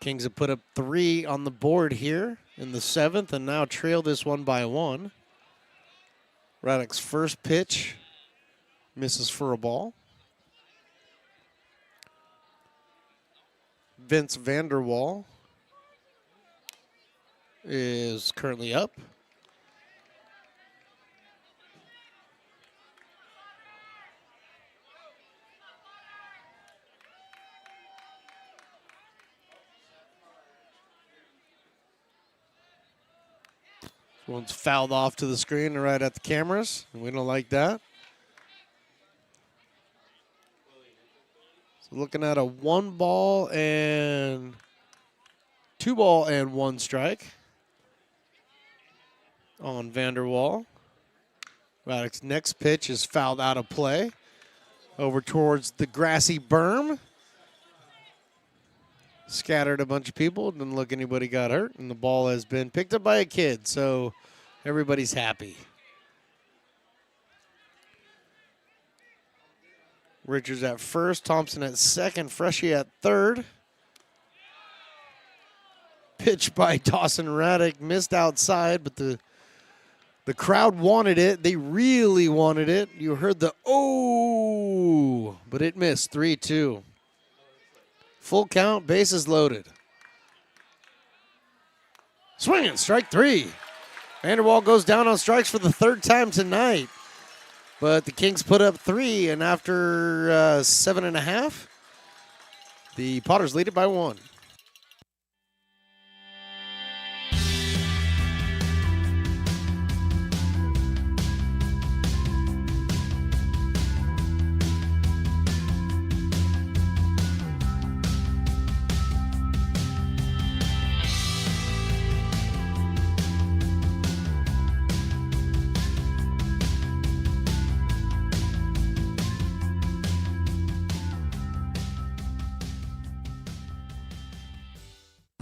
Kings have put up 3 on the board here in the 7th and now trail this one by 1. Raddick's first pitch misses for a ball. Vince Vanderwall is currently up. One's fouled off to the screen right at the cameras, and we don't like that. So looking at a 1-ball and 2-ball and 1 strike on Vanderwall. Raddick's next pitch is fouled out of play over towards the grassy berm. Scattered a bunch of people. Didn't look anybody got hurt. And the ball has been picked up by a kid. So everybody's happy. Richards at first. Thompson at second. Freshie at third. Pitch by Dawson Raddick. Missed outside, but the crowd wanted it. They really wanted it. You heard the oh, but it missed. 3-2. Full count, bases loaded. Swinging, strike 3. Vanderwall goes down on strikes for the 3rd time tonight. But the Kings put up 3, and after 7.5, the Potters lead it by 1.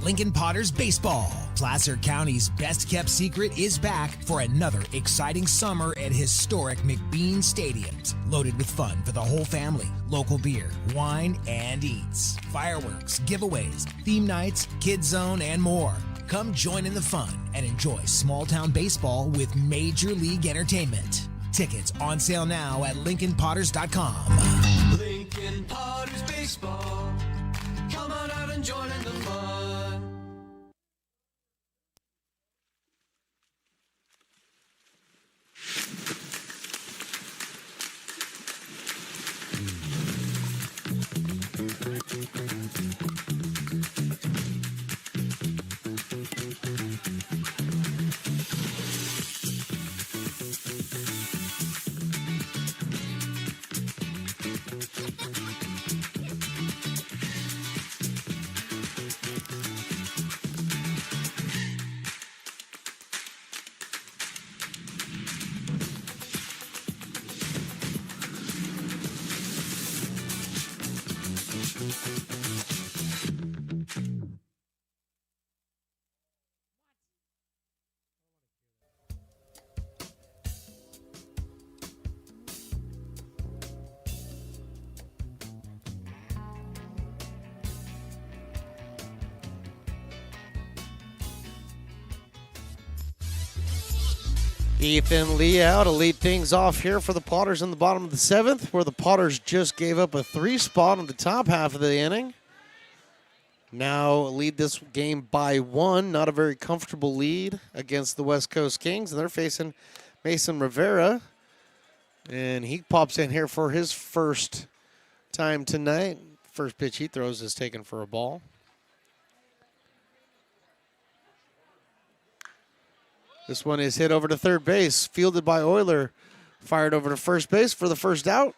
Lincoln Potters Baseball. Placer County's best-kept secret is back for another exciting summer at historic McBean Stadiums. Loaded with fun for the whole family, local beer, wine, and eats. Fireworks, giveaways, theme nights, Kid Zone, and more. Come join in the fun and enjoy small-town baseball with Major League Entertainment. Tickets on sale now at LincolnPotters.com. Lincoln Potters Baseball. Come on out and join in the fun. Ethan Lee out to lead things off here for the Potters in the bottom of the 7th, where the Potters just gave up a 3 spot in the top half of the inning. Now lead this game by 1. Not a very comfortable lead against the West Coast Kings, and they're facing Mason Rivera. And he pops in here for his first time tonight. First pitch he throws is taken for a ball. This one is hit over to third base, fielded by Euler. Fired over to first base for the first out.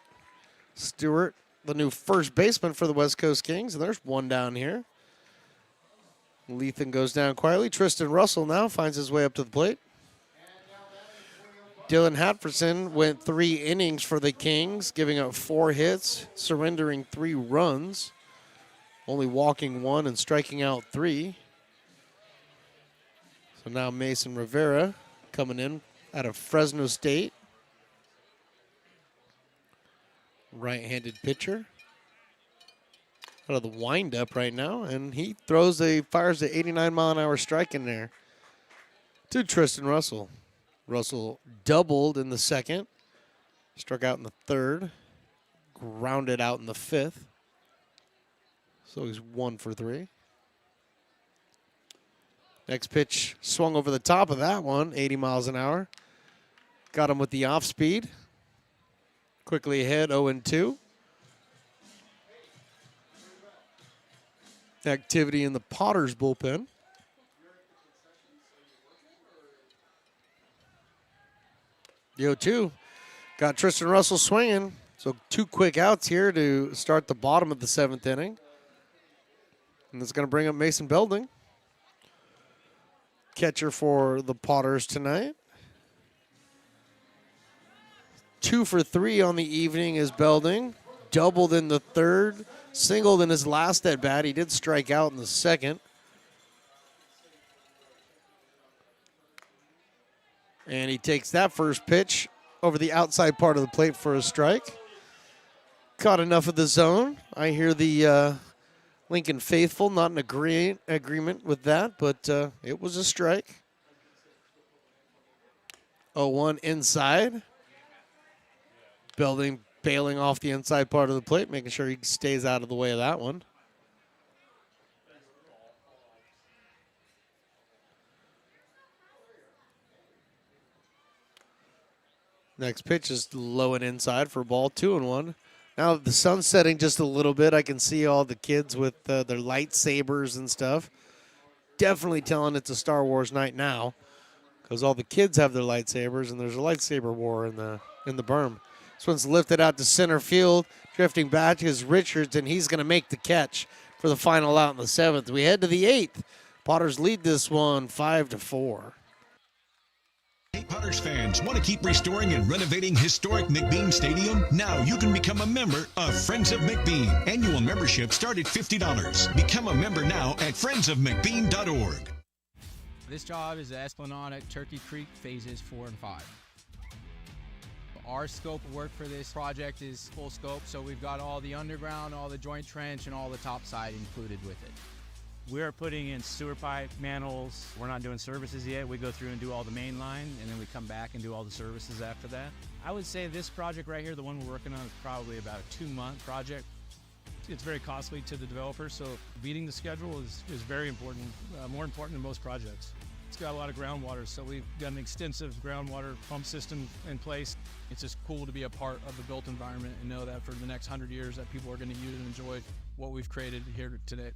Stewart, the new first baseman for the West Coast Kings, and there's one down here. Lethan goes down quietly. Tristan Russell now finds his way up to the plate. Dylan Hatferson went 3 innings for the Kings, giving up 4 hits, surrendering 3 runs. only walking 1 and striking out 3. So now Mason Rivera coming in out of Fresno State. Right-handed pitcher. Out of the windup right now, and he fires the 89-mile-an-hour strike in there to Tristan Russell. Russell doubled in the second, struck out in the third, grounded out in the fifth. So he's 1 for 3. Next pitch swung over the top of that one, 80 miles an hour. Got him with the off speed. Quickly ahead, 0-2. Activity in the Potters bullpen. The 0-2 got Tristan Russell swinging. So 2 quick outs here to start the bottom of the 7th inning. And it's going to bring up Mason Belding. Catcher for the Potters tonight. 2 for 3 on the evening is Belding. Doubled in the third. Singled in his last at bat. He did strike out in the second. And he takes that first pitch over the outside part of the plate for a strike. Caught enough of the zone. I hear the Lincoln faithful not in agreement with that, but it was a strike. 0-1 inside. Belding bailing off the inside part of the plate, making sure he stays out of the way of that one. Next pitch is low and inside for a ball, 2-1. Now the sun's setting just a little bit. I can see all the kids with their lightsabers and stuff. Definitely telling it's a Star Wars night now, because all the kids have their lightsabers, and there's a lightsaber war in the berm. This one's lifted out to center field. Drifting back is Richards, and he's going to make the catch for the final out in the 7th. We head to the 8th. Potters lead this one 5-4. Hey, Potters fans, want to keep restoring and renovating historic McBean Stadium? Now you can become a member of Friends of McBean. Annual membership start at $50. Become a member now at friendsofmcbean.org. This job is the Esplanade at Turkey Creek phases 4 and 5. Our scope of work for this project is full scope, so we've got all the underground, all the joint trench, and all the topside included with it. We're putting in sewer pipe, manholes. We're not doing services yet. We go through and do all the main line, and then we come back and do all the services after that. I would say this project right here, the one we're working on, is probably about a 2-month project. It's very costly to the developer, so beating the schedule is very important, more important than most projects. It's got a lot of groundwater, so we've got an extensive groundwater pump system in place. It's just cool to be a part of the built environment and know that for the next 100 years that people are going to use and enjoy what we've created here today.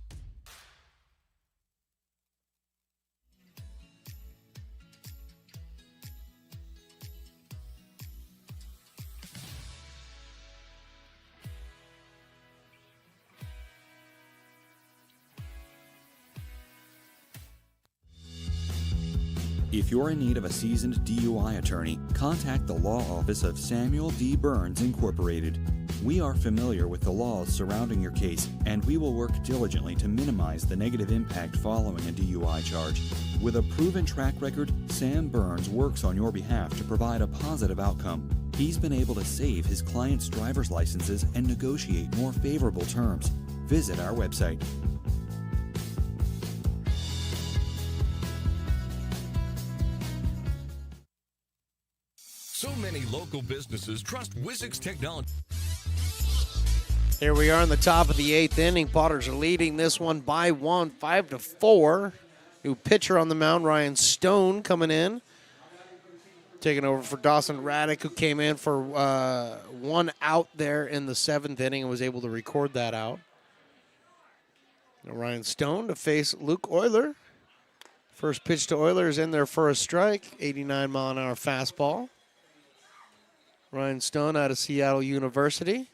If you're in need of a seasoned DUI attorney, contact the law office of Samuel D. Burns Incorporated. We are familiar with the laws surrounding your case, and we will work diligently to minimize the negative impact following a DUI charge. With a proven track record, Sam Burns works on your behalf to provide a positive outcome. He's been able to save his clients' driver's licenses and negotiate more favorable terms. Visit our website. So many local businesses trust Wizix Technology. Here we are in the top of the 8th inning. Potters are leading this one by 1, 5-4. New pitcher on the mound, Ryan Stone, coming in. Taking over for Dawson Raddick, who came in for 1 out there in the 7th inning and was able to record that out. Now Ryan Stone to face Luke Euler. First pitch to Euler is in there for a strike. 89-mile-an-hour fastball. Ryan Stone out of Seattle University.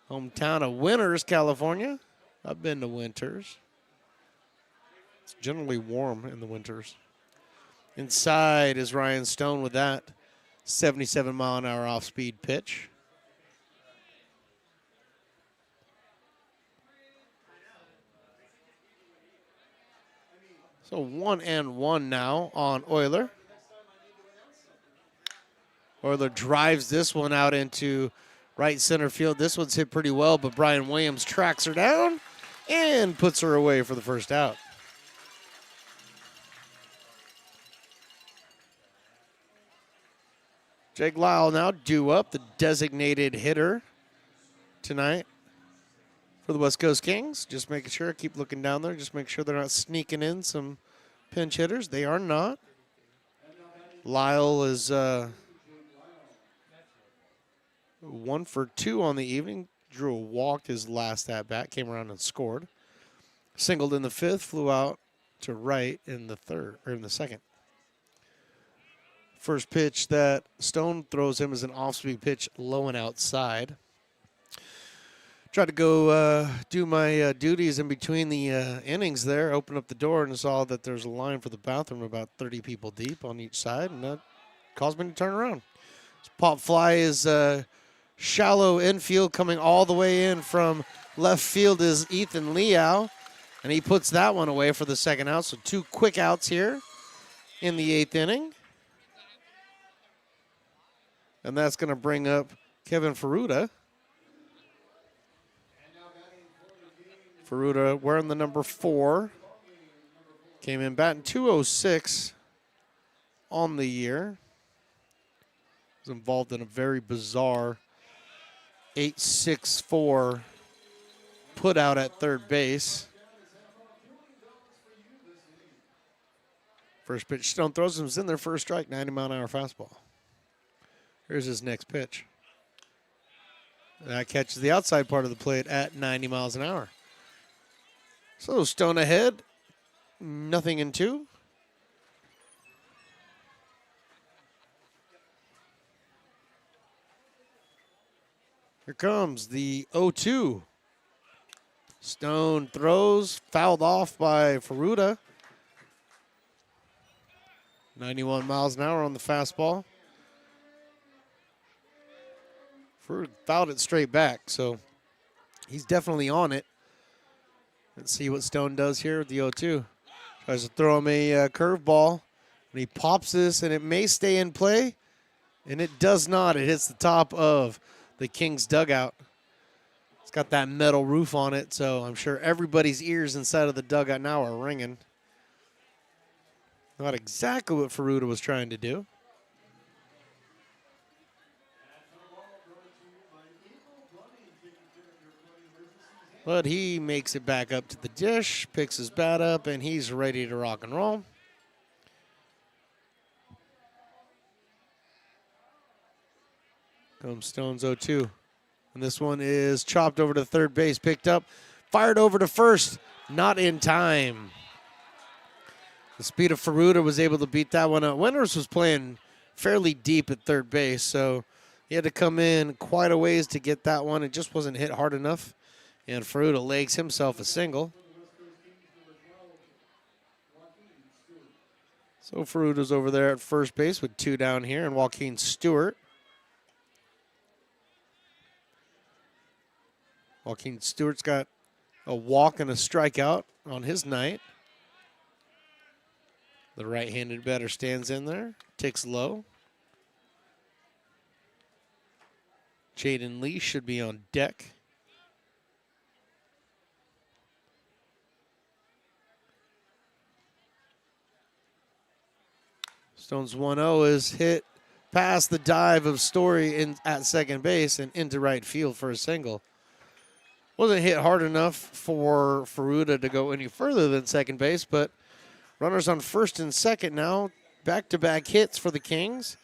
Hometown of Winters, California. I've been to Winters. It's generally warm in the winters. Inside is Ryan Stone with that 77-mile-an-hour off-speed pitch. So 1-1 now on Euler. Euler drives this one out into right center field. This one's hit pretty well, but Brian Williams tracks her down and puts her away for the first out. Jake Lyle now due up, the designated hitter tonight for the West Coast Kings. Just making sure, keep looking down there, just make sure they're not sneaking in some pinch hitters. They are not. Lyle is 1 for 2 on the evening. Drew a walk his last at bat, came around and scored. Singled in the 5th, flew out to right in the 3rd, or in the 2nd. First pitch that Stone throws him is an off-speed pitch, low and outside. Tried to go do my duties in between the innings there, opened up the door and saw that there's a line for the bathroom about 30 people deep on each side, and that caused me to turn around. This pop fly is shallow infield, coming all the way in from left field is Ethan Liao, and he puts that one away for the second out. So 2 quick outs here in the 8th inning. And that's going to bring up Kevin Ferruta. Ferruta wearing the number 4. Came in batting .206 on the year. Was involved in a very bizarre 8-6-4 put out at third base. First pitch Stone throws him, was in there for a strike, 90-mile-an-hour fastball. Here's his next pitch. That catches the outside part of the plate at 90 miles an hour. So Stone ahead, 0-2. Here comes the 0-2. Stone throws, fouled off by Ferruta. 91 miles an hour on the fastball. Ferruta fouled it straight back, so he's definitely on it. Let's see what Stone does here with the 0-2. Tries to throw him a curveball, and he pops this, and it may stay in play, and it does not. It hits the top of the Kings dugout. It's got that metal roof on it, so I'm sure everybody's ears inside of the dugout now are ringing. Not exactly what Ferruta was trying to do. But he makes it back up to the dish, picks his bat up, and he's ready to rock and roll. Comes Stone's 0-2. And this one is chopped over to third base, picked up, fired over to first, not in time. The speed of Ferruta was able to beat that one out. Winters was playing fairly deep at third base, so he had to come in quite a ways to get that one. It just wasn't hit hard enough. And Ferruta legs himself a single. So Ferruta's over there at first base with 2 down here, and Joaquin Stewart. Joaquin Stewart's got a walk and a strikeout on his night. The right-handed batter stands in there, ticks low. Jaden Lee should be on deck. Stone's 1-0 is hit past the dive of Story at second base and into right field for a single. Wasn't hit hard enough for Ferruta to go any further than second base, but runners on first and second now. Back-to-back hits for the Kings.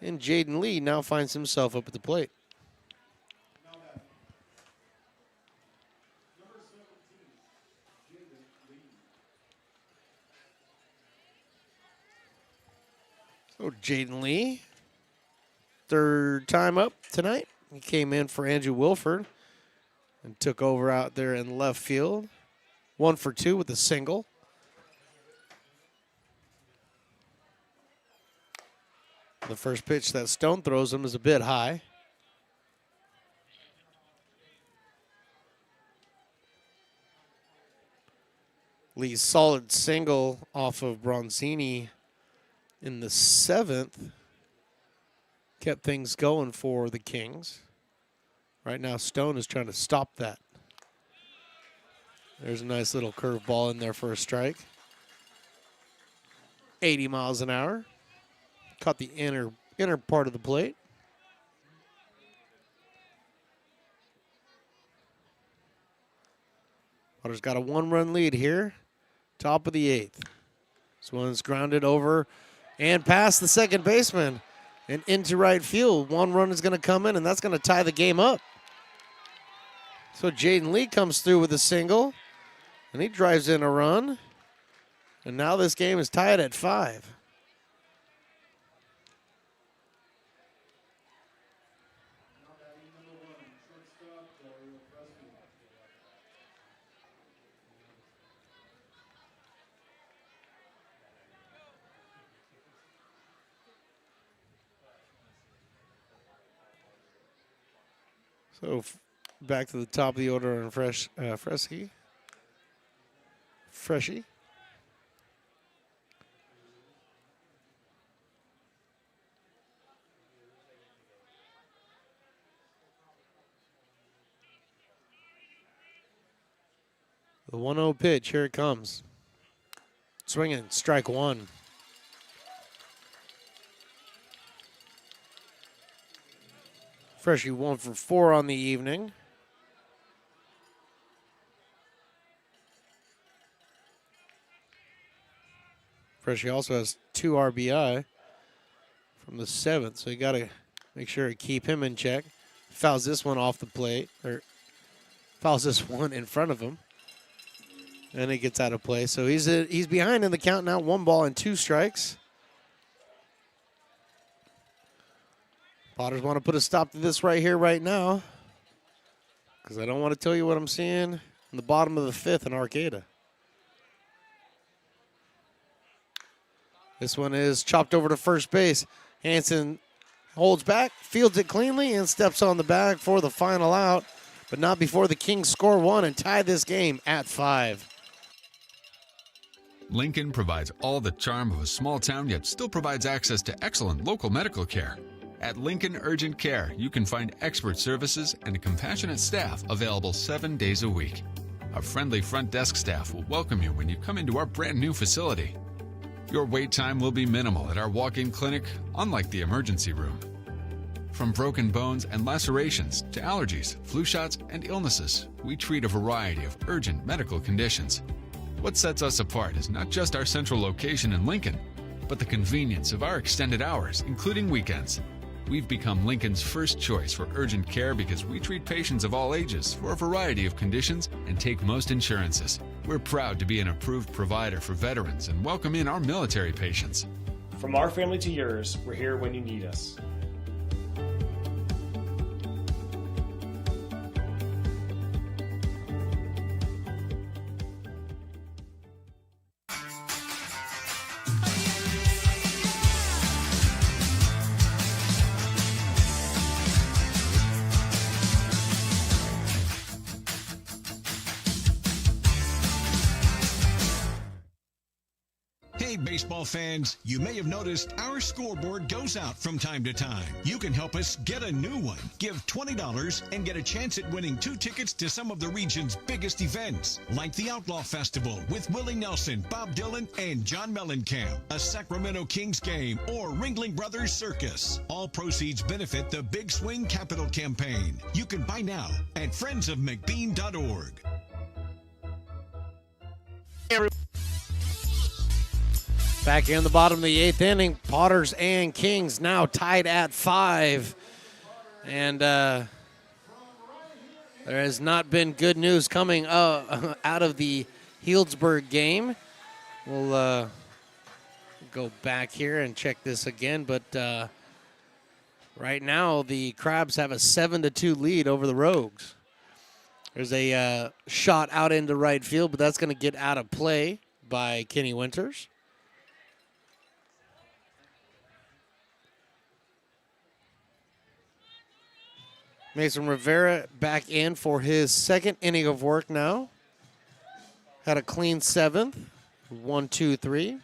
And Jaden Lee now finds himself up at the plate. So Jaden Lee, third time up tonight. He came in for Andrew Wilford and took over out there in left field. 1 for 2 with a single. The first pitch that Stone throws him is a bit high. Lee's solid single off of Bronzini in the 7th kept things going for the Kings. Right now, Stone is trying to stop that. There's a nice little curveball in there for a strike. 80 miles an hour. Caught the inner part of the plate. Potter's got a 1-run lead here. Top of the 8th. This one's grounded over and past the second baseman and into right field. 1 run is going to come in, and that's going to tie the game up. So Jaden Lee comes through with a single, and he drives in a run. And now this game is tied at 5. So back to the top of the order on Freshie. The 1-0 pitch, here it comes. Swinging, strike 1. Freshie 1 for 4 on the evening. Freshie also has 2 RBI from the 7th, so you got to make sure to keep him in check. Fouls this one off the plate, or fouls this one in front of him, and it gets out of play. So he's behind in the count now, 1 ball and 2 strikes. Potters want to put a stop to this right here, right now, because I don't want to tell you what I'm seeing in the bottom of the 5th in Arcata. This one is chopped over to first base. Hansen holds back, fields it cleanly, and steps on the bag for the final out, but not before the Kings score 1 and tie this game at 5. Lincoln provides all the charm of a small town, yet still provides access to excellent local medical care. At Lincoln Urgent Care, you can find expert services and a compassionate staff available 7 days a week. A friendly front desk staff will welcome you when you come into our brand new facility. Your wait time will be minimal at our walk-in clinic, unlike the emergency room. From broken bones and lacerations to allergies, flu shots, and illnesses, we treat a variety of urgent medical conditions. What sets us apart is not just our central location in Lincoln, but the convenience of our extended hours, including weekends. We've become Lincoln's first choice for urgent care because we treat patients of all ages for a variety of conditions and take most insurances. We're proud to be an approved provider for veterans and welcome in our military patients. From our family to yours, we're here when you need us. Hey, baseball fans, you may have noticed our scoreboard goes out from time to time. You can help us get a new one. Give $20 and get a chance at winning 2 tickets to some of the region's biggest events, like the Outlaw Festival with Willie Nelson, Bob Dylan, and John Mellencamp, a Sacramento Kings game, or Ringling Brothers Circus. All proceeds benefit the Big Swing Capital Campaign. You can buy now at friendsofmcbean.org. Back here in the bottom of the 8th inning, Potters and Kings now tied at 5. And there has not been good news coming out of the Healdsburg game. We'll go back here and check this again. But right now, the Crabs have a 7-2 lead over the Rogues. There's a shot out into right field, but that's going to get out of play by Kenny Winters. Mason Rivera back in for his 2nd inning of work now. Got a clean 7th. 1, 2, 3.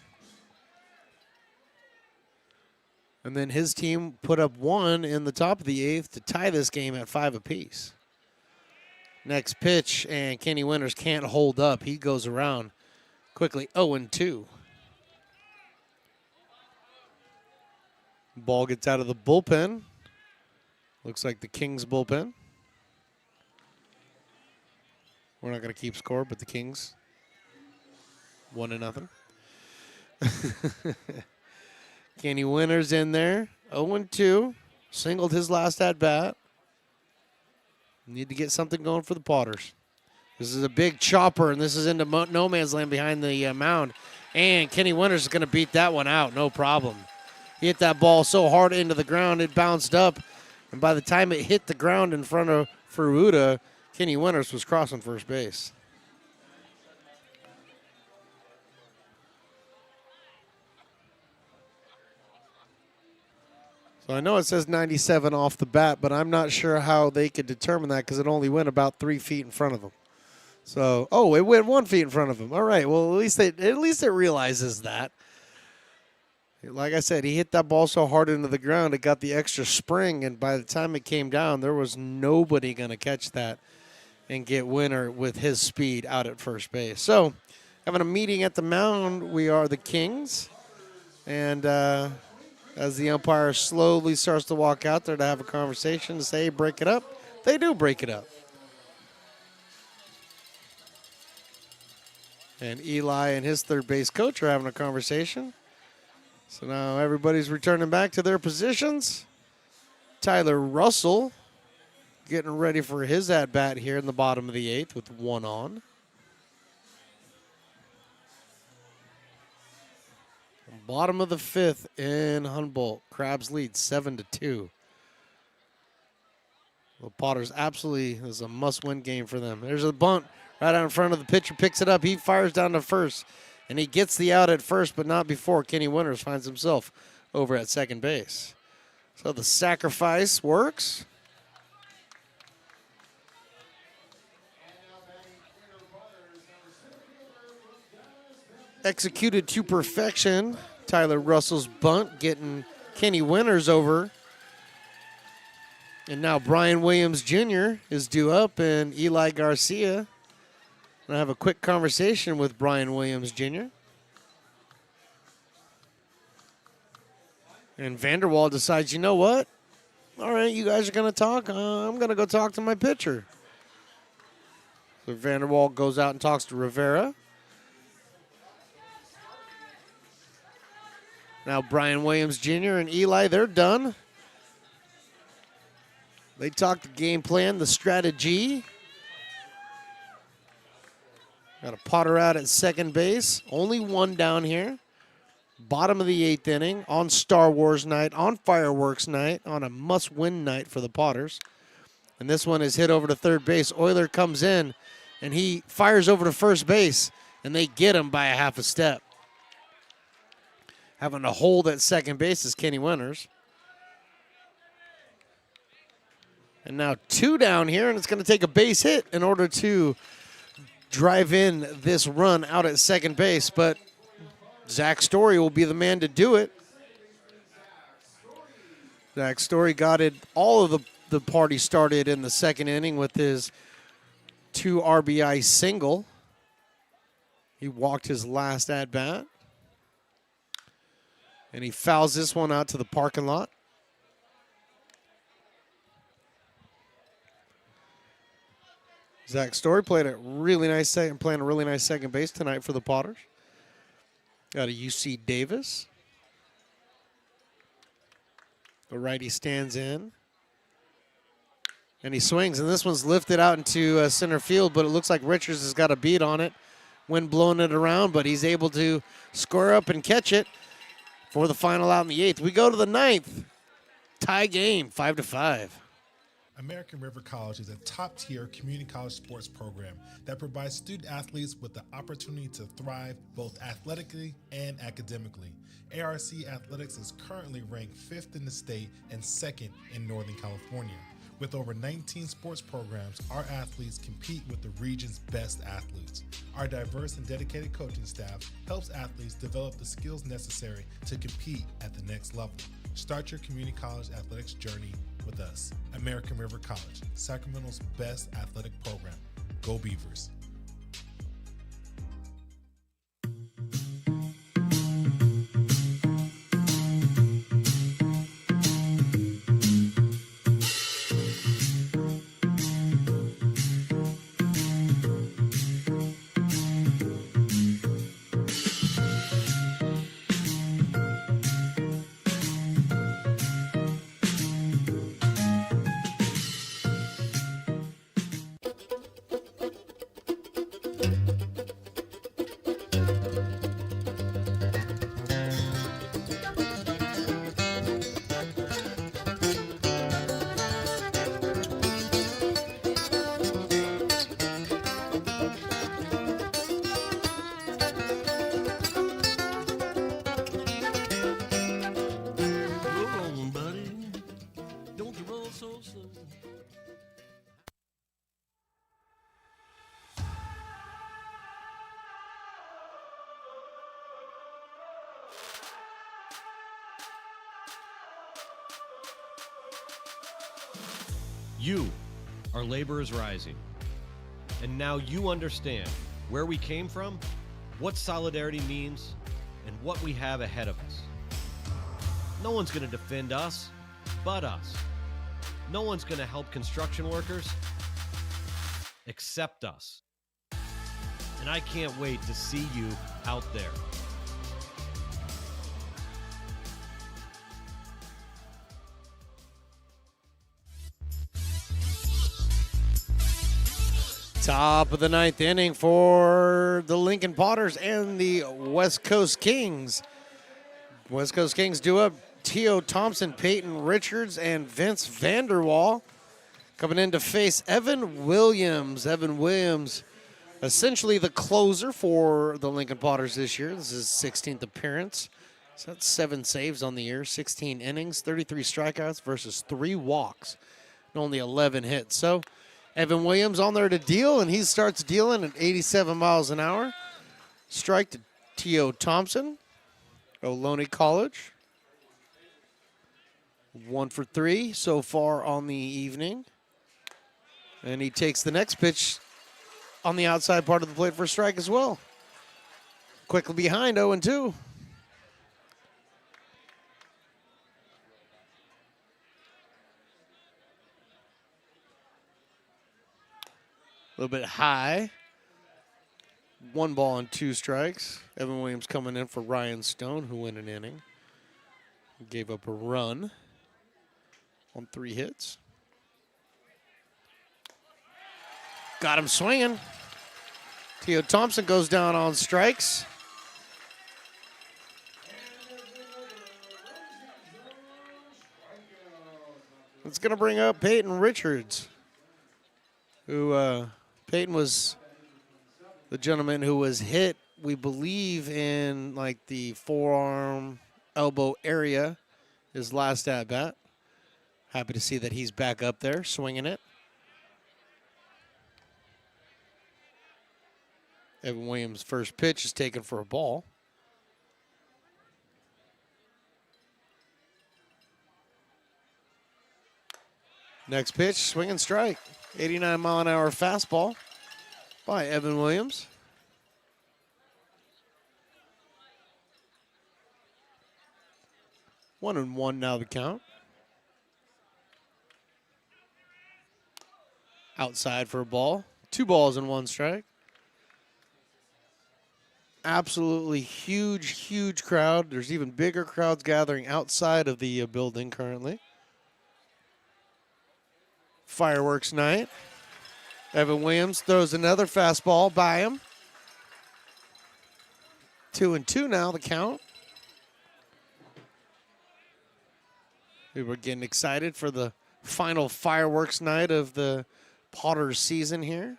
And then his team put up 1 in the top of the 8th to tie this game at 5 apiece. Next pitch, and Kenny Winters can't hold up. He goes around quickly. 0-2. Ball gets out of the bullpen. Looks like the Kings bullpen. We're not going to keep score, but the Kings 1-0. Kenny Winters in there. 0-2. Singled his last at bat. Need to get something going for the Potters. This is a big chopper, and this is into no man's land behind the mound. And Kenny Winters is going to beat that one out, no problem. He hit that ball so hard into the ground, it bounced up. And by the time it hit the ground in front of Furuta, Kenny Winters was crossing first base. So I know it says 97 off the bat, but I'm not sure how they could determine that because it only went about 3 feet in front of him. So, it went 1 feet in front of him. All right, well, at least it realizes that. Like I said, he hit that ball so hard into the ground, it got the extra spring, and by the time it came down, there was nobody going to catch that and get Winter with his speed out at first base. So, having a meeting at the mound, we are the Kings, and as the umpire slowly starts to walk out there to have a conversation to say, hey, break it up, they do break it up. And Eli and his third base coach are having a conversation. So now everybody's returning back to their positions. Tyler Russell getting ready for his at-bat here in the bottom of the 8th with 1 on. Bottom of the 5th in Humboldt. Crabs lead 7-2. The Potters absolutely is a must-win game for them. There's a bunt right out in front of the pitcher, picks it up. He fires down to first, and he gets the out at first, but not before Kenny Winters finds himself over at second base. So the sacrifice works. Executed to perfection. Tyler Russell's bunt getting Kenny Winters over. And now Brian Williams Jr. is due up, and Eli Garcia. I have a quick conversation with Brian Williams Jr. And Vanderwall decides, you know what? All right, you guys are going to talk. I'm going to go talk to my pitcher. So Vanderwall goes out and talks to Rivera. Now Brian Williams Jr. and Eli, they're done. They talk the game plan, the strategy. Got a Potter out at second base. Only 1 down here. Bottom of the 8th inning on Star Wars night, on fireworks night, on a must-win night for the Potters. And this one is hit over to third base. Euler comes in, and he fires over to first base, and they get him by a half a step. Having to hold at second base is Kenny Winters. And now 2 down here, and it's going to take a base hit in order to drive in this run out at second base, but Zach Story will be the man to do it. Zach Story got it. All of the party started in the second inning with his 2 RBI single. He walked his last at-bat. And he fouls this one out to the parking lot. Zach Story playing a really nice second base tonight for the Potters. Got a UC Davis. The righty stands in. And he swings, and this one's lifted out into center field, but it looks like Richards has got a beat on it. Wind blowing it around, but he's able to square up and catch it for the final out in the 8th. We go to the 9th. Tie game, 5-5. American River College is a top-tier community college sports program that provides student-athletes with the opportunity to thrive both athletically and academically. ARC Athletics is currently ranked 5th in the state and 2nd in Northern California. With over 19 sports programs, our athletes compete with the region's best athletes. Our diverse and dedicated coaching staff helps athletes develop the skills necessary to compete at the next level. Start your community college athletics journey with us. American River College, Sacramento's best athletic program. Go Beavers. You, our labor is rising. And now you understand where we came from, what solidarity means, and what we have ahead of us. No one's going to defend us but us. No one's going to help construction workers except us. And I can't wait to see you out there. Top of the ninth inning for the Lincoln Potters and the West Coast Kings. West Coast Kings do up T.O. Thompson, Peyton Richards, and Vince Vanderwall coming in to face Evan Williams. Evan Williams, essentially the closer for the Lincoln Potters this year. This is his 16th appearance. So that's 7 saves on the year, 16 innings, 33 strikeouts versus 3 walks, and only 11 hits. So Evan Williams on there to deal, and he starts dealing at 87 miles an hour. Strike to T.O. Thompson, Ohlone College. 1 for 3 so far on the evening. And he takes the next pitch on the outside part of the plate for a strike as well. Quickly behind, 0-2. A little bit high. 1 ball and 2 strikes. Evan Williams coming in for Ryan Stone, who went an inning. He gave up a run on 3 hits. Got him swinging. T.O. Thompson goes down on strikes. It's going to bring up Peyton Richards, who Peyton was the gentleman who was hit, we believe, in like the forearm, elbow area his last at-bat. Happy to see that he's back up there swinging it. Evan Williams' first pitch is taken for a ball. Next pitch, swing and strike. 89-mile-an-hour fastball by Evan Williams. One and one now the count. Outside for a ball. 2 balls and 1 strike. Absolutely huge, huge crowd. There's even bigger crowds gathering outside of the building currently. Fireworks night. Evan Williams throws another fastball by him. 2-2 now the count. We were getting excited for the final fireworks night of the Potters season here.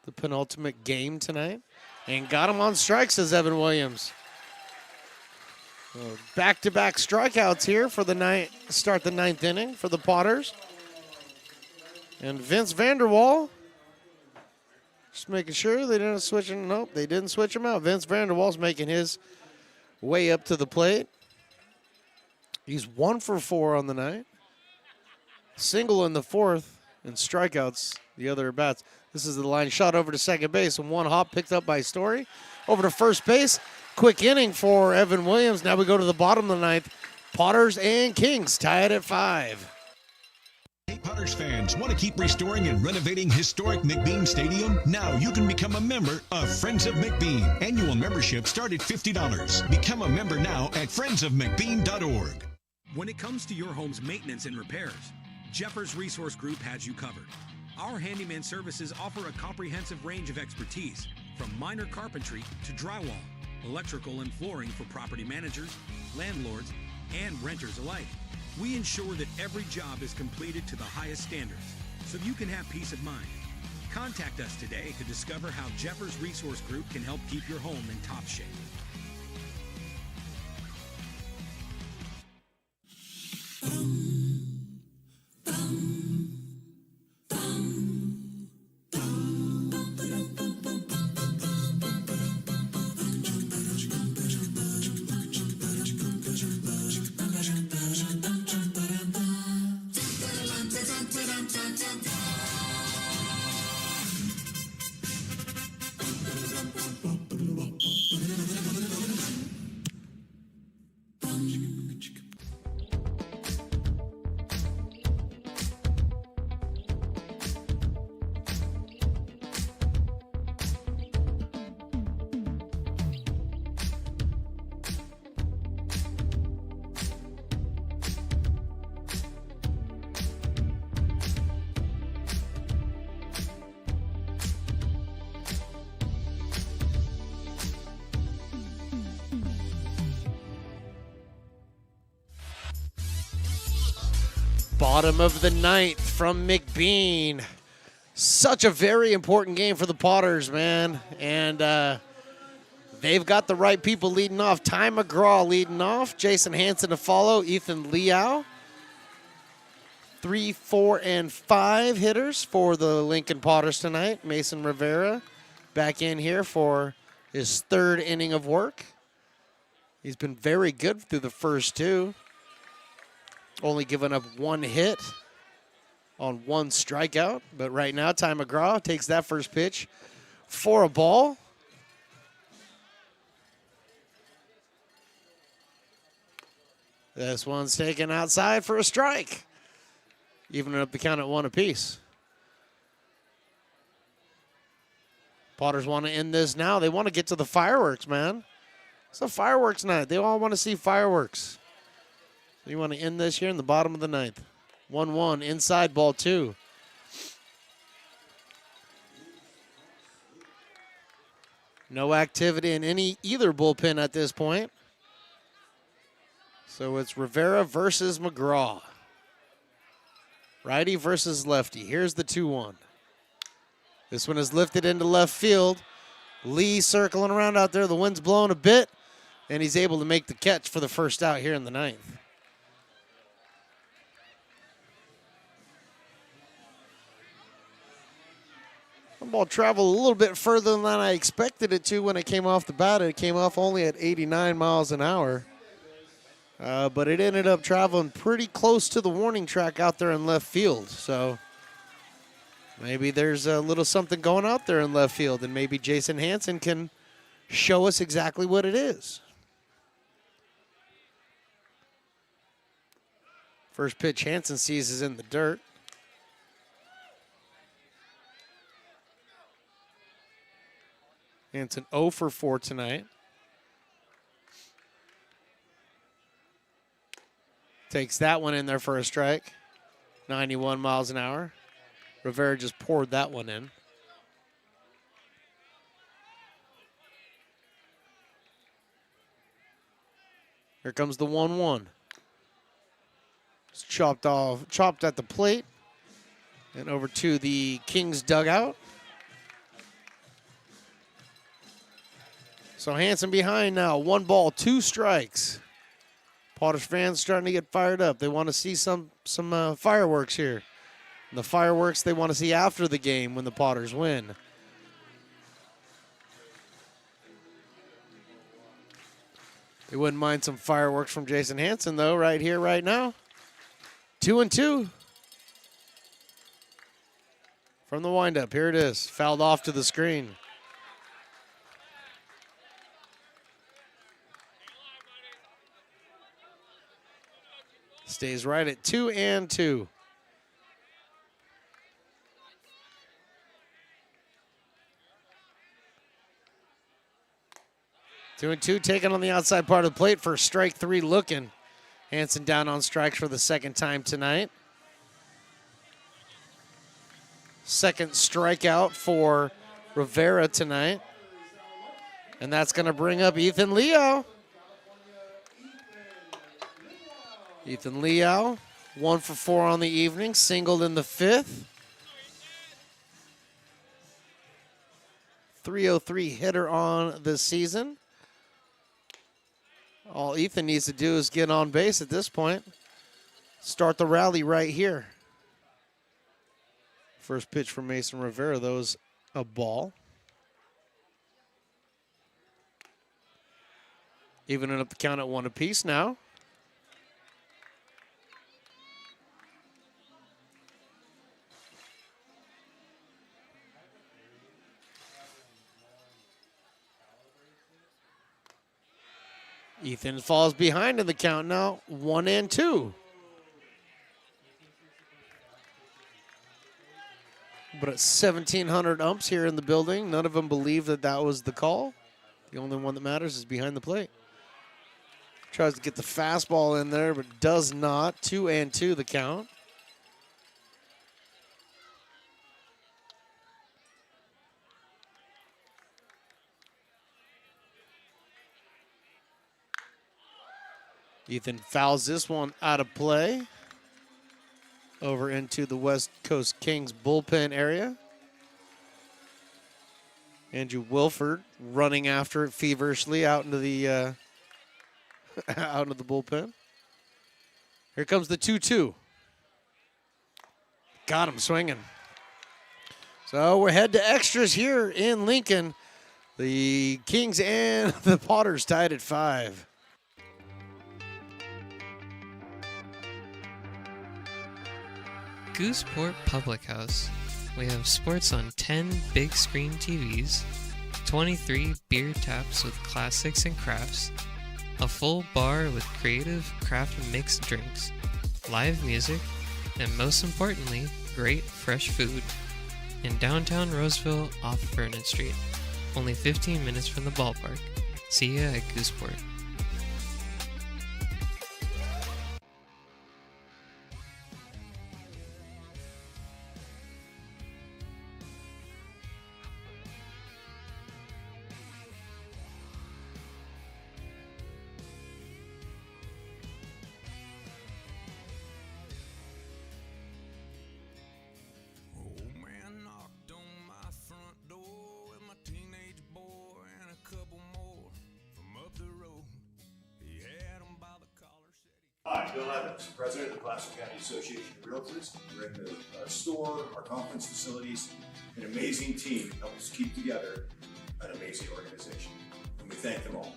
The penultimate game tonight. And got him on strikes, says Evan Williams. Back-to-back strikeouts here for the night. Start the 9th inning for the Potters. And Vince Vanderwall, just making sure they didn't switch him. Nope, they didn't switch him out. Vince Vanderwall's making his way up to the plate. He's 1 for 4 on the night. Single in the fourth, and strikeouts the other bats. This is the line shot over to second base, and one hop picked up by Story. Over to first base. Quick inning for Evan Williams. Now we go to the bottom of the ninth. Potters and Kings tied at 5. Hey, Potters fans, want to keep restoring and renovating historic McBean Stadium? Now you can become a member of Friends of McBean. Annual membership start at $50. Become a member now at friendsofmcbean.org. When it comes to your home's maintenance and repairs, Jeffers Resource Group has you covered. Our handyman services offer a comprehensive range of expertise, from minor carpentry to drywall, electrical and flooring for property managers, landlords, and renters alike. We ensure that every job is completed to the highest standards, so you can have peace of mind. Contact us today to discover how Jeffers Resource Group can help keep your home in top shape. Bottom of the ninth from McBean. Such a very important game for the Potters, man. And they've got the right people leading off. Ty McGraw leading off. Jason Hansen to follow. Ethan Liao. 3, 4, and 5 hitters for the Lincoln Potters tonight. Mason Rivera back in here for his third inning of work. He's been very good through the first two. Only giving up 1 hit on 1 strikeout. But right now, Ty McGraw takes that first pitch for a ball. This one's taken outside for a strike. Evening up the count at 1 apiece. Potters want to end this now. They want to get to the fireworks, man. It's a fireworks night. They all want to see fireworks. So you want to end this here in the bottom of the ninth. 1-1, inside ball 2. No activity in either bullpen at this point. So it's Rivera versus McGraw. Righty versus lefty. Here's the 2-1. This one is lifted into left field. Lee circling around out there. The wind's blowing a bit, and he's able to make the catch for the first out here in the ninth. The ball traveled a little bit further than I expected it to when it came off the bat. It came off only at 89 miles an hour. But it ended up traveling pretty close to the warning track out there in left field. So maybe there's a little something going out there in left field, and maybe Jason Hansen can show us exactly what it is. First pitch Hansen sees is in the dirt. Hansen 0 for 4 tonight. Takes that one in there for a strike. 91 miles an hour. Rivera just poured that one in. Here comes the 1-1. It's chopped at the plate. And over to the Kings dugout. So Hansen behind now. 1 ball, 2 strikes. Potters fans starting to get fired up. They want to see some fireworks here. And the fireworks they want to see after the game when the Potters win. We wouldn't mind some fireworks from Jason Hansen, though, right here, right now. 2-2. From the windup, here it is. Fouled off to the screen. Stays right at 2-2. Two and two taken on the outside part of the plate for strike three looking. Hansen down on strikes for the second time tonight. Second strikeout for Rivera tonight. And that's going to bring up Ethan Leo. Ethan Leo, 1 for 4 on the evening, singled in the fifth. 303 hitter on the season. All Ethan needs to do is get on base at this point. Start the rally right here. First pitch from Mason Rivera, though, is a ball. Evening up the count at 1 apiece now. Ethan falls behind in the count now, 1-2. But at 1,700 umps here in the building, none of them believe that that was the call. The only one that matters is behind the plate. Tries to get the fastball in there, but does not. 2-2 the count. Ethan fouls this one out of play. Over into the West Coast Kings bullpen area. Andrew Wilford running after it feverishly out into the out into the bullpen. Here comes the 2-2. Got him swinging. So we're head to extras here in Lincoln. The Kings and the Potters tied at 5. Gooseport Public House. We have sports on 10 big screen TVs, 23 beer taps with classics and crafts, a full bar with creative craft mixed drinks, live music, and most importantly, great fresh food. In downtown Roseville off Vernon Street, only 15 minutes from the ballpark. See ya at Gooseport. Hi, Bill Evans, President of the Placer County Association of Realtors. We're in the store, our conference facilities, an amazing team helps keep together an amazing organization, and we thank them all.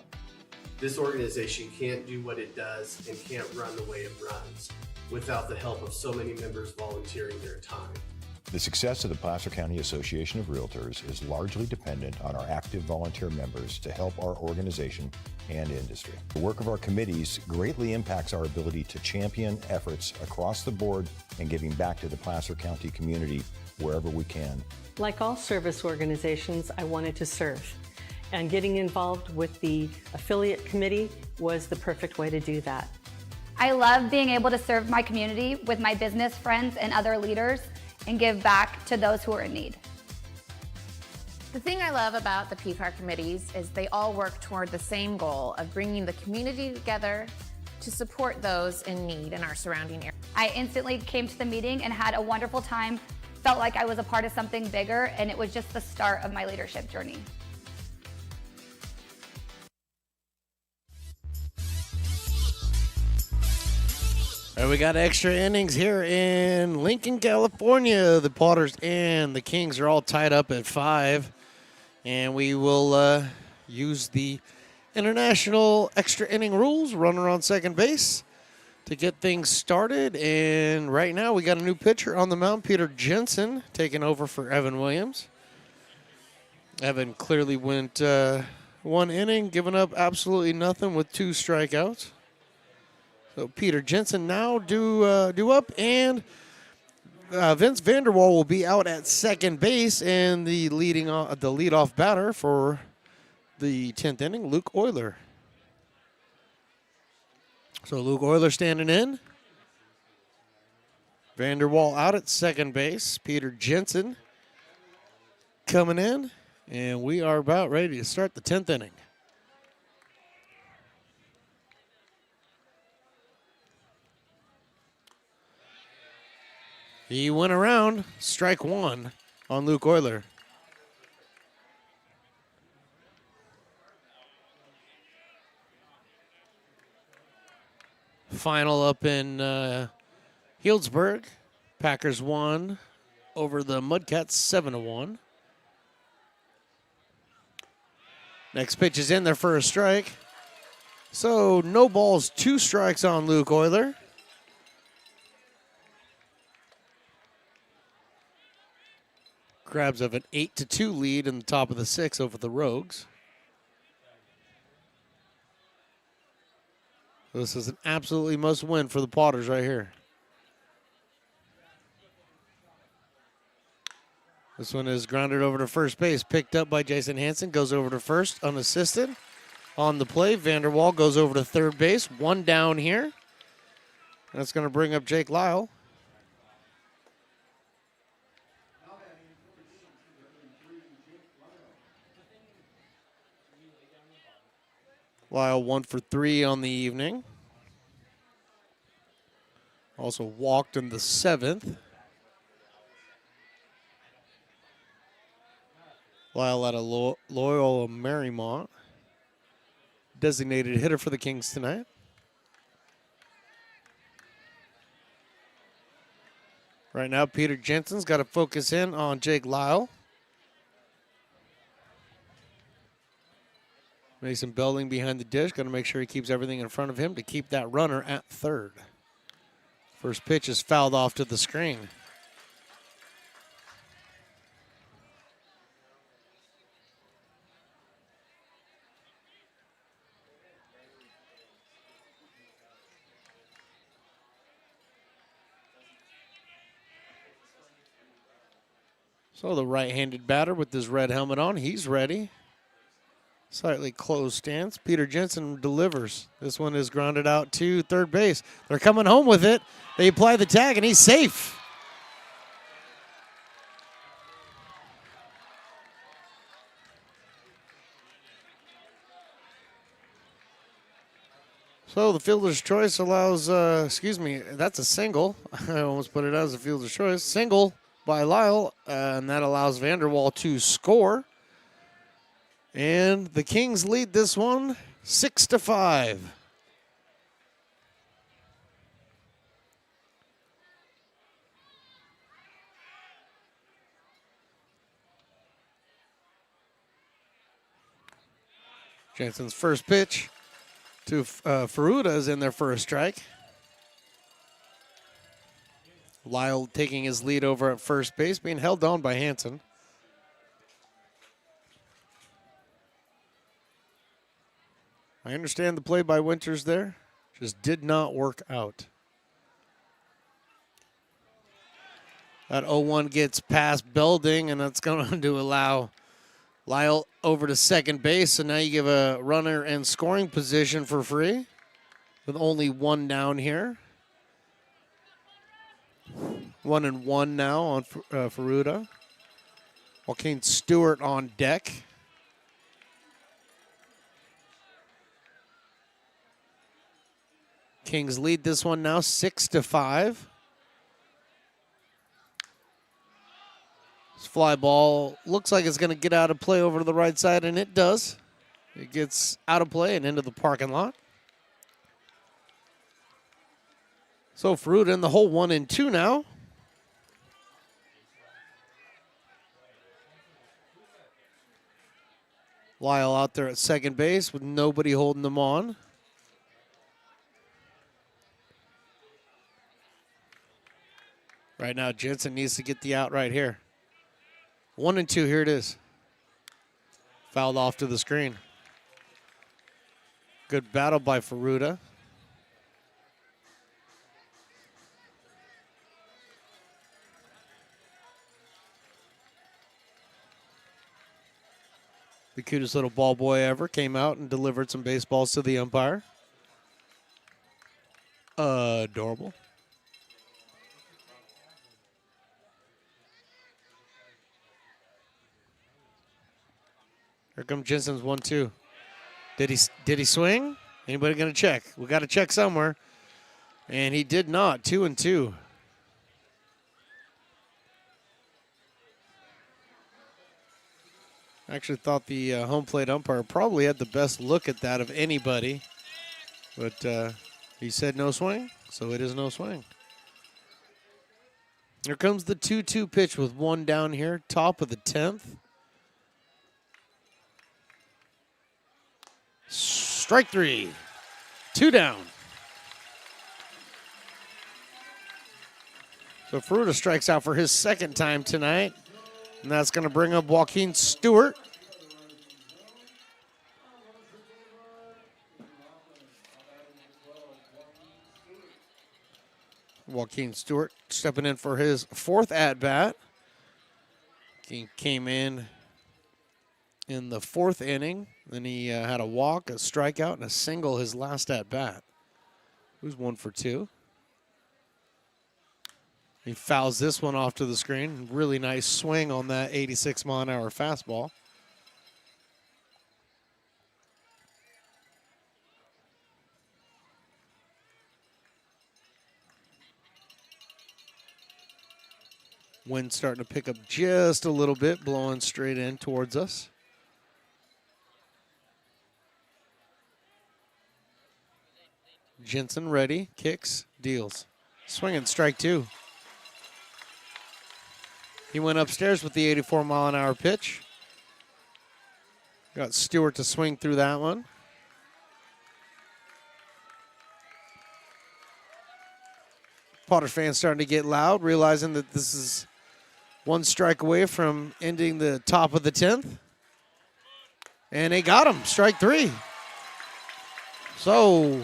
This organization can't do what it does and can't run the way it runs without the help of so many members volunteering their time. The success of the Placer County Association of Realtors is largely dependent on our active volunteer members to help our organization and industry. The work of our committees greatly impacts our ability to champion efforts across the board and giving back to the Placer County community wherever we can. Like all service organizations, I wanted to serve. And getting involved with the affiliate committee was the perfect way to do that. I love being able to serve my community with my business friends and other leaders and give back to those who are in need. The thing I love about the PCAR committees is they all work toward the same goal of bringing the community together to support those in need in our surrounding area. I instantly came to the meeting and had a wonderful time, felt like I was a part of something bigger, and it was just the start of my leadership journey. All right, we got extra innings here in Lincoln, California. The Potters and the Kings are all tied up at 5. And we will use the international extra inning rules, runner on second base, to get things started. And right now we got a new pitcher on the mound, Peter Jensen, taking over for Evan Williams. Evan clearly went 1 inning, giving up absolutely nothing with 2 strikeouts. So Peter Jensen now due up, and Vince Vanderwall will be out at second base, and the leadoff batter for the 10th inning, Luke Euler. So Luke Euler standing in. Vanderwall out at second base. Peter Jensen coming in, and we are about ready to start the 10th inning. He went around, strike 1 on Luke Euler. Final up in Healdsburg. Packers won over the Mudcats 7-1. Next pitch is in there for a strike. So no balls, 2 strikes on Luke Euler. Crabs have an 8-2 lead in the top of the 6th over the Rogues. This is an absolutely must win for the Potters right here. This one is grounded over to first base, picked up by Jason Hansen, goes over to first, unassisted. On the play, Vanderwall goes over to third base, 1 down here. That's going to bring up Jake Lyle. Lyle 1 for 3 on the evening. Also walked in the 7th. Lyle out of Loyola Marymount. Designated hitter for the Kings tonight. Right now, Peter Jensen's got to focus in on Jake Lyle. Mason Belding behind the dish. Got to make sure he keeps everything in front of him to keep that runner at third. First pitch is fouled off to the screen. So the right-handed batter with his red helmet on, he's ready. Slightly closed stance. Peter Jensen delivers. This one is grounded out to third base. They're coming home with it. They apply the tag, and he's safe. So the fielder's choice allows, that's a single. I almost put it as a fielder's choice. Single by Lyle, and that allows Vanderwall to score. And the Kings lead this one 6-5. Jensen's first pitch to Ferruda is in there for a strike. Lyle taking his lead over at first base, being held down by Hansen. I understand the play by Winters there. Just did not work out. That 0-1 gets past Belding, and that's going to allow Lyle over to second base. So now you give a runner in scoring position for free with only 1 down here. 1-1 now on Ferruda. Joaquin Stewart on deck. Kings lead this one now 6-5. This fly ball looks like it's going to get out of play over to the right side, and it does. It gets out of play and into the parking lot. So Fruit in the hole 1-2 now. Lyle out there at second base with nobody holding them on. Right now, Jensen needs to get the out right here. 1-2, here it is. Fouled off to the screen. Good battle by Ferruta. The cutest little ball boy ever came out and delivered some baseballs to the umpire. Adorable. Here comes Jensen's 1-2. Did he swing? Anybody gonna check? We got to check somewhere. And he did not. 2-2. I actually thought the home plate umpire probably had the best look at that of anybody. But he said no swing, so it is no swing. Here comes the 2-2 pitch with one down here, top of the 10th. Strike three. 2 down. So Ferruta strikes out for his second time tonight. And that's going to bring up Joaquin Stewart. Joaquin Stewart stepping in for his fourth at-bat. He came in the fourth inning. Then he had a walk, a strikeout, and a single his last at-bat. He was 1 for 2. He fouls this one off to the screen. Really nice swing on that 86-mile-an-hour fastball. Wind starting to pick up just a little bit, blowing straight in towards us. Jensen ready, kicks, deals. Swinging strike 2. He went upstairs with the 84-mile-an-hour pitch. Got Stewart to swing through that one. Potter fans starting to get loud, realizing that this is one strike away from ending the top of the 10th. And they got him, strike 3. So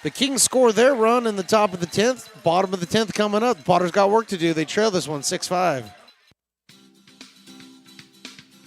the Kings score their run in the top of the 10th. Bottom of the 10th coming up. The Potters got work to do. They trail this one 6-5.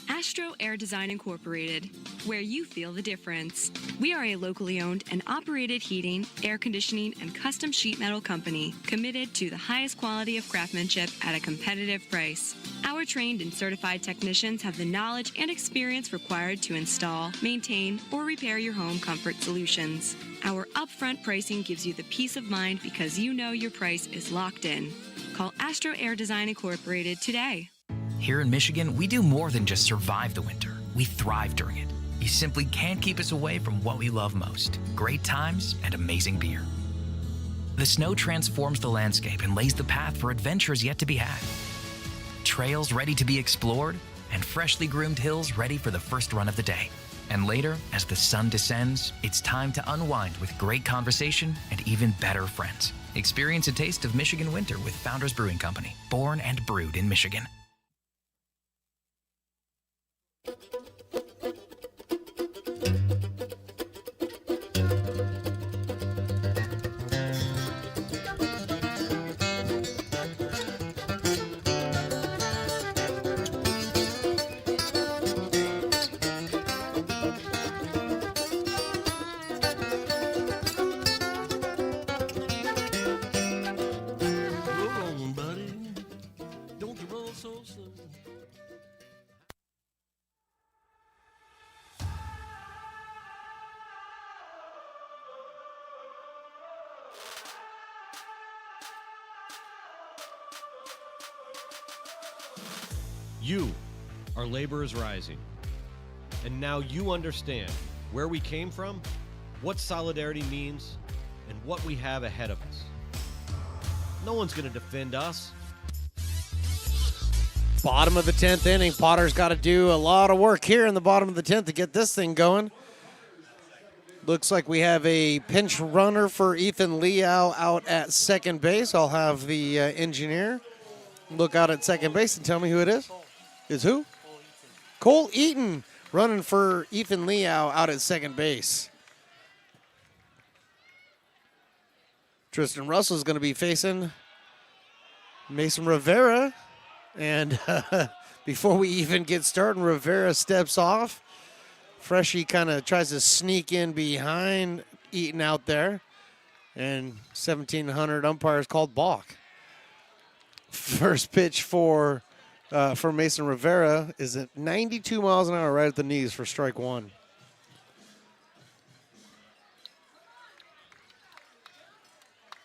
Astro Air Design Incorporated, where you feel the difference. We are a locally owned and operated heating, air conditioning, and custom sheet metal company committed to the highest quality of craftsmanship at a competitive price. Our trained and certified technicians have the knowledge and experience required to install, maintain, or repair your home comfort solutions. Our upfront pricing gives you the peace of mind because you know your price is locked in. Call Astro Air Design Incorporated today. Here in Michigan, we do more than just survive the winter. We thrive during it. You simply can't keep us away from what we love most: great times and amazing beer. The snow transforms the landscape and lays the path for adventures yet to be had. Trails ready to be explored, and freshly groomed hills ready for the first run of the day. And later, as the sun descends, it's time to unwind with great conversation and even better friends. Experience a taste of Michigan winter with Founders Brewing Company, born and brewed in Michigan. You are laborers rising. And now you understand where we came from, what solidarity means, and what we have ahead of us. No one's going to defend us. Bottom of the 10th inning. Potter's got to do a lot of work here in the bottom of the 10th to get this thing going. Looks like we have a pinch runner for Ethan Liao out at second base. I'll have the engineer look out at second base and tell me who it is. Is who? Cole Eaton running for Ethan Liao out at second base. Tristan Russell is going to be facing Mason Rivera. And before we even get started, Rivera steps off. Freshie kind of tries to sneak in behind Eaton out there. And 1,700 umpires called balk. First pitch for Mason Rivera is at 92 miles an hour right at the knees for strike one.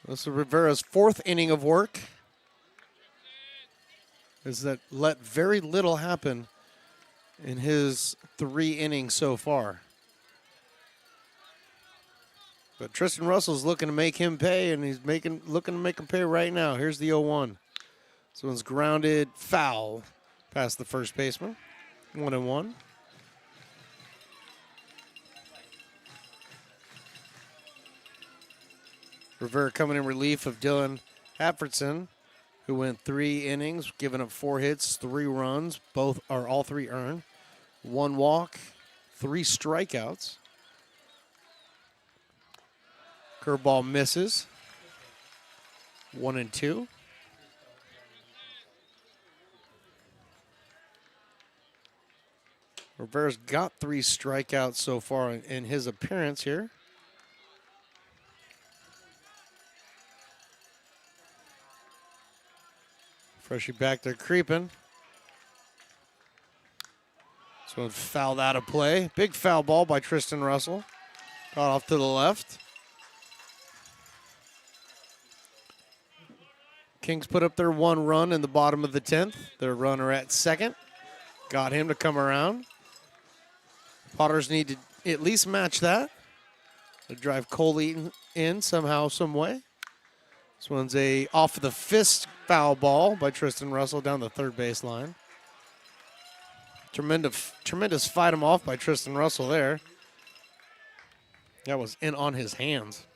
This is Rivera's fourth inning of work. Is that let very little happen in his 3 innings so far. But Tristan Russell's looking to make him pay, and he's looking to make him pay right now. Here's the 0-1. This one's grounded foul past the first baseman. 1-1. Rivera coming in relief of Dylan Hapfordson, who went 3 innings, giving up 4 hits, 3 runs, all 3 earned. 1 walk, 3 strikeouts. Curveball misses. 1-2. Rivera's got 3 strikeouts so far in his appearance here. Freshie back there creeping. This one fouled out of play. Big foul ball by Tristan Russell. Got off to the left. Kings put up their 1 run in the bottom of the 10th. Their runner at second. Got him to come around. Potters need to at least match that. To drive Cole Eaton in somehow, some way. This one's a off the fist foul ball by Tristan Russell down the third baseline. Tremendous fight him off by Tristan Russell there. That was in on his hands.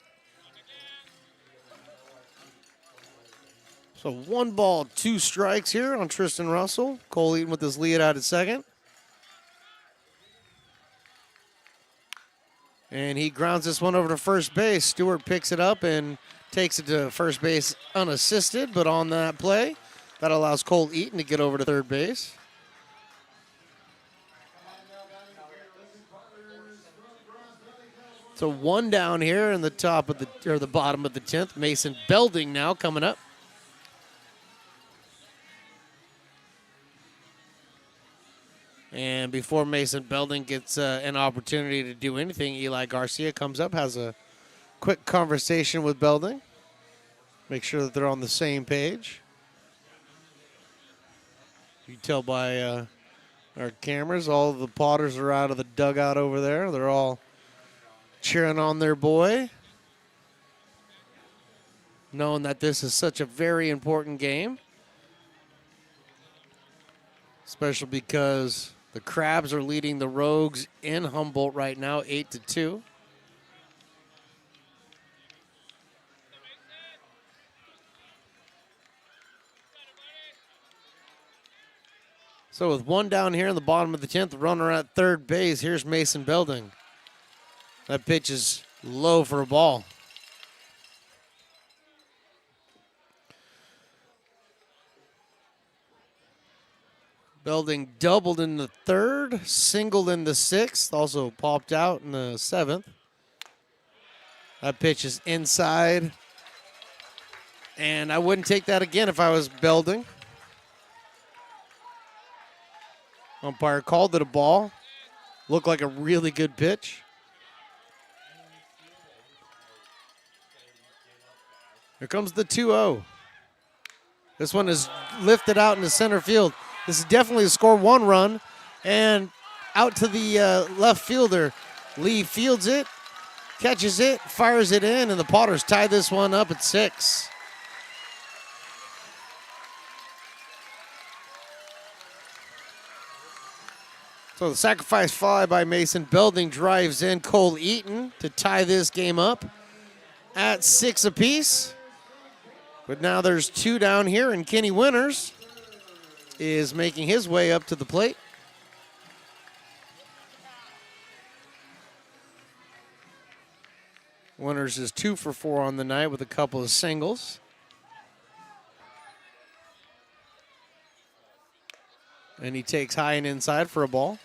So 1 ball, 2 strikes here on Tristan Russell. Cole Eaton with his lead out at second. And he grounds this one over to first base. Stewart picks it up and takes it to first base unassisted, but on that play, that allows Cole Eaton to get over to third base. So 1 down here in the the bottom of the 10th. Mason Belding now coming up. And before Mason Belding gets an opportunity to do anything, Eli Garcia comes up, has a quick conversation with Belding. Make sure that they're on the same page. You can tell by our cameras, all of the Potters are out of the dugout over there. They're all cheering on their boy, knowing that this is such a very important game, especially because the Crabs are leading the Rogues in Humboldt right now, 8-2. So with 1 down here in the bottom of the 10th, runner at third base, here's Mason Belding. That pitch is low for a ball. Belding doubled in the 3rd, singled in the 6th, also popped out in the 7th. That pitch is inside. And I wouldn't take that again if I was Belding. Umpire called it a ball. Looked like a really good pitch. Here comes the 2-0. This one is lifted out into center field. This is definitely a score 1 run. And out to the left fielder. Lee fields it, catches it, fires it in, and the Potters tie this one up at 6. So the sacrifice fly by Mason Belding drives in Cole Eaton to tie this game up at 6 apiece. But now there's 2 down here, and Kenny Winters is making his way up to the plate. Winters is 2 for 4 on the night with a couple of singles. And he takes high and inside for a ball.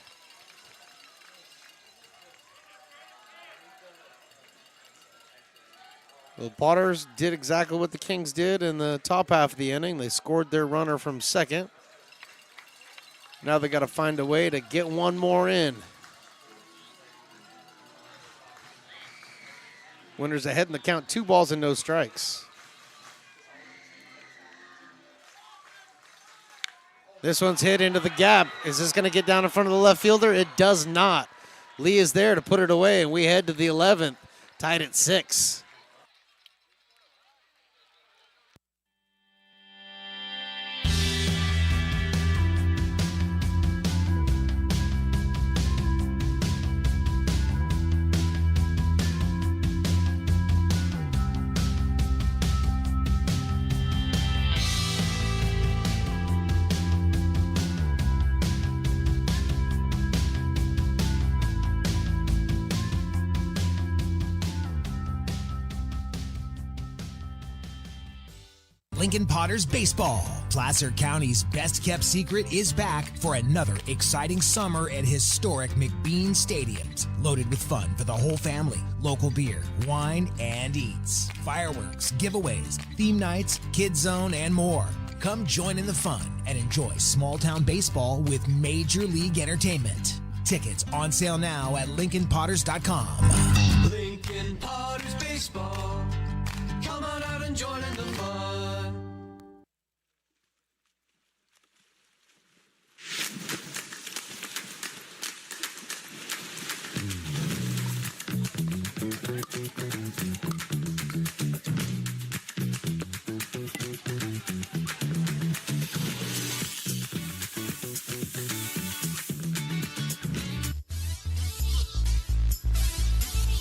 The Potters did exactly what the Kings did in the top half of the inning. They scored their runner from second. Now they got to find a way to get one more in. Winters ahead in the count, 2 balls and no strikes. This one's hit into the gap. Is this going to get down in front of the left fielder? It does not. Lee is there to put it away, and we head to the 11th, tied at 6. Lincoln Potters Baseball. Placer County's best-kept secret is back for another exciting summer at historic McBean Stadiums. Loaded with fun for the whole family, local beer, wine, and eats. Fireworks, giveaways, theme nights, kids zone, and more. Come join in the fun and enjoy small-town baseball with Major League Entertainment. Tickets on sale now at LincolnPotters.com. Lincoln Potters Baseball. Come on out and join in the fun.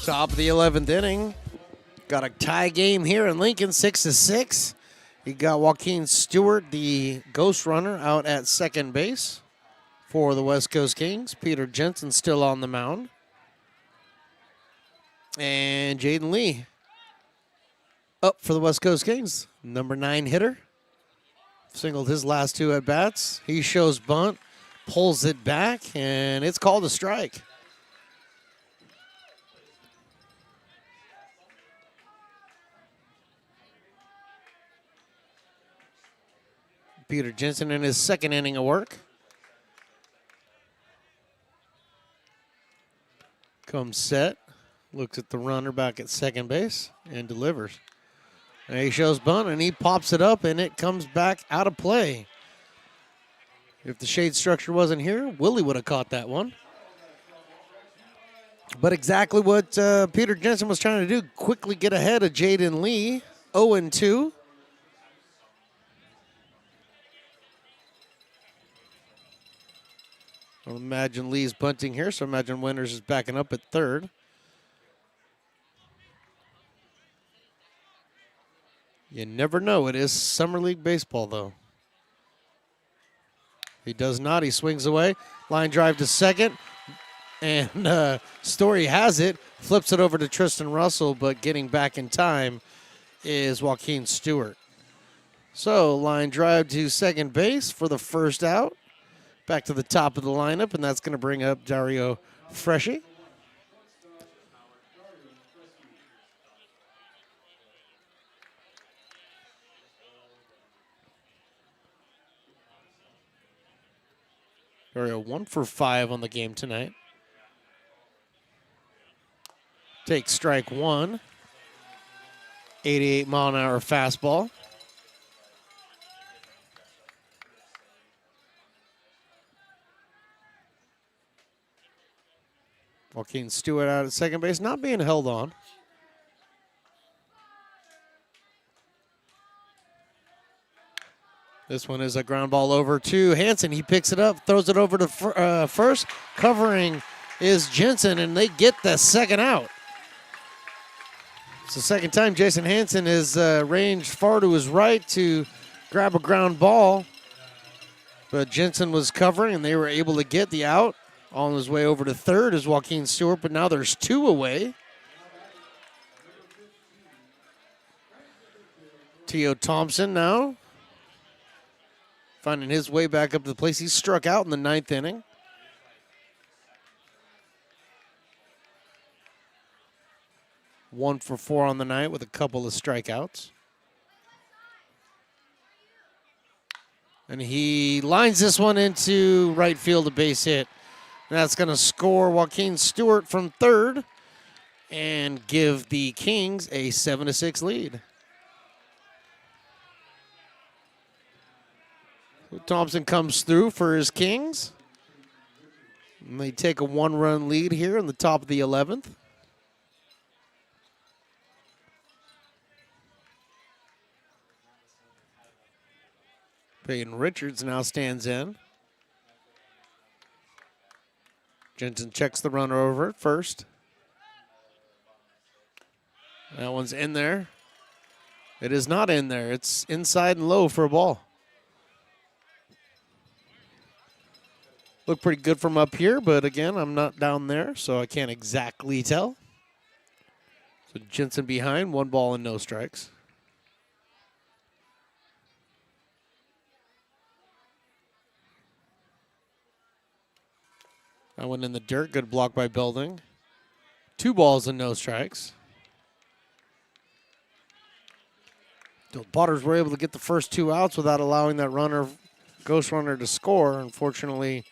Top of the 11th inning. Got a tie game here in Lincoln, 6-6. You got Joaquin Stewart, the ghost runner, out at second base for the West Coast Kings. Peter Jensen still on the mound. And Jaden Lee up for the West Coast Kings, number 9 hitter. Singled his last 2 at-bats. He shows bunt, pulls it back, and it's called a strike. Peter Jensen in his second inning of work. Comes set, looks at the runner back at second base, and delivers. And he shows bunt, and he pops it up, and it comes back out of play. If the shade structure wasn't here, Willie would have caught that one. But exactly what Peter Jensen was trying to do, quickly get ahead of Jaden Lee, 0-2. I'll imagine Lee's bunting here, so imagine Winters is backing up at third. You never know. It is Summer League baseball, though. He does not. He swings away. Line drive to second. And Story has it. Flips it over to Tristan Russell, but getting back in time is Joaquin Stewart. So line drive to second base for the first out. Back to the top of the lineup, and that's going to bring up Dario Freschi. Dario 1 for 5 on the game tonight. Takes strike 1. 88-mile-an-hour fastball. Joaquin Stewart out at second base, not being held on. This one is a ground ball over to Hansen. He picks it up, throws it over to first. Covering is Jensen, and they get the second out. It's the second time Jason Hansen is ranged far to his right to grab a ground ball. But Jensen was covering, and they were able to get the out. On his way over to third is Joaquin Stewart, but now there's 2 away. Teo Thompson now finding his way back up to the place. He struck out in the 9th inning. One for 4 on the night with a couple of strikeouts. And he lines this one into right field, a base hit. That's going to score Joaquin Stewart from third and give the Kings a 7-6 lead. Thompson comes through for his Kings. And they take a 1-run lead here in the top of the 11th. Peyton Richards now stands in. Jensen checks the runner over at first. That one's in there. It is not in there. It's inside and low for a ball. Looked pretty good from up here, but again, I'm not down there, so I can't exactly tell. So Jensen behind, 1 ball and no strikes. That one in the dirt, good block by Belding. 2 balls and no strikes. The Potters were able to get the first 2 outs without allowing that ghost runner to score. Unfortunately,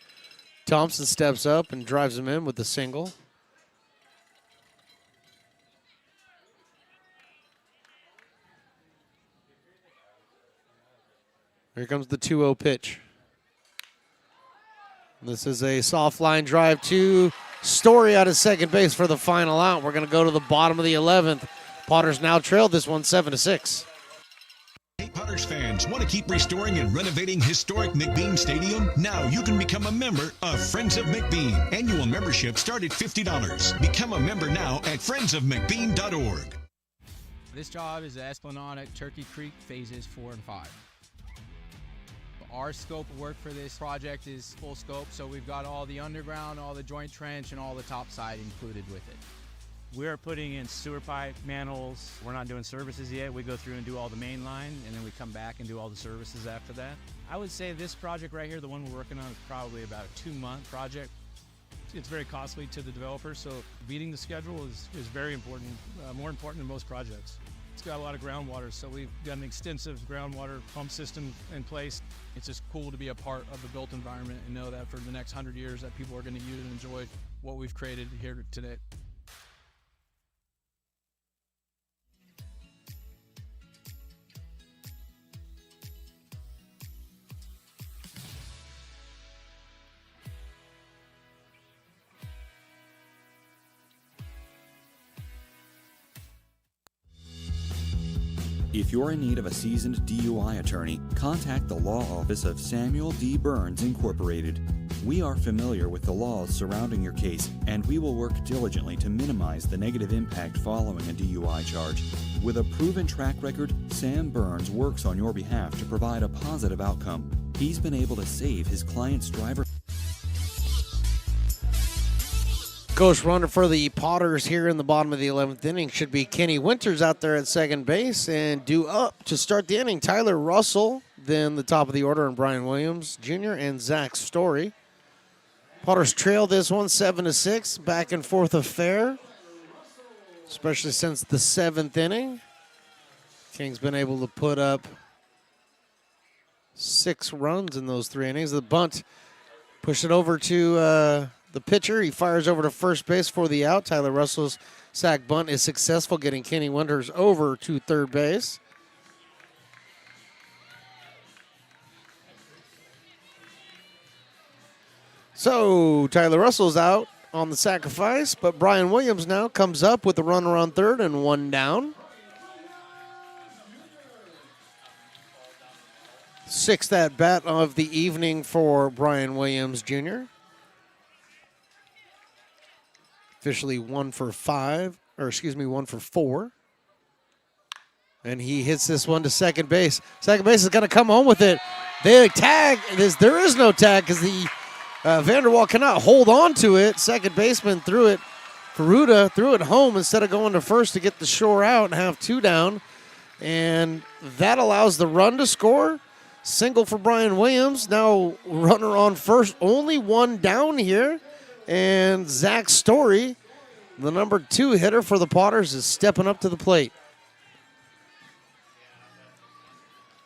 Thompson steps up and drives him in with the single. Here comes the 2-0 pitch. This is a soft line drive to Story out of second base for the final out. We're going to go to the bottom of the 11th. Potters now trail this one 7-6. Hey, Potters fans, want to keep restoring and renovating historic McBean Stadium? Now you can become a member of Friends of McBean. Annual membership start at $50. Become a member now at friendsofmcbean.org. This job is the Esplanade at Turkey Creek phases 4 and 5. Our scope of work for this project is full scope, so we've got all the underground, all the joint trench, and all the topside included with it. We're putting in sewer pipe, manholes. We're not doing services yet. We go through and do all the main line, and then we come back and do all the services after that. I would say this project right here, the one we're working on, is probably about a 2-month project. It's very costly to the developer, so beating the schedule is very important, more important than most projects. It's got a lot of groundwater, so we've got an extensive groundwater pump system in place. It's just cool to be a part of the built environment and know that for the next 100 years that people are going to use and enjoy what we've created here today. If you're in need of a seasoned DUI attorney, contact the law office of Samuel D. Burns Incorporated. We are familiar with the laws surrounding your case, and we will work diligently to minimize the negative impact following a DUI charge. With a proven track record, Sam Burns works on your behalf to provide a positive outcome. He's been able to save his client's driver. Ghost runner for the Potters here in the bottom of the 11th inning should be Kenny Winters out there at second base, and due up to start the inning, Tyler Russell, then the top of the order, and Brian Williams Jr. and Zach Story. Potters trail this one 7-6, back and forth affair, especially since the 7th inning. King's been able to put up 6 runs in those 3 innings. The bunt pushed it over to the pitcher. He fires over to first base for the out. Tyler Russell's sac bunt is successful, getting Kenny Winters over to third base. So Tyler Russell's out on the sacrifice, but Brian Williams now comes up with the runner on third and 1 down. Sixth at bat of the evening for Brian Williams Jr. Officially 1 for 4. And he hits this one to second base. Second base is going to come home with it. They tag. There is no tag because the Vanderwall cannot hold on to it. Second baseman threw it. Ferruda threw it home instead of going to first to get the shore out and have 2 down. And that allows the run to score. Single for Brian Williams. Now runner on first. Only 1 down here. And Zach Story, the number 2 hitter for the Potters, is stepping up to the plate.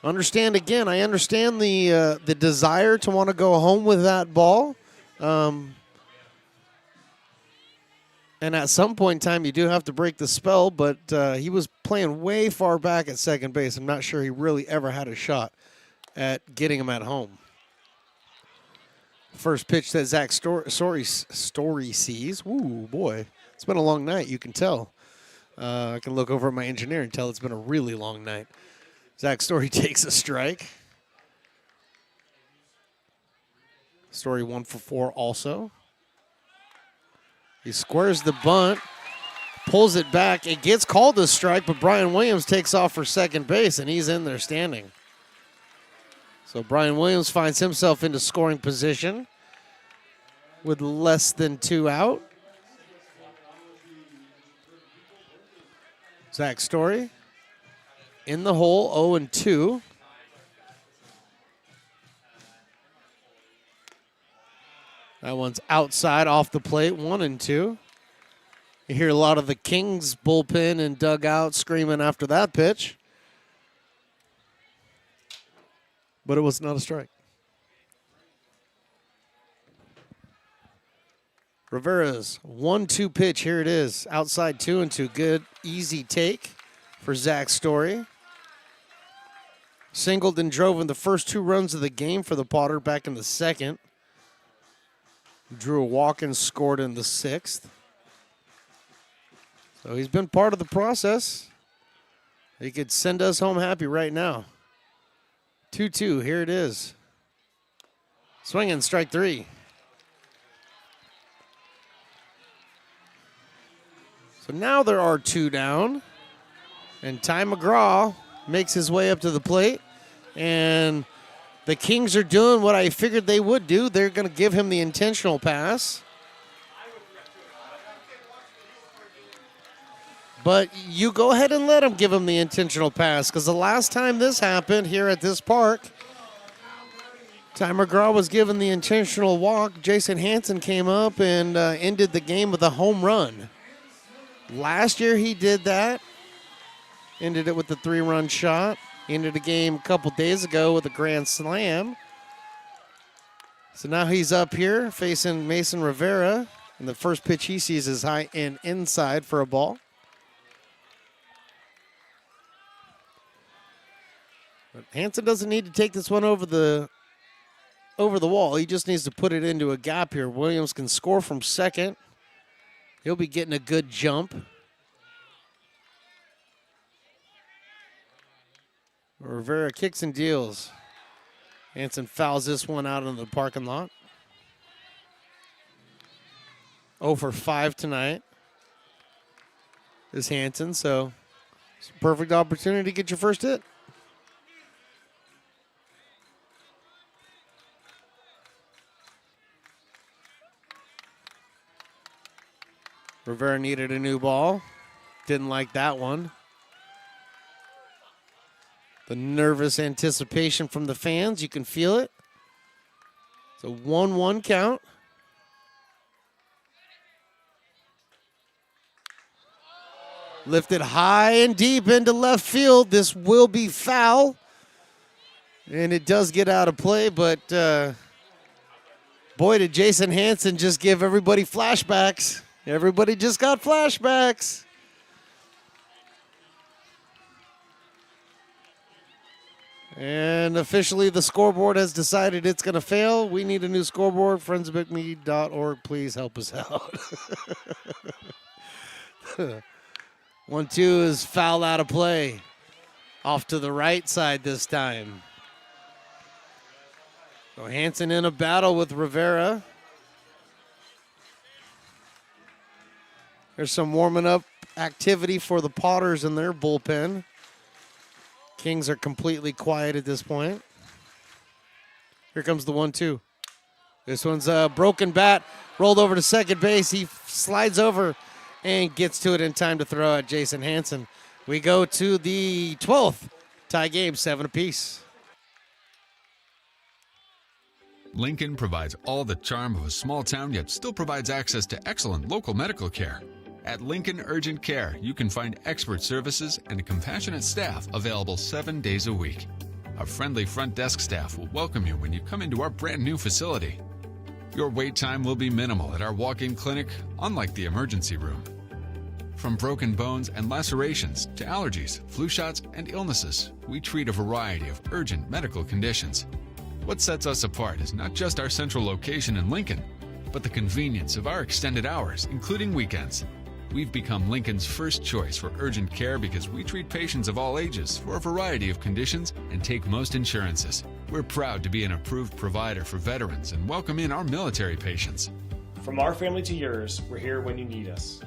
I understand the desire to want to go home with that ball. And at some point in time, you do have to break the spell, but he was playing way far back at second base. I'm not sure he really ever had a shot at getting him at home. First pitch that Zach Story sees. Ooh, boy. It's been a long night, you can tell. I can look over at my engineer and tell it's been a really long night. Zach Story takes a strike. Story 1 for 4 also. He squares the bunt, pulls it back. It gets called a strike, but Brian Williams takes off for second base, and he's in there standing. So Brian Williams finds himself into scoring position with less than 2 out. Zach Story in the hole, 0-2. That one's outside off the plate, 1-2. You hear a lot of the Kings bullpen and dugout screaming after that pitch. But it was not a strike. Rivera's 1-2 pitch. Here it is. Outside 2-2. Good, easy take for Zach Story. Singled and drove in the first 2 runs of the game for the Potter back in the second. Drew a walk and scored in the 6th. So he's been part of the process. He could send us home happy right now. 2-2, here it is. Swinging, strike 3. So now there are 2 down. And Ty McGraw makes his way up to the plate. And the Kings are doing what I figured they would do. They're going to give him the intentional pass. But you go ahead and let him give him the intentional pass, because the last time this happened here at this park, Ty McGraw was given the intentional walk. Jason Hansen came up and ended the game with a home run. Last year he did that. Ended it with a 3-run shot. Ended the game a couple days ago with a grand slam. So now he's up here facing Mason Rivera. And the first pitch he sees is high and inside for a ball. But Hansen doesn't need to take this one over the wall. He just needs to put it into a gap here. Williams can score from second. He'll be getting a good jump. Rivera kicks and deals. Hansen fouls this one out in the parking lot. 0 for 5 tonight is Hansen, so it's a perfect opportunity to get your first hit. Rivera needed a new ball. Didn't like that one. The nervous anticipation from the fans, you can feel it. It's a 1-1 count. Lifted high and deep into left field. This will be foul. And it does get out of play, but boy, did Jason Hansen just give everybody flashbacks. Everybody just got flashbacks. And officially the scoreboard has decided it's going to fail. We need a new scoreboard. friendsofmcmead.org, please help us out. 1-2 is foul out of play. Off to the right side this time. So Hansen in a battle with Rivera. There's some warming up activity for the Potters in their bullpen. Kings are completely quiet at this point. Here comes the 1-2. This one's a broken bat, rolled over to second base. He slides over and gets to it in time to throw at Jason Hansen. We go to the 12th. Tie game, 7 apiece. Lincoln provides all the charm of a small town, yet still provides access to excellent local medical care. At Lincoln Urgent Care, you can find expert services and a compassionate staff available 7 days a week. Our friendly front desk staff will welcome you when you come into our brand new facility. Your wait time will be minimal at our walk-in clinic, unlike the emergency room. From broken bones and lacerations to allergies, flu shots, and illnesses, we treat a variety of urgent medical conditions. What sets us apart is not just our central location in Lincoln, but the convenience of our extended hours, including weekends. We've become Lincoln's first choice for urgent care because we treat patients of all ages for a variety of conditions and take most insurances. We're proud to be an approved provider for veterans and welcome in our military patients. From our family to yours, we're here when you need us.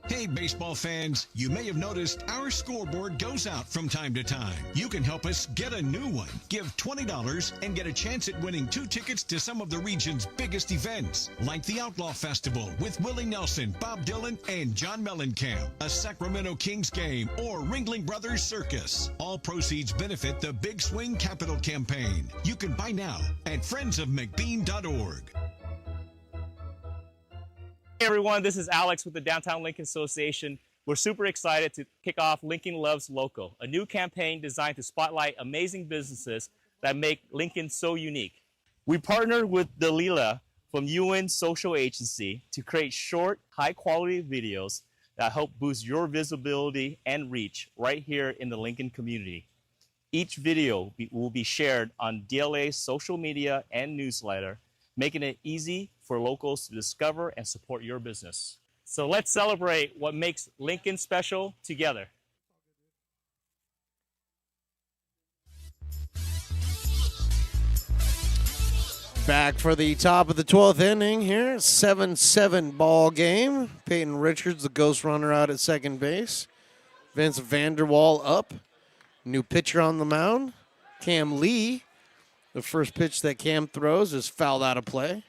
Hey, baseball fans, you may have noticed our scoreboard goes out from time to time. You can help us get a new one. Give $20 and get a chance at winning 2 tickets to some of the region's biggest events, like the Outlaw Festival with Willie Nelson, Bob Dylan, and John Mellencamp, a Sacramento Kings game, or Ringling Brothers Circus. All proceeds benefit the Big Swing Capital Campaign. You can buy now at friendsofmcbean.org. Hey everyone, this is Alex with the Downtown Lincoln Association. We're super excited to kick off Lincoln Loves Local, a new campaign designed to spotlight amazing businesses that make Lincoln so unique. We partnered with Dalila from UN Social Agency to create short, high-quality videos that help boost your visibility and reach right here in the Lincoln community. Each video will be shared on DLA's social media and newsletter, making it easy for locals to discover and support your business. So let's celebrate what makes Lincoln special together. Back for the top of the 12th inning here. 7-7 ball game. Peyton Richards, the ghost runner, out at second base. Vince Vanderwall up. New pitcher on the mound. Cam Lee. The first pitch that Cam throws is fouled out of play.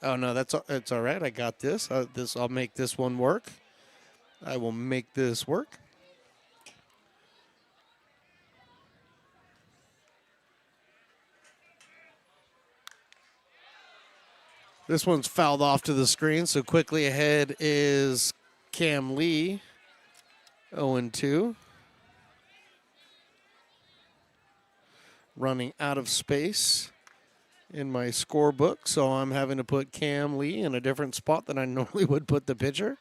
Oh, no, that's all right. I got this. I'll make this one work. I will make this work. This one's fouled off to the screen, so quickly ahead is Cam Lee, 0-2. Running out of space in my scorebook, so I'm having to put Cam Lee in a different spot than I normally would put the pitcher.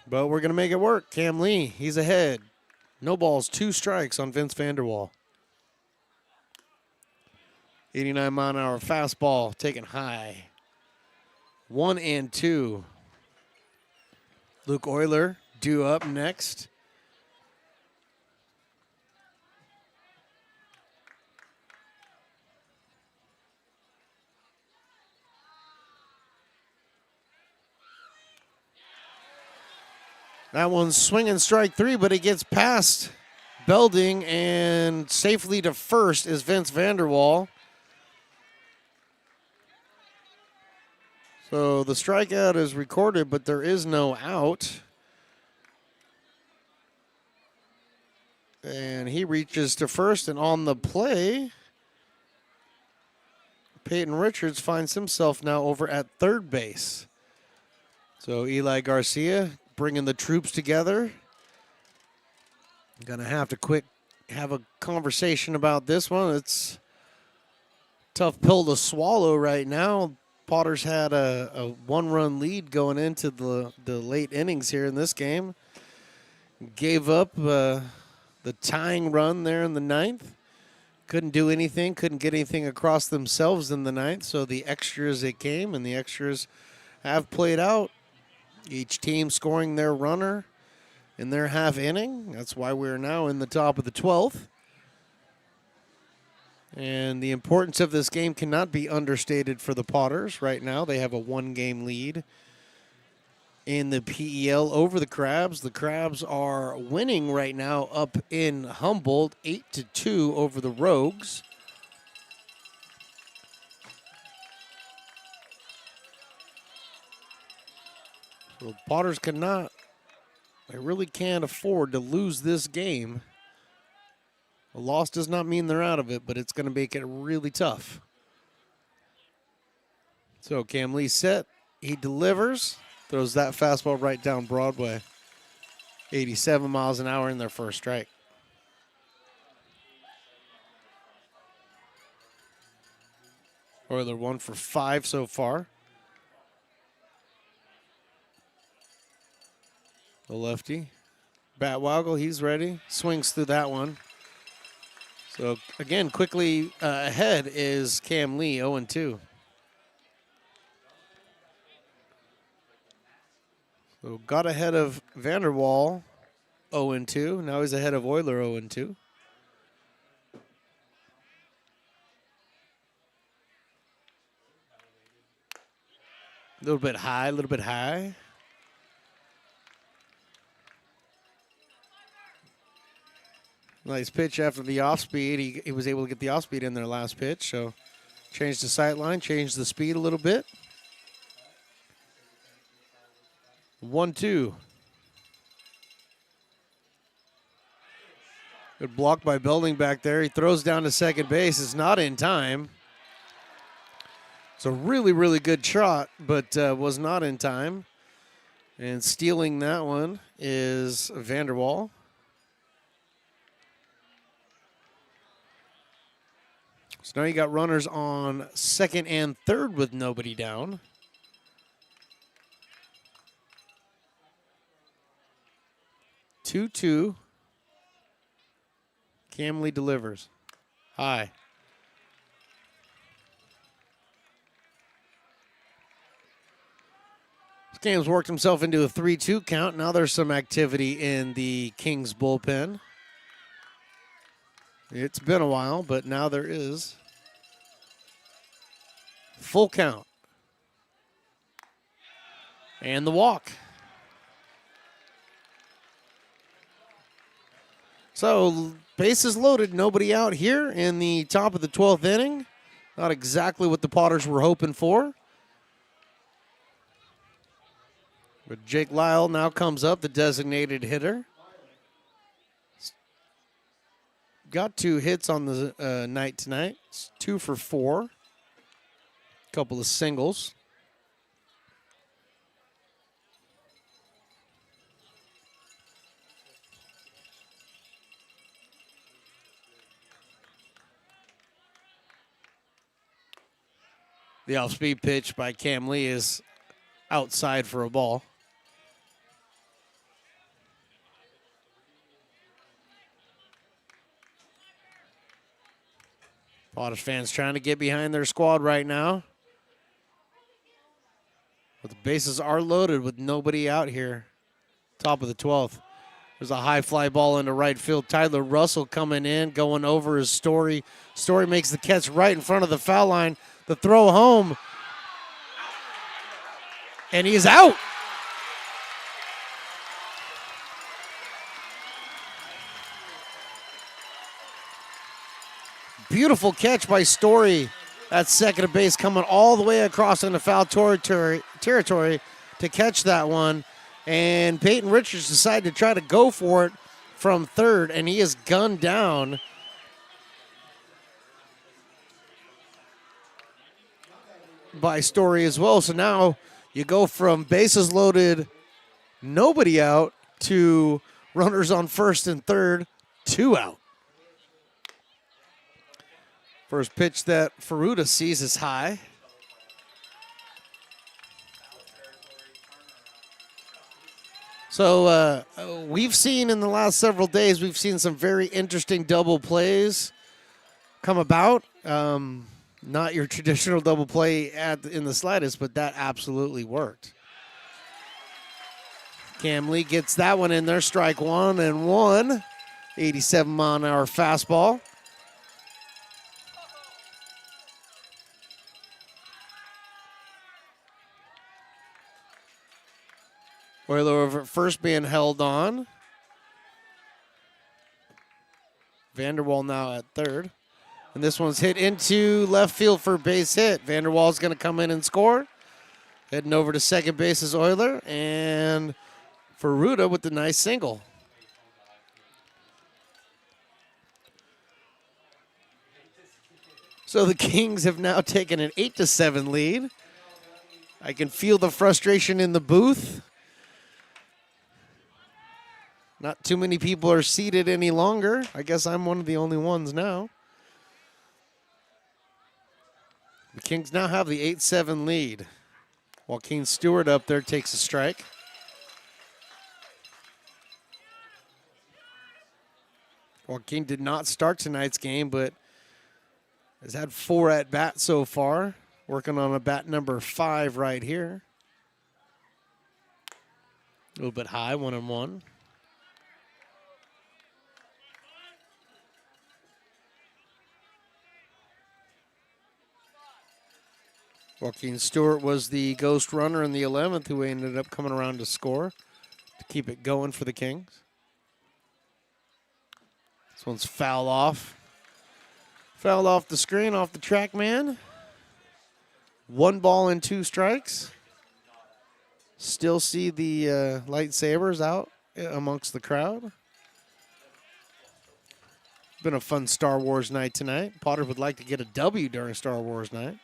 But we're going to make it work. Cam Lee, he's ahead. No balls, 2 strikes on Vince Vanderwall. 89-mile-an-hour fastball taken high. 1-2. Luke Euler due up next. That one's swinging strike 3, but it gets past Belding and safely to first is Vince Vanderwall. So the strikeout is recorded, but there is no out. And he reaches to first, and on the play, Peyton Richards finds himself now over at third base. So Eli Garcia bringing the troops together. Gonna have to have a conversation about this one. It's a tough pill to swallow right now. Potters had a one-run lead going into the late innings here in this game. Gave up the tying run there in the ninth. Couldn't do anything, couldn't get anything across themselves in the ninth, so the extras it came, and the extras have played out. Each team scoring their runner in their half inning. That's why we're now in the top of the 12th. And the importance of this game cannot be understated for the Potters. Right now they have a one-game lead in the PEL over the Crabs. The Crabs are winning right now up in Humboldt, 8-2 over the Rogues. So the Potters cannot, they really can't afford to lose this game. A loss does not mean they're out of it, but it's going to make it really tough. So Cam Lee set. He delivers. Throws that fastball right down Broadway. 87 miles an hour in their first strike. Oiler 1 for 5 so far. The lefty. Bat waggle, he's ready. Swings through that one. So, again, quickly ahead is Cam Lee, 0-2. So, got ahead of Vanderwall, 0-2. Now he's ahead of Euler, 0-2. A little bit high, a little bit high. Nice pitch after the off speed. He was able to get the off speed in their last pitch. So changed the sight line, changed the speed a little bit. 1-2. Good block by Belding back there. He throws down to second base. It's not in time. It's a really, really good shot, but was not in time. And stealing that one is Vanderwall. So now you got runners on second and third with nobody down. Two. Cam Lee delivers. High. This game's worked himself into a 3-2 count. Now there's some activity in the Kings bullpen. It's been a while, but now there is. Full count. And the walk. So, bases loaded, nobody out here in the top of the 12th inning. Not exactly what the Potters were hoping for. But Jake Lyle now comes up, the designated hitter. Got 2 hits on the night tonight. It's 2 for 4. Couple of singles. The off-speed pitch by Cam Lee is outside for a ball. Potters fans trying to get behind their squad right now. But the bases are loaded with nobody out here. Top of the 12th. There's a high fly ball into right field. Tyler Russell coming in, going over his Story. Story makes the catch right in front of the foul line. The throw home. And he's out. Beautiful catch by Story at second base, coming all the way across into foul territory to catch that one. And Peyton Richards decided to try to go for it from third, and he is gunned down. By Story as well. So now you go from bases loaded, nobody out, to runners on first and third, 2 out. First pitch that Ferruda sees is high. So we've seen in the last several days, we've seen some very interesting double plays come about. Not your traditional double play in the slightest, but that absolutely worked. Cam Lee gets that one in there, strike 1-1. 87-mile-an-hour fastball. Euler over at first being held on. Vanderwall now at third. And this one's hit into left field for a base hit. Vanderwall's going to come in and score. Heading over to second base is Euler. And Ferruda with the nice single. So the Kings have now taken an 8-7 lead. I can feel the frustration in the booth. Not too many people are seated any longer. I guess I'm one of the only ones now. The Kings now have the 8-7 lead. Joaquin Stewart up there takes a strike. Joaquin did not start tonight's game, but has had 4 at-bats so far. Working on a bat number 5 right here. A little bit high, 1-1. Joaquin Stewart was the ghost runner in the 11th who ended up coming around to score to keep it going for the Kings. This one's foul off. Foul off the screen, off the track man. 1 ball and 2 strikes. Still see the lightsabers out amongst the crowd. Been a fun Star Wars night tonight. Potter would like to get a W during Star Wars night.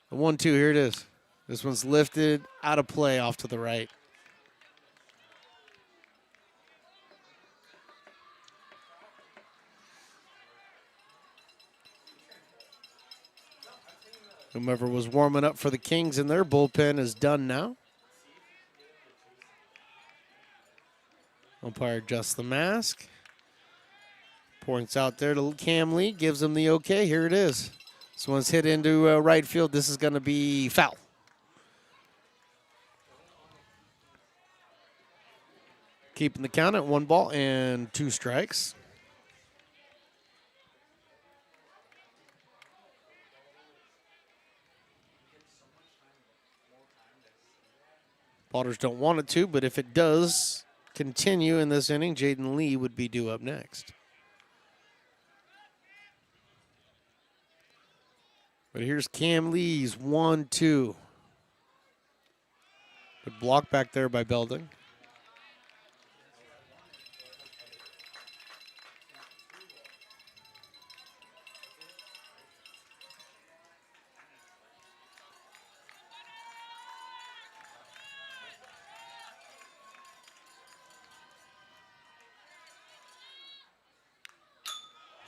The 1-2, here it is. This one's lifted out of play off to the right. Whomever was warming up for the Kings in their bullpen is done now. Umpire adjusts the mask. Points out there to Cam Lee, gives him the okay. Here it is. This one's hit into right field. This is going to be foul. Keeping the count at 1 ball and 2 strikes. Potters don't want it to, but if it does continue in this inning, Jaden Lee would be due up next. But here's Cam Lee's 1-2. Good block back there by Belding.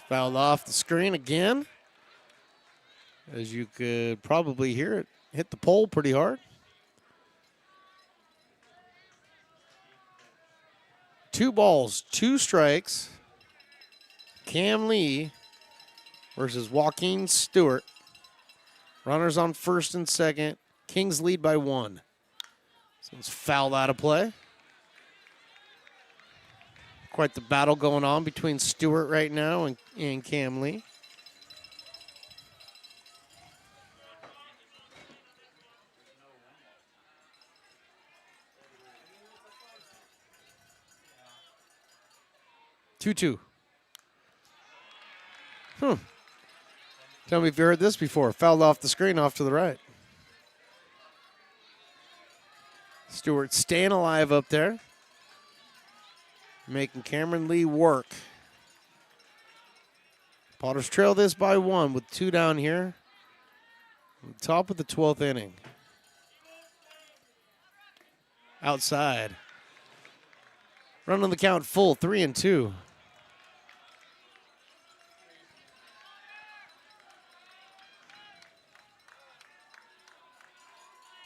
Fouled off the screen again. As you could probably hear it hit the pole pretty hard. 2 balls, 2 strikes. Cam Lee versus Joaquin Stewart. Runners on first and second. Kings lead by 1. This one's fouled out of play. Quite the battle going on between Stewart right now and Cam Lee. Two. Tell me if you heard this before. Fouled off the screen, off to the right. Stewart staying alive up there. Making Cameron Lee work. Potters trail this by 1 with 2 down here. Top of the 12th inning. Outside. Run on the count full, 3-2.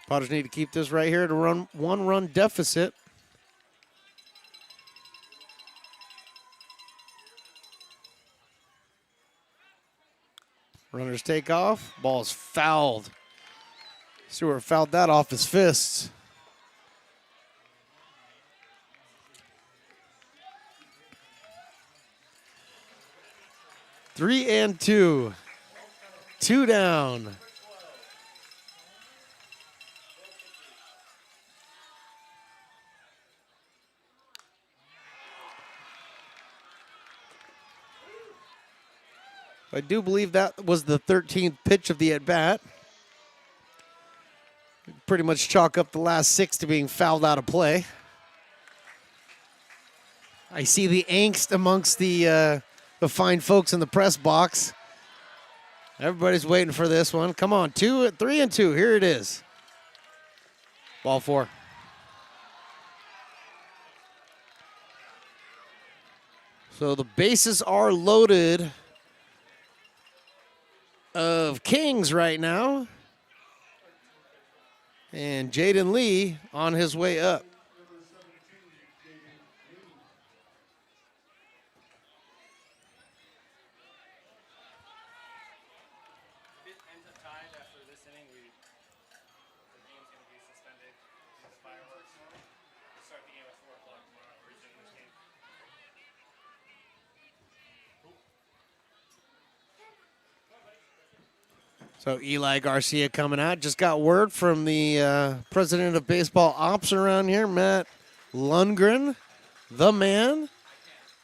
Potters need to keep this right here to run 1-run deficit. Runners take off. Ball is fouled. Stewart fouled that off his fists. Three and two. Two down. I do believe that was the 13th pitch of the at-bat. Pretty much chalk up the last 6 to being fouled out of play. I see the angst amongst the fine folks in the press box. Everybody's waiting for this one. Come on, 3 and 2. Here it is. Ball 4. So the bases are loaded of Kings right now. And Jaden Lee on his way up. So Eli Garcia coming out. Just got word from the president of baseball ops around here, Matt Lundgren, the man.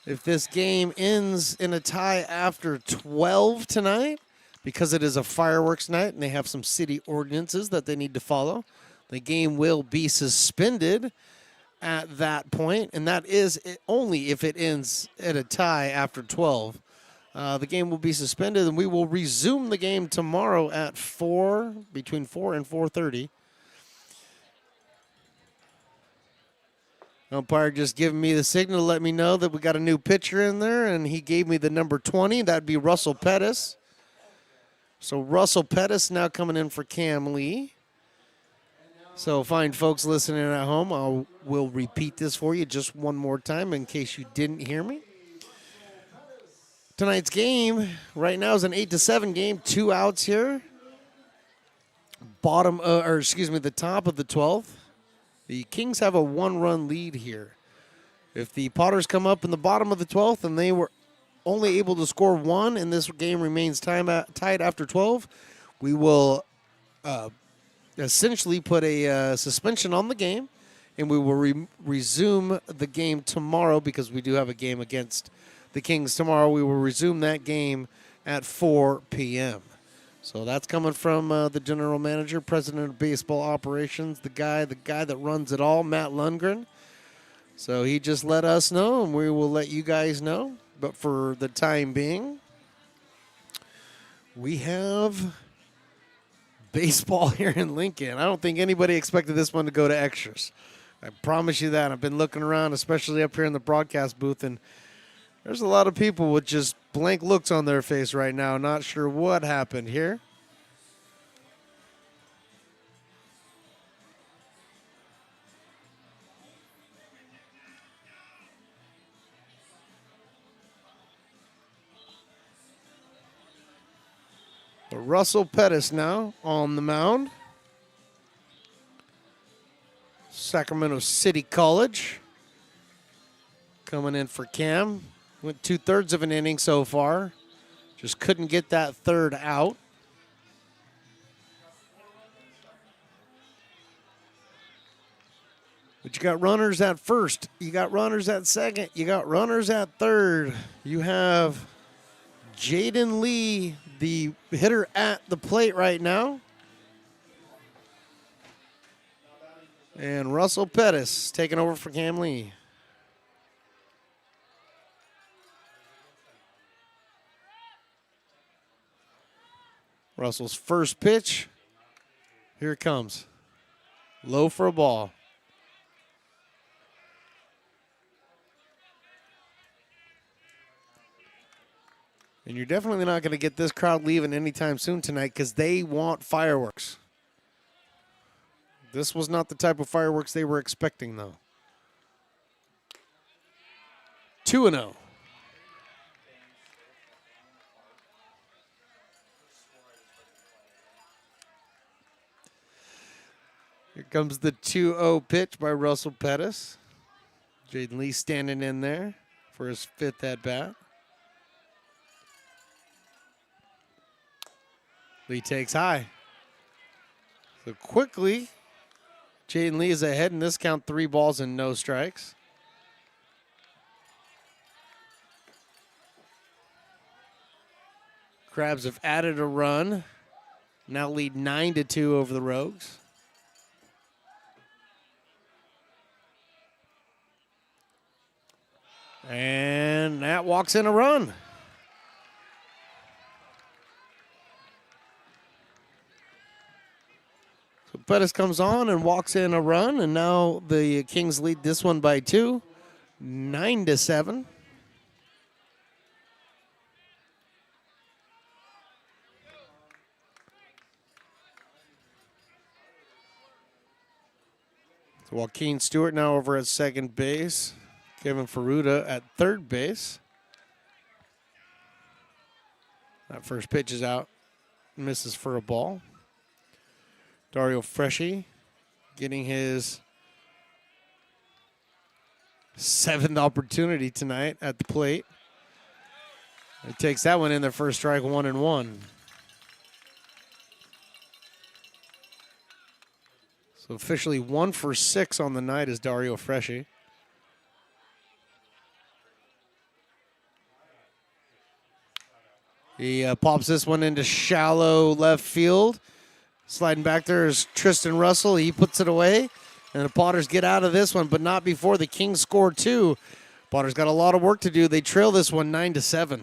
If this game ends in a tie after 12 tonight, because it is a fireworks night and they have some city ordinances that they need to follow, the game will be suspended at that point, and that is only if it ends at a tie after 12. The game will be suspended, and we will resume the game tomorrow at 4, between 4 and 4:30. Umpire just giving me the signal to let me know that we got a new pitcher in there, and he gave me the number 20. That'd be Russell Pettis. So Russell Pettis now coming in for Cam Lee. So fine folks listening at home, we'll repeat this for you just one more time in case you didn't hear me. Tonight's game right now is an 8-7 game, 2 outs here. The top of the 12th. The Kings have a 1-run lead here. If the Potters come up in the bottom of the 12th and they were only able to score 1 and this game remains tied after 12, we will essentially put a suspension on the game, and we will resume the game tomorrow because we do have a game against the Kings tomorrow. We will resume that game at 4 p.m. So that's coming from the general manager, president of baseball operations, the guy that runs it all, Matt Lundgren. So he just let us know, and we will let you guys know. But for the time being, we have baseball here in Lincoln. I don't think anybody expected this one to go to extras. I promise you that. I've been looking around, especially up here in the broadcast booth, and there's a lot of people with just blank looks on their face right now, not sure what happened here. But Russell Pettis now on the mound. Sacramento City College coming in for Cam. Went 2/3 of an inning so far. Just couldn't get that third out. But you got runners at first. You got runners at second. You got runners at third. You have Jaden Lee, the hitter at the plate right now. And Russell Pettis taking over for Cam Lee. Russell's first pitch. Here it comes. Low for a ball. And you're definitely not going to get this crowd leaving anytime soon tonight because they want fireworks. This was not the type of fireworks they were expecting, though. 2-0. Here comes the 2-0 pitch by Russell Pettis. Jaden Lee standing in there for his 5th at-bat. Lee takes high. So quickly, Jaden Lee is ahead in this count, 3 balls and no strikes. Crabs have added a run. Now lead 9-2 over the Rogues. And that walks in a run. So Pettis comes on and walks in a run, and now the Kings lead this one by 2, 9-7. So Joaquin Stewart now over at second base. Kevin Ferruta at third base. That first pitch is out. Misses for a ball. Dario Freschi getting his 7th opportunity tonight at the plate. He takes that one in there, first strike, 1-1. So officially 1 for 6 on the night is Dario Freschi. He pops this one into shallow left field. Sliding back there is Tristan Russell. He puts it away. And the Potters get out of this one, but not before the Kings score 2. Potters got a lot of work to do. They trail this one 9-7.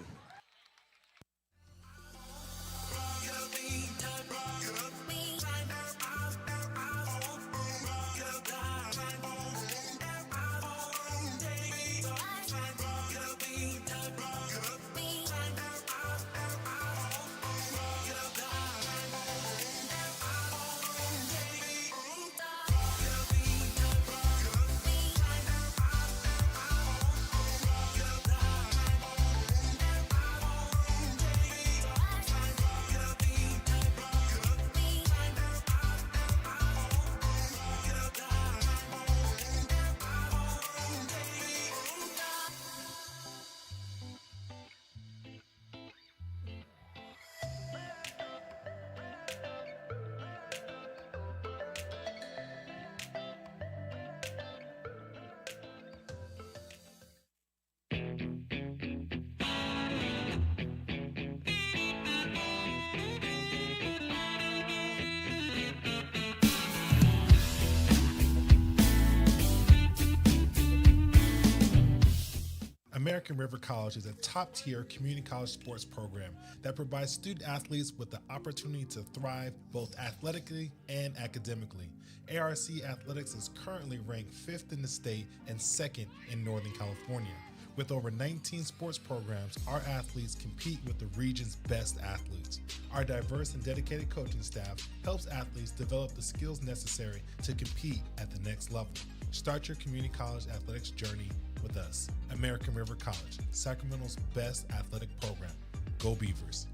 American River College is a top-tier community college sports program that provides student athletes with the opportunity to thrive both athletically and academically. ARC Athletics is currently ranked 5th in the state and 2nd in Northern California. With over 19 sports programs, our athletes compete with the region's best athletes. Our diverse and dedicated coaching staff helps athletes develop the skills necessary to compete at the next level. Start your community college athletics journey with us. American River College, Sacramento's best athletic program. Go Beavers.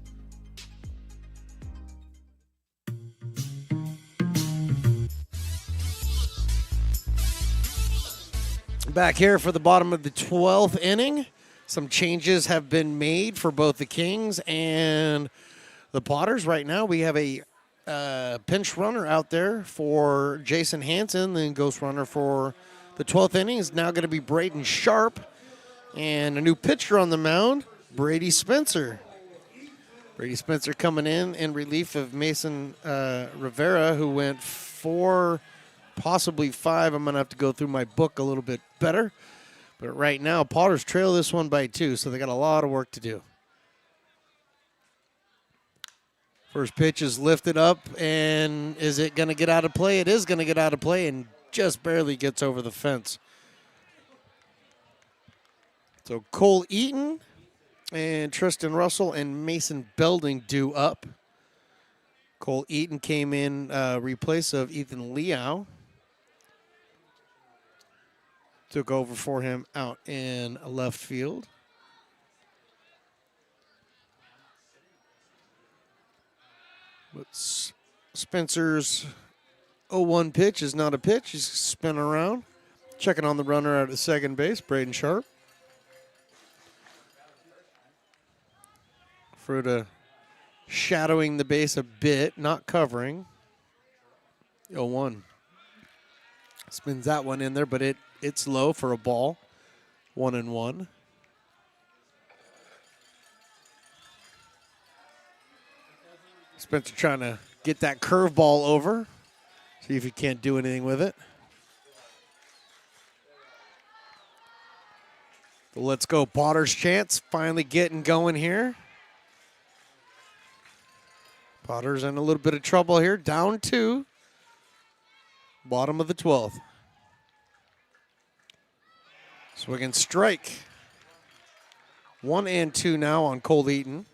Back here for the bottom of the 12th inning. Some changes have been made for both the Kings and the Potters. Right now we have a pinch runner out there for Jason Hansen. The ghost runner for the 12th inning is now going to be Braden Sharp. And a new pitcher on the mound, Brady Spencer. Brady Spencer coming in relief of Mason Rivera, who went 4, possibly 5. I'm going to have to go through my book a little bit better. But right now, Potters trail this one by 2, so they got a lot of work to do. First pitch is lifted up, and is it going to get out of play? It is going to get out of play and just barely gets over the fence. So Cole Eaton and Tristan Russell and Mason Belding due up. Cole Eaton came in replace of Ethan Liao. Took over for him out in left field. But Spencer's 0-1 pitch is not a pitch. He's spinning around. Checking on the runner out at second base, Braden Sharp. Fruta shadowing the base a bit, not covering. 0-1. Spins that one in there, but it's low for a ball. 1-1. Spencer trying to get that curveball over. See if he can't do anything with it. The Let's Go Potters chants finally getting going here. Potters in a little bit of trouble here. Down 2. Bottom of the 12th. Swing and strike. 1-2 now on Cole Eaton.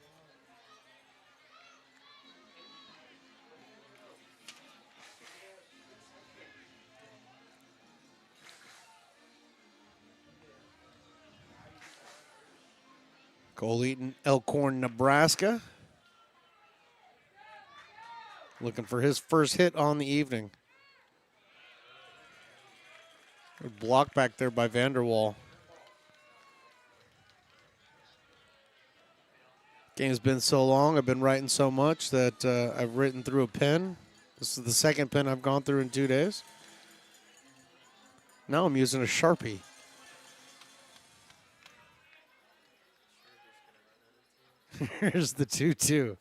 Cole Eaton, Elkhorn, Nebraska. Looking for his first hit on the evening. Blocked back there by Vanderwall. Game's been so long, I've been writing so much that I've written through a pen. This is the second pen I've gone through in 2 days. Now I'm using a Sharpie. Here's the 2-2.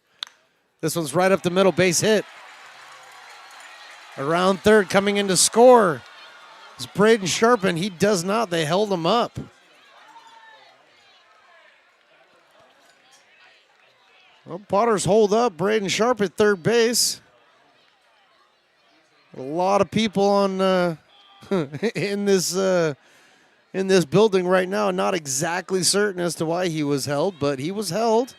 This one's right up the middle, base hit. Around third, coming in to score. It's Braden Sharp, and he does not. They held him up. Well, Potters hold up. Braden Sharp at third base. A lot of people on in this building right now. Not exactly certain as to why he was held, but he was held.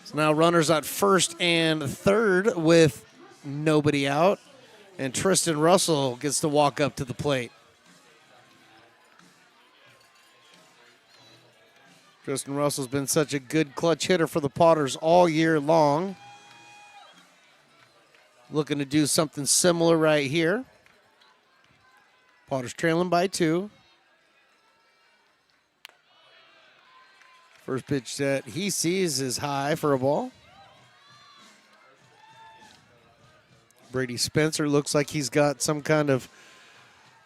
So now runners at first and third with nobody out. And Tristan Russell gets to walk up to the plate. Tristan Russell's been such a good clutch hitter for the Potters all year long. Looking to do something similar right here. Potters trailing by 2. First pitch that he sees is high for a ball. Brady Spencer looks like he's got some kind of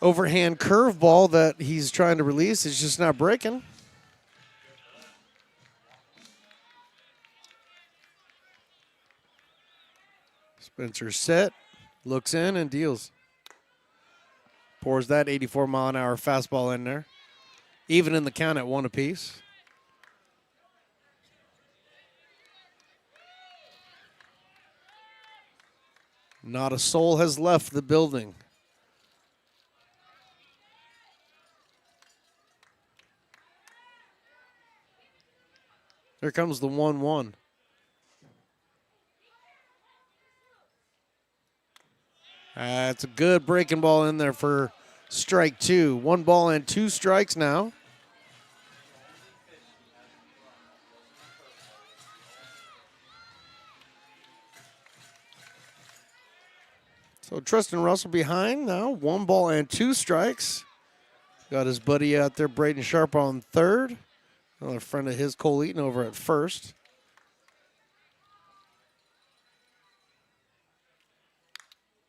overhand curveball that he's trying to release. It's just not breaking. Spencer set, looks in and deals. Pours that 84-mile-an-hour fastball in there. Even in the count at 1 apiece. Not a soul has left the building. Here comes the 1-1. It's a good breaking ball in there for strike 2. 1 ball and 2 strikes now. So Tristan Russell behind now. 1 ball and 2 strikes. Got his buddy out there, Braden Sharp, on third. Another friend of his, Cole Eaton, over at first.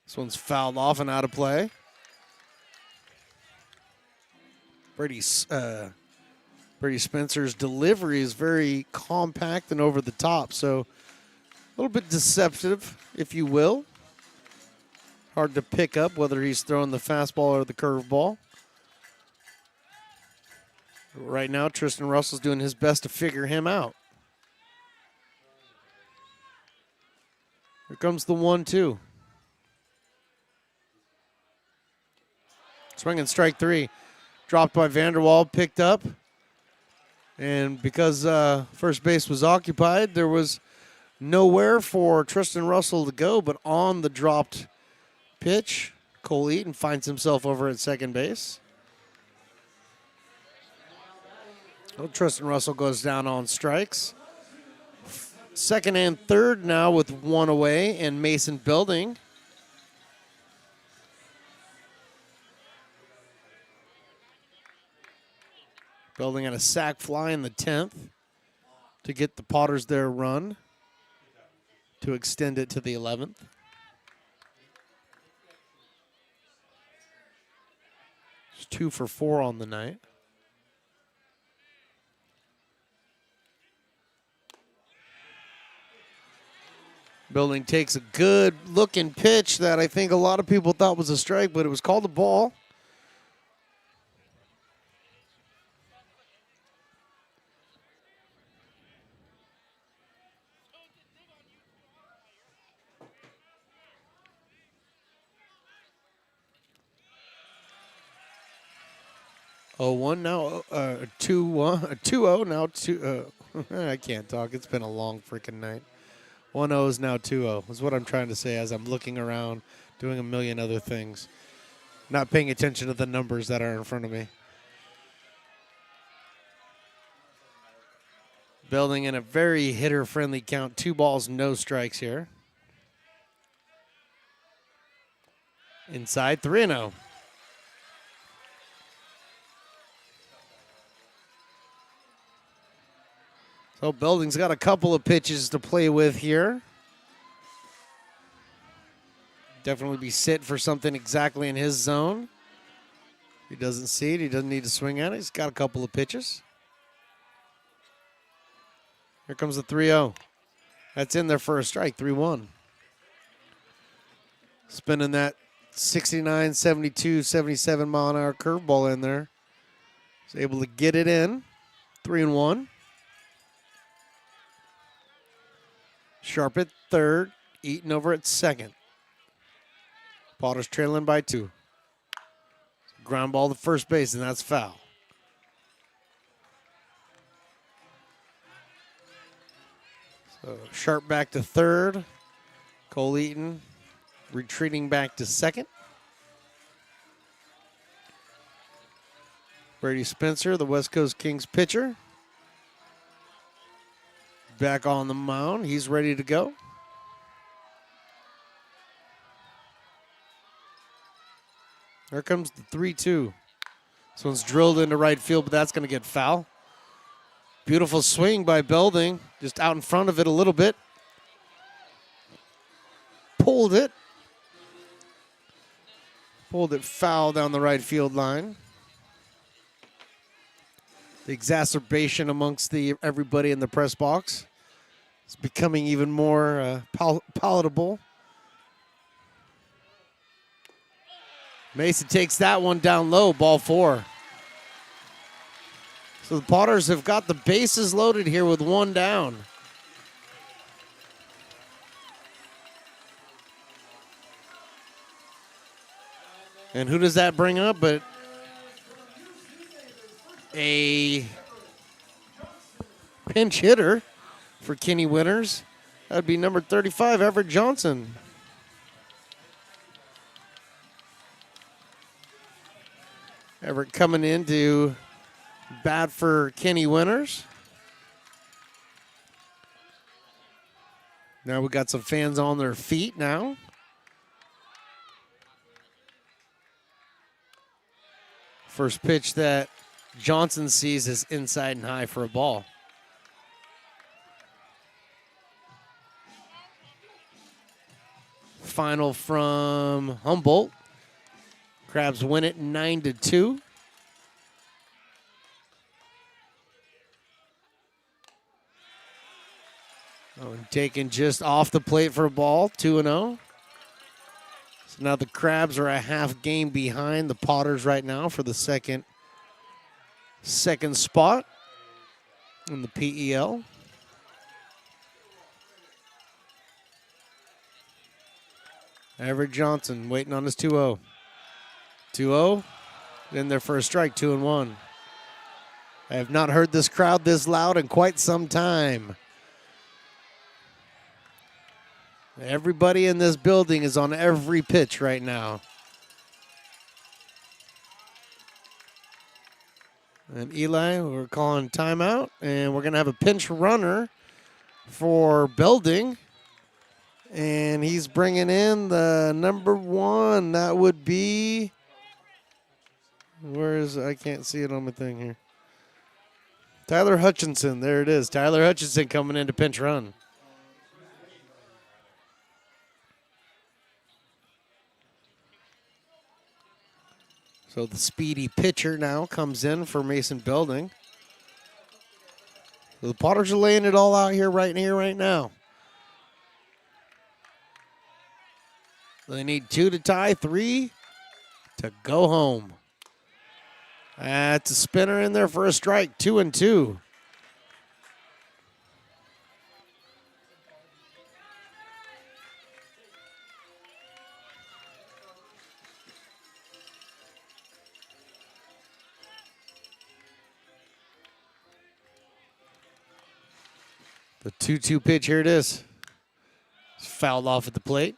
This one's fouled off and out of play. Brady Spencer's delivery is very compact and over the top, so a little bit deceptive, if you will. Hard to pick up whether he's throwing the fastball or the curveball. Right now, Tristan Russell's doing his best to figure him out. Here comes the 1-2. Swing and strike 3. Dropped by Vanderwall, picked up. And because first base was occupied, there was Nowhere for Tristan Russell to go, but on the dropped pitch, Cole Eaton finds himself over at second base. Well, Tristan Russell goes down on strikes. Second and third now with one away, and Mason Belding. Belding had a sac fly in the 10th to get the Potters their run to extend it to the 11th. It's 2 for 4 on the night. Belding takes a good looking pitch that I think a lot of people thought was a strike, but it was called a ball. Oh, 1 now, 2-1, 2-0 now, 2. I can't talk. It's been a long freaking night. 1-0 is now 2-0 is what I'm trying to say as I'm looking around, doing a million other things. Not paying attention to the numbers that are in front of me. Belding in a very hitter-friendly count. 2 balls, no strikes here. Inside, 3-0. So Belding's got a couple of pitches to play with here. Definitely be sit for something exactly in his zone. He doesn't see it. He doesn't need to swing at it. He's got a couple of pitches. Here comes the 3-0. That's in there for a strike, 3-1. Spinning that 69, 72, 77 mile an hour curveball in there. He's able to get it in. 3-1. Sharp at third, Eaton over at second. Potters trailing by 2. Ground ball to first base, and that's foul. So Sharp back to third. Cole Eaton retreating back to second. Brady Spencer, the West Coast Kings pitcher, back on the mound. He's ready to go. Here comes the 3-2. This one's drilled into right field, but that's going to get foul. Beautiful swing by Belding, just out in front of it a little bit. Pulled it. Pulled it foul down the right field line. The exacerbation amongst everybody in the press box is becoming even more palatable. Mason takes that one down low, ball 4. So the Potters have got the bases loaded here with 1 down. And who does that bring up but a pinch hitter for Kenny Winters? That would be number 35, Everett Johnson. Everett coming in to bat for Kenny Winters. Now we got some fans on their feet now. First pitch that Johnson sees is inside and high for a ball. Final from Humboldt. Crabs win it 9-2. Oh, and taken just off the plate for a ball, 2-0. So now the Crabs are a half game behind the Potters right now for the second spot in the PEL. Everett Johnson waiting on his 2-0. 2-0, in there for a strike, 2-1. I have not heard this crowd this loud in quite some time. Everybody in this building is on every pitch right now. And Eli, we're calling timeout, and we're going to have a pinch runner for Belding. And he's bringing in the number 1. That would be, I can't see it on my thing here. Tyler Hutchinson. There it is. Tyler Hutchinson coming in to pinch run. So the speedy pitcher now comes in for Mason Belding. So the Potters are laying it all out here right now. They need 2 to tie, 3 to go home. That's a spinner in there for a strike, 2-2. The 2-2 pitch, here it is. It's fouled off at the plate.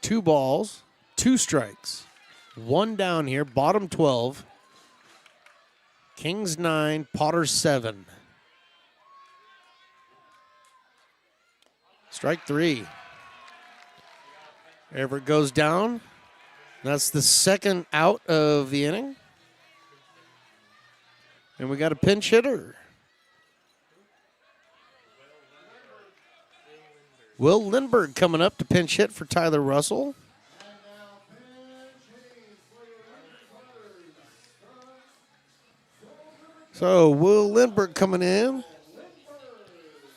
Two balls, 2 strikes. 1 down here, bottom 12. Kings 9, Potters 7. Strike 3. Everett goes down. That's the second out of the inning. And we got a pinch hitter. Will Lindbergh coming up to pinch hit for Tyler Russell. So Will Lindbergh coming in.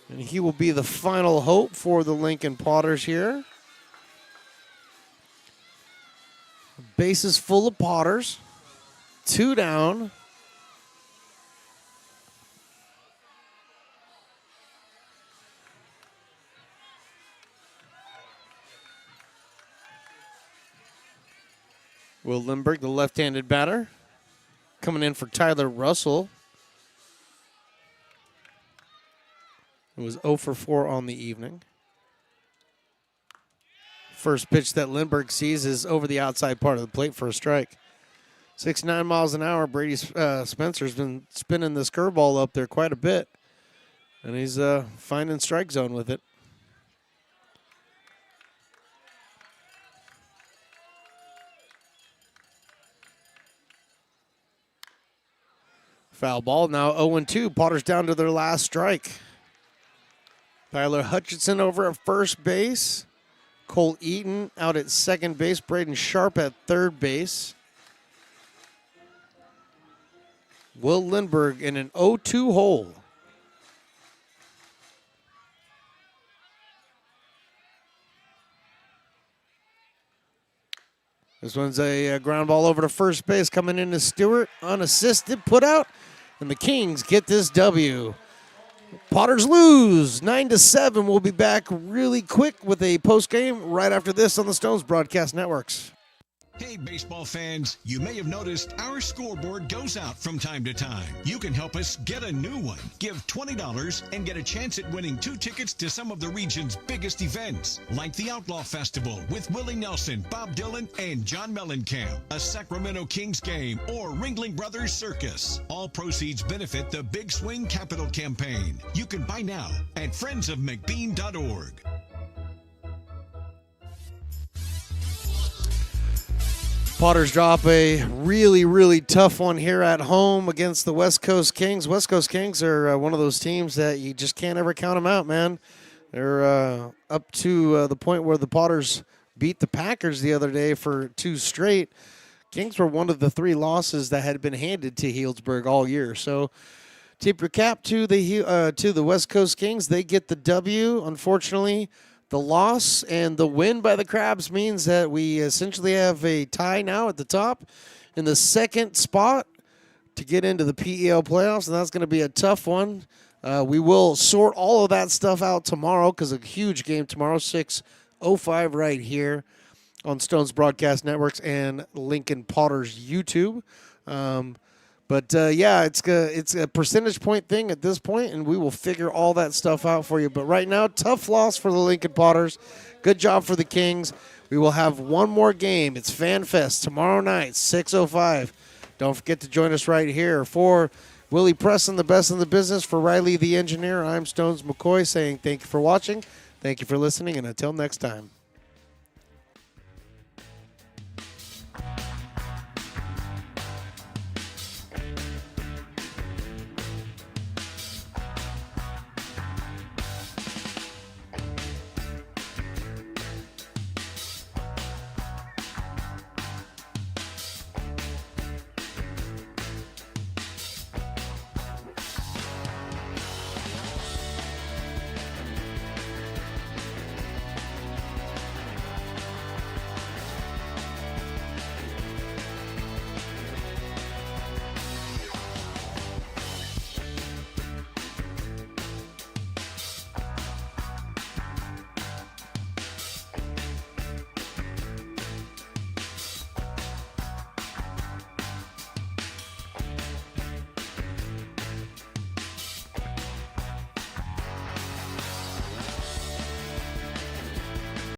And he will be the final hope for the Lincoln Potters here. Bases full of Potters. 2 down. Will Lindbergh, the left-handed batter, coming in for Tyler Russell. It was 0 for 4 on the evening. First pitch that Lindbergh sees is over the outside part of the plate for a strike. 69 miles an hour. Brady Spencer's been spinning this curveball up there quite a bit. And he's finding strike zone with it. Foul ball, now 0-2. Potters down to their last strike. Tyler Hutchinson over at first base. Cole Eaton out at second base. Braden Sharp at third base. Will Lindbergh in an 0-2 hole. This one's a ground ball over to first base. Coming in to Stewart. Unassisted. Put out. And the Kings get this W. Potters lose 9-7. We'll be back really quick with a post game right after this on the Stones Broadcast Networks. Hey, baseball fans, you may have noticed our scoreboard goes out from time to time. You can help us get a new one. Give $20 and get a chance at winning 2 tickets to some of the region's biggest events, like the Outlaw Festival with Willie Nelson, Bob Dylan, and John Mellencamp, a Sacramento Kings game, or Ringling Brothers Circus. All proceeds benefit the Big Swing Capital Campaign. You can buy now at friendsofmcbean.org. Potters drop a really, really tough one here at home against the West Coast Kings. West Coast Kings are one of those teams that you just can't ever count them out, man. They're up to the point where the Potters beat the Packers the other day for 2 straight. Kings were one of the 3 losses that had been handed to Healdsburg all year. So tip your cap to the West Coast Kings. They get the W. Unfortunately, the loss and the win by the Crabs means that we essentially have a tie now at the top in the second spot to get into the PEL playoffs, and that's going to be a tough one. We will sort all of that stuff out tomorrow because a huge game tomorrow, 6:05 right here on Stones Broadcast Networks and Lincoln Potter's YouTube. Yeah, it's a percentage point thing at this point, and we will figure all that stuff out for you. But right now, tough loss for the Lincoln Potters. Good job for the Kings. We will have one more game. It's Fan Fest tomorrow night, 6:05. Don't forget to join us right here. For Willie Preston, the best in the business, for Riley the engineer, I'm Stones McCoy saying thank you for watching, thank you for listening, and until next time.